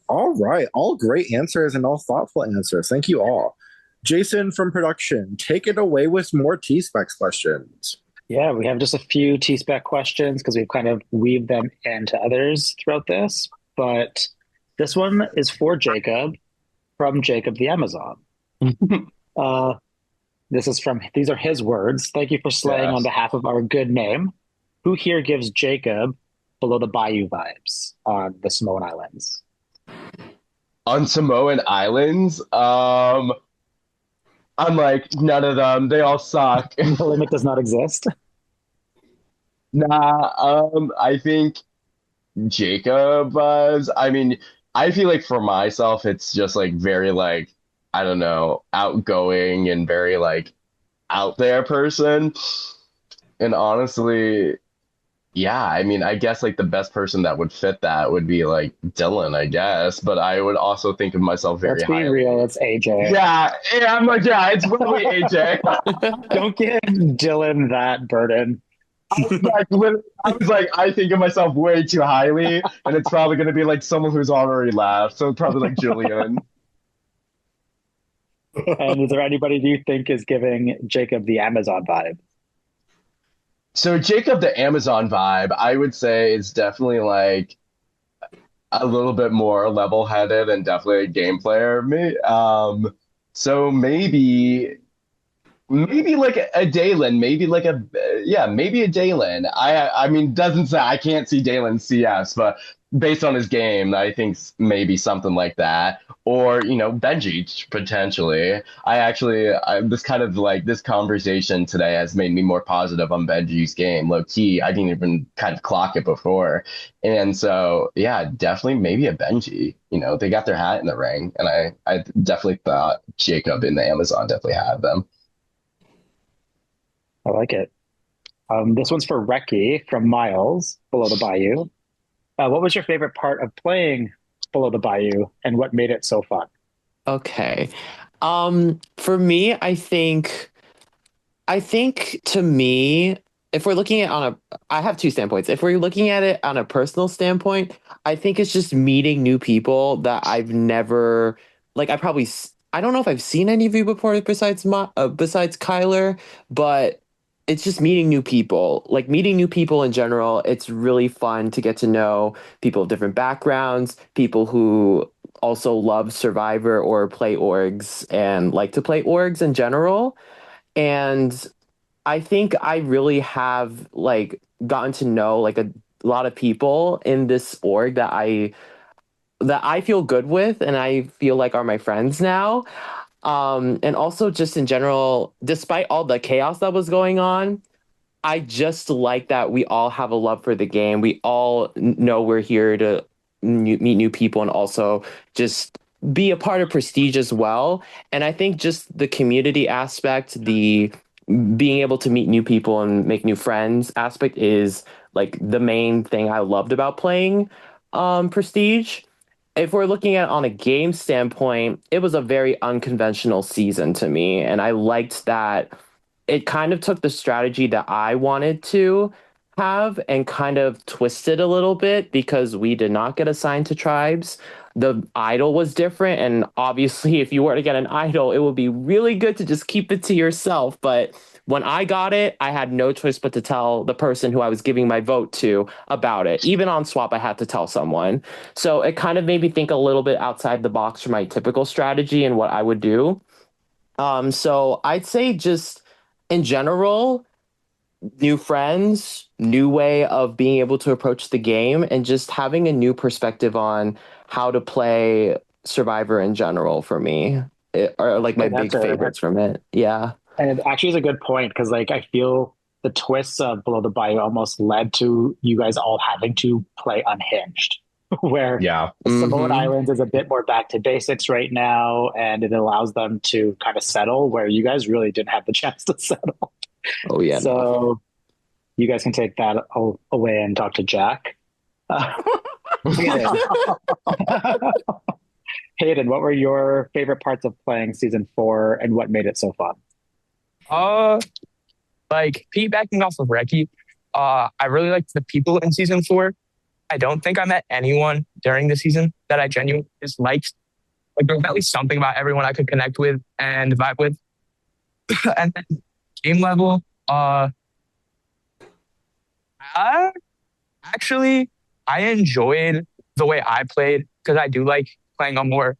All right. All great answers and all thoughtful answers. Thank you all. Jason from production, take it away with more T-Specs questions. Yeah, we have just a few T-Spec questions because we've kind of weaved them into others throughout this. But this one is for Jacob, from Jacob the Amazon. These are his words. Thank you for slaying on behalf of our good name. Who here gives Jacob below the bayou vibes on the Samoan Islands? On Samoan Islands? I'm like, none of them. They all suck. The limit does not exist. Nah, I think Jacob was. I mean, I feel like for myself, it's just like very like, I don't know, outgoing and very like out there person. And honestly, Yeah, I mean, I guess like the best person that would fit that would be like Dylan, I guess. But I would also think of myself Let's very be real, highly. it's AJ. Yeah, yeah, I'm like, yeah, it's probably AJ. Don't give Dylan that burden. I was like, I think of myself way too highly, and it's probably going to be like someone who's already left. So probably like Julian. And is there anybody do you think is giving Jacob the Amazon vibe? So Jacob, the Amazon vibe, I would say is definitely like a little bit more level-headed and definitely a game player. So maybe like a Dalen, maybe like a yeah, maybe a Dalen. I mean, doesn't say I can't see Dalen CS, but based on his game, I think maybe something like that, or Benji potentially. This kind of like this conversation today has made me more positive on Benji's game. Low key, I didn't even kind of clock it before, and so yeah, definitely maybe a Benji. They got their hat in the ring, and I definitely thought Jacob in the Amazon definitely had them. I like it. This one's for Reki from Miles below the Bayou. What was your favorite part of playing below the Bayou, and what made it so fun? Okay. For me, I think to me, if we're looking at I have two standpoints. If we're looking at it on a personal standpoint, I think it's just meeting new people that I've never, like, I don't know if I've seen any of you before besides Kyler, but it's just meeting new people. Like meeting new people in general, it's really fun to get to know people of different backgrounds, people who also love Survivor or play orgs and like to play orgs in general. And I think I really have like gotten to know like a lot of people in this org that I feel good with and I feel like are my friends now. And also just in general, despite all the chaos that was going on, I just like that we all have a love for the game. We all know we're here to meet new people and also just be a part of Prestige as well. And I think just the community aspect, the being able to meet new people and make new friends aspect is like the main thing I loved about playing Prestige. If we're looking at it on a game standpoint, it was a very unconventional season to me, and I liked that it kind of took the strategy that I wanted to have and kind of twisted a little bit because we did not get assigned to tribes. The idol was different. And obviously, if you were to get an idol, it would be really good to just keep it to yourself. But when I got it, I had no choice but to tell the person who I was giving my vote to about it. Even on swap, I had to tell someone. So it kind of made me think a little bit outside the box from my typical strategy and what I would do. So I'd say just in general, new friends, new way of being able to approach the game, and just having a new perspective on how to play Survivor in general for me are like my Good big answer. favorites from it. Yeah. And it actually is a good point because, like, I feel the twists of Below the Bayou almost led to you guys all having to play unhinged, where Yeah. Samoan Mm-hmm. Islands is a bit more back to basics right now, and it allows them to kind of settle where you guys really didn't have the chance to settle. Oh yeah. No. So you guys can take that away and talk to Jack. Hayden. Hayden, what were your favorite parts of playing season 4 and what made it so fun? Like piggybacking off of Reki, I really liked the people in season 4. I don't think I met anyone during the season that I genuinely disliked. Like there was at least something about everyone I could connect with and vibe with. And then game level, I, actually I enjoyed the way I played because I do like playing on more.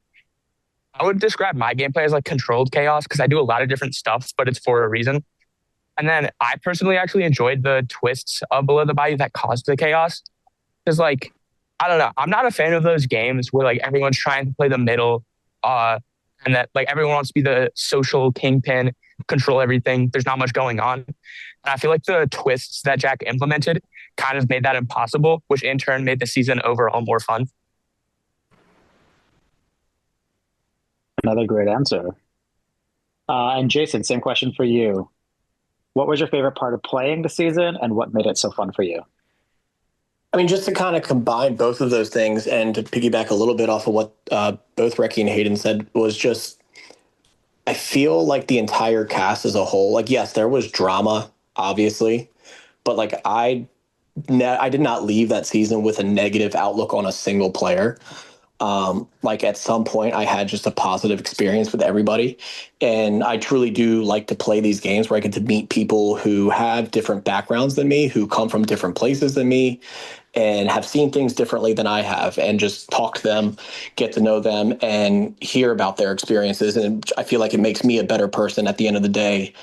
I would describe my gameplay as like controlled chaos because I do a lot of different stuff, but it's for a reason. And then I personally actually enjoyed the twists of Below the Bayou that caused the chaos. Because like, I don't know, I'm not a fan of those games where like everyone's trying to play the middle, and that like everyone wants to be the social kingpin, control everything. There's not much going on. And I feel like the twists that Jack implemented kind of made that impossible, which in turn made the season overall more fun. Another great answer. And Jason, same question for you. What was your favorite part of playing the season and what made it so fun for you? I mean, just to kind of combine both of those things and to piggyback a little bit off of what both Reki and Hayden said was just, I feel like the entire cast as a whole, like, yes, there was drama, obviously, but like I did not leave that season with a negative outlook on a single player. Like at some point I had just a positive experience with everybody. And I truly do like to play these games where I get to meet people who have different backgrounds than me, who come from different places than me, and have seen things differently than I have, and just talk to them, get to know them, and hear about their experiences. And I feel like it makes me a better person at the end of the day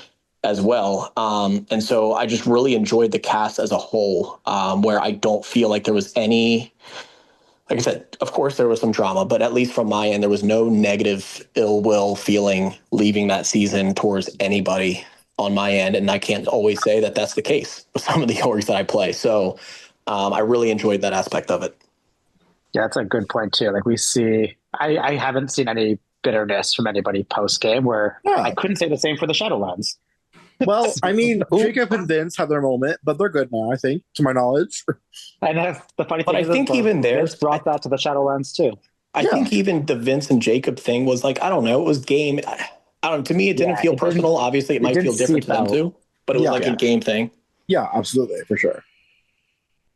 as well. And so I just really enjoyed the cast as a whole, where I don't feel like there was any, like I said, of course there was some drama, but at least from my end, there was no negative ill will feeling leaving that season towards anybody on my end. And I can't always say that that's the case with some of the orgs that I play. So I really enjoyed that aspect of it. Yeah, that's a good point too. Like I haven't seen any bitterness from anybody post game, where I couldn't say the same for the Shadowlands. Well, I mean, Jacob and Vince had their moment, but they're good now, I think, to my knowledge. And the funny thing is, I think even Vince brought that to the Shadowlands too. I think even the Vince and Jacob thing was like, I don't know, it was game. I don't know. To me, it didn't feel personal. Obviously, it might feel different to them too, but it was like a game thing. Yeah, absolutely, for sure.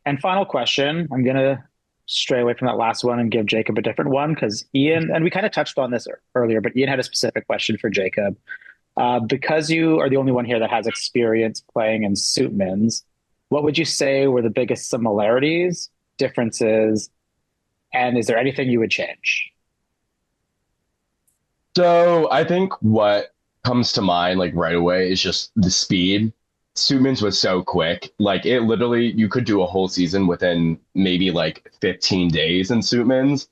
And final question, I'm going to stray away from that last one and give Jacob a different one, because Ian, and we kind of touched on this earlier, but Ian had a specific question for Jacob. Because you are the only one here that has experience playing in Suitmans, what would you say were the biggest similarities, differences, and is there anything you would change? So I think what comes to mind like right away is just the speed. Suitmans was so quick. Like it literally, you could do a whole season within maybe like 15 days in Suitmans.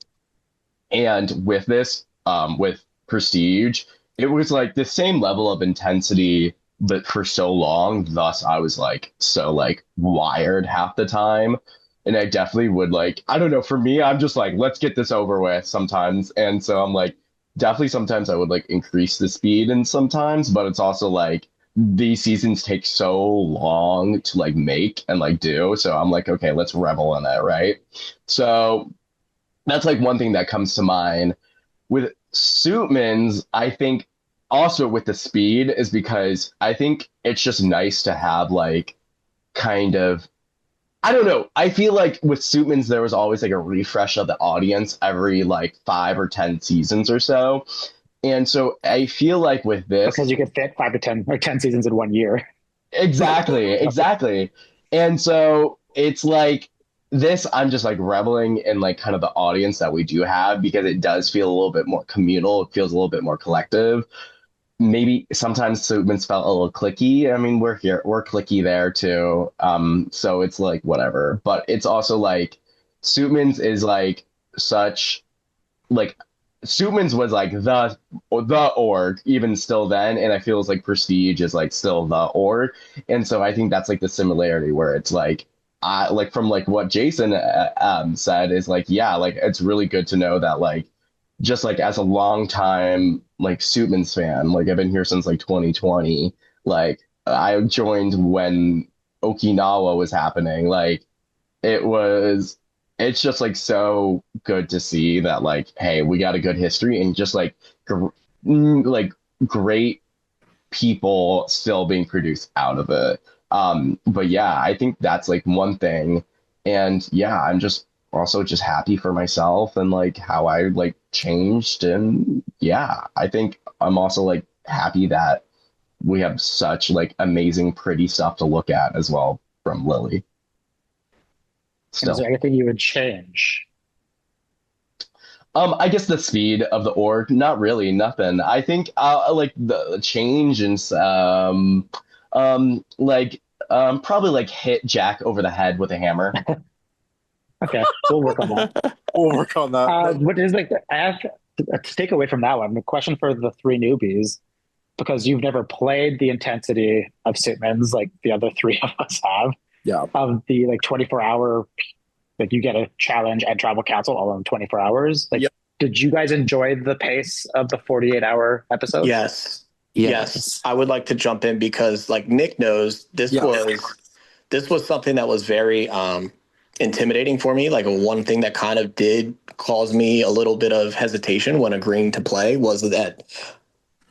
And with this, with Prestige, it was like the same level of intensity, but for so long. Thus, I was like so like wired half the time. And I definitely would like, I don't know, for me, I'm just like, let's get this over with sometimes. And so I'm like, definitely sometimes I would like increase the speed and sometimes, but it's also like these seasons take so long to like make and like do. So I'm like, okay, let's revel in that, right? So that's like one thing that comes to mind. With Suitmans, I think also with the speed is because I think it's just nice to have like kind of, I don't know. I feel like with Suitmans, there was always like a refresh of the audience every like 5 or 10 seasons or so. And so I feel like with this, because you could fit 5 to 10 or 10 seasons in 1 year. Exactly. And so it's like this, I'm just like reveling in like kind of the audience that we do have, because it does feel a little bit more communal. It feels a little bit more collective. Maybe sometimes Suitmans felt a little clicky. I mean, we're clicky there too. So it's like whatever, but it's also like Suitmans is like such like Suitmans was like the org even still then, and I feel like Prestige is like still the org, and so I think that's like the similarity where it's like I like from like what Jason said is like, yeah, like it's really good to know that like just like as a long time like Suitmans fan, like I've been here since like 2020, like I joined when Okinawa was happening, like it's just like so good to see that like, hey, we got a good history and just like like great people still being produced out of it. But yeah, I think that's like one thing. And yeah, I'm just also just happy for myself and like how I like changed. And yeah, I think I'm also like happy that we have such like amazing, pretty stuff to look at as well from Lily. Is there anything you would change? I guess the speed of the org, not really, nothing. I think like the change and probably like hit Jack over the head with a hammer. Okay, we'll work on that. What is like I have to take away from that one, the question for the 3 newbies, because you've never played the intensity of Suitmans like the other 3 of us have. Yeah. Of the like 24-hour, like you get a challenge at Tribal Council all in 24 hours. Like, Did you guys enjoy the pace of the 48-hour episode? Yes. I would like to jump in because like Nick knows this was something that was very intimidating for me. Like one thing that kind of did cause me a little bit of hesitation when agreeing to play was that,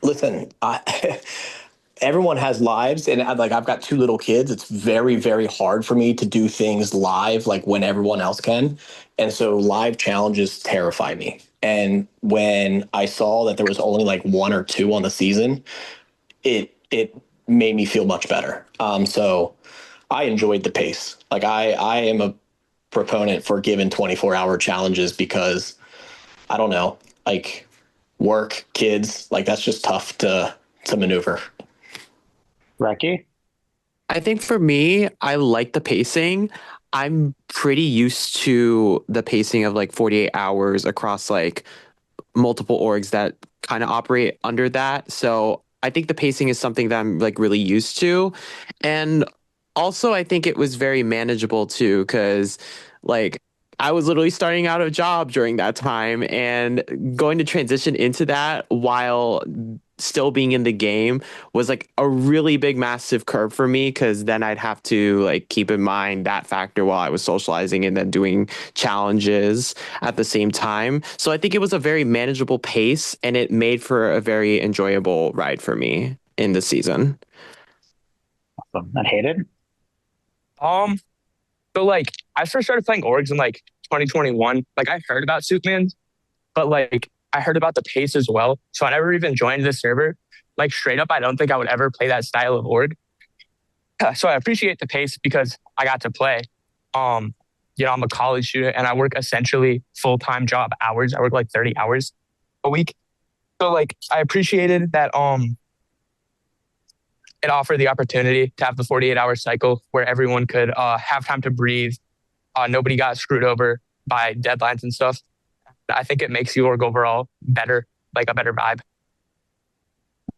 listen, everyone has lives, and I've got two little kids. It's very, very hard for me to do things live like when everyone else can. And so live challenges terrify me. And when I saw that there was only like one or two on the season, it made me feel much better. So I enjoyed the pace. Like I am a proponent for giving 24-hour challenges because I don't know, like work, kids, like that's just tough to maneuver. Reki? I think for me, I like the pacing. I'm pretty used to the pacing of like 48 hours across like multiple orgs that kind of operate under that. So I think the pacing is something that I'm like really used to. And also, I think it was very manageable too, because like I was literally starting out a job during that time and going to transition into that while still being in the game was like a really big, massive curve for me, because then I'd have to like keep in mind that factor while I was socializing and then doing challenges at the same time. So I think it was a very manageable pace and it made for a very enjoyable ride for me in the season. Awesome. And Hayden? So like I first started playing orgs in like 2021. Like I heard about Suitman, but like I heard about the pace as well. So I never even joined the server. Like straight up, I don't think I would ever play that style of org. So I appreciate the pace because I got to play. I'm a college student and I work essentially full-time job hours. I work like 30 hours a week. So like I appreciated that it offered the opportunity to have the 48-hour cycle where everyone could have time to breathe. Nobody got screwed over by deadlines and stuff. I think it makes the org overall better, like a better vibe.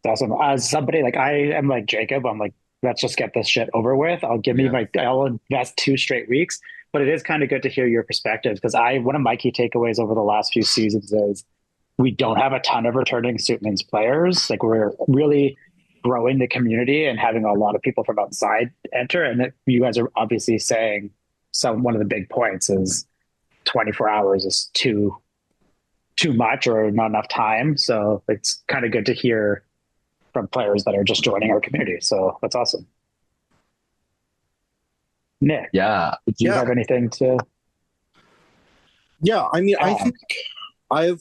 That's awesome. As somebody like I am like Jacob, I'm like, let's just get this shit over with. I'll invest 2 straight weeks. But it is kind of good to hear your perspectives, because one of my key takeaways over the last few seasons is we don't have a ton of returning Suitman's players. Like we're really growing the community and having a lot of people from outside enter. And you guys are obviously saying one of the big points is 24 hours is too much or not enough time. So it's kind of good to hear from players that are just joining our community. So that's awesome. Nick, Yeah. do you have anything to? Yeah, I mean, I think I've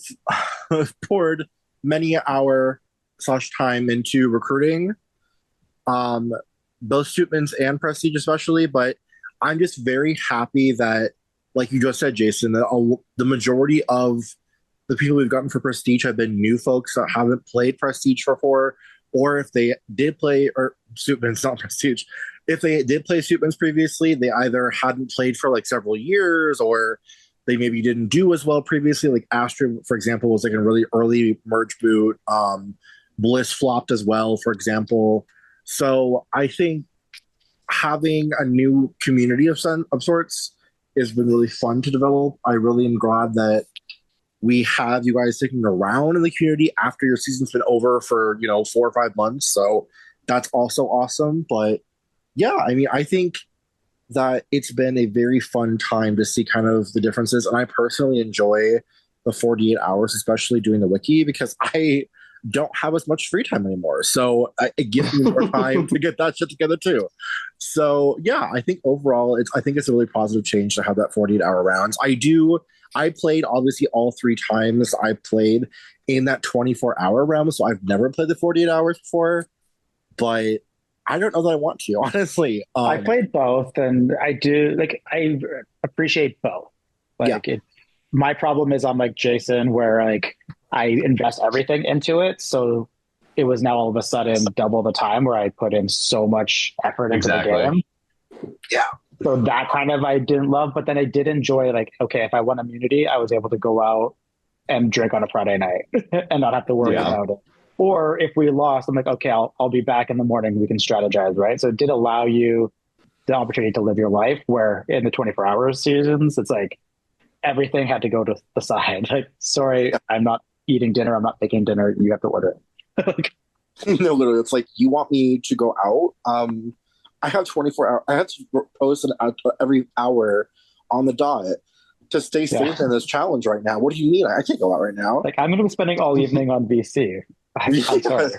poured many hour / time into recruiting, both Suitmans and Prestige especially, but I'm just very happy that, like you just said, Jason, that the majority of the people we've gotten for Prestige have been new folks that haven't played Prestige before, or if they did play, or Suitmans, not Prestige, if they did play Suitmans previously, they either hadn't played for like several years, or they maybe didn't do as well previously. Like Astra, for example, was like a really early merge boot. Bliss flopped as well, for example. So I think having a new community of sorts has been really fun to develop. I really am glad that we have you guys sticking around in the community after your season's been over for 4 or 5 months. So that's also awesome. But yeah, I mean, I think that it's been a very fun time to see kind of the differences. And I personally enjoy the 48 hours, especially doing the wiki, because I don't have as much free time anymore. So it gives me more time to get that shit together too. So yeah, I think overall, I think it's a really positive change to have that 48-hour rounds. I played obviously all 3 times I played in that 24-hour realm. So I've never played the 48 hours before, but I don't know that I want to, honestly. I played both, and I appreciate both. My problem is I'm like Jason, where like I invest everything into it. So it was now all of a sudden double the time where I put in so much effort into the game. Yeah. So that kind of I didn't love, but then I did enjoy, like, okay, if I won immunity, I was able to go out and drink on a Friday night and not have to worry about it. Or if we lost, I'm like, okay, I'll be back in the morning. We can strategize, right? So it did allow you the opportunity to live your life, where in the 24-hour seasons, it's like everything had to go to the side. Like, sorry, I'm not eating dinner. I'm not making dinner. You have to order it. No, literally, it's like, you want me to go out? I have 24 hours. I have to post every hour on the dot to stay safe in this challenge right now. What do you mean? I can't go out right now. Like, I'm going to be spending all evening on VC. I'm sorry.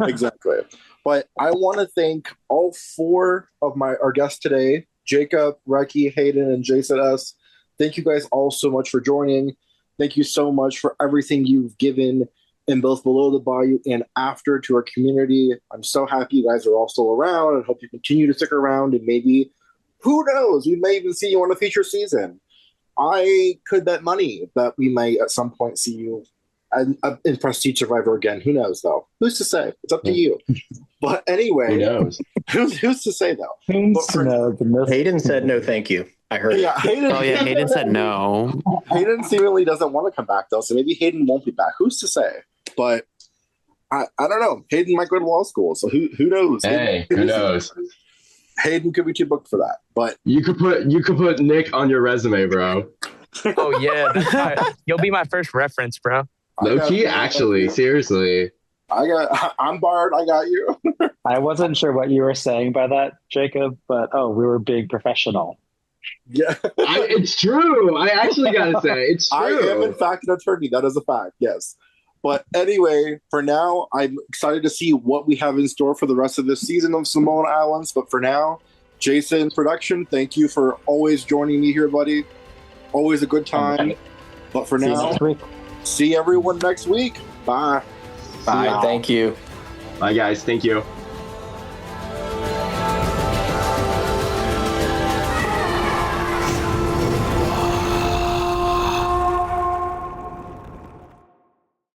Exactly. But I want to thank all 4 of our guests today, Jacob, Reiki, Hayden, and Jason S. Thank you guys all so much for joining. Thank you so much for everything you've given in both Below the Bayou and after to our community. I'm so happy you guys are all still around and hope you continue to stick around, and maybe, who knows, we may even see you on a future season. I could bet money that we may at some point see you in Prestige Survivor again. Who knows, though? Who's to say? It's up to you. But anyway, who knows? Who's to say, though? Hayden said no, thank you. I heard. Yeah, Hayden said no. Hayden seemingly doesn't want to come back, though, so maybe Hayden won't be back. Who's to say? But I don't know. Hayden might go to law school, so who knows? Hey, who knows? Hayden could be too booked for that, but you could put Nick on your resume, bro. Oh yeah, you'll be my first reference, bro. Low key, actually, seriously. I'm Bard. I got you. I wasn't sure what you were saying by that, Jacob, but we were being professional. Yeah, it's true. I actually gotta say, it's true. I am in fact an attorney. That is a fact. Yes. But anyway, for now, I'm excited to see what we have in store for the rest of this season of Samoan Islands. But for now, Jason Production, thank you for always joining me here, buddy. Always a good time. But for now, see everyone next week. Bye. Bye. Thank you. Bye, guys. Thank you.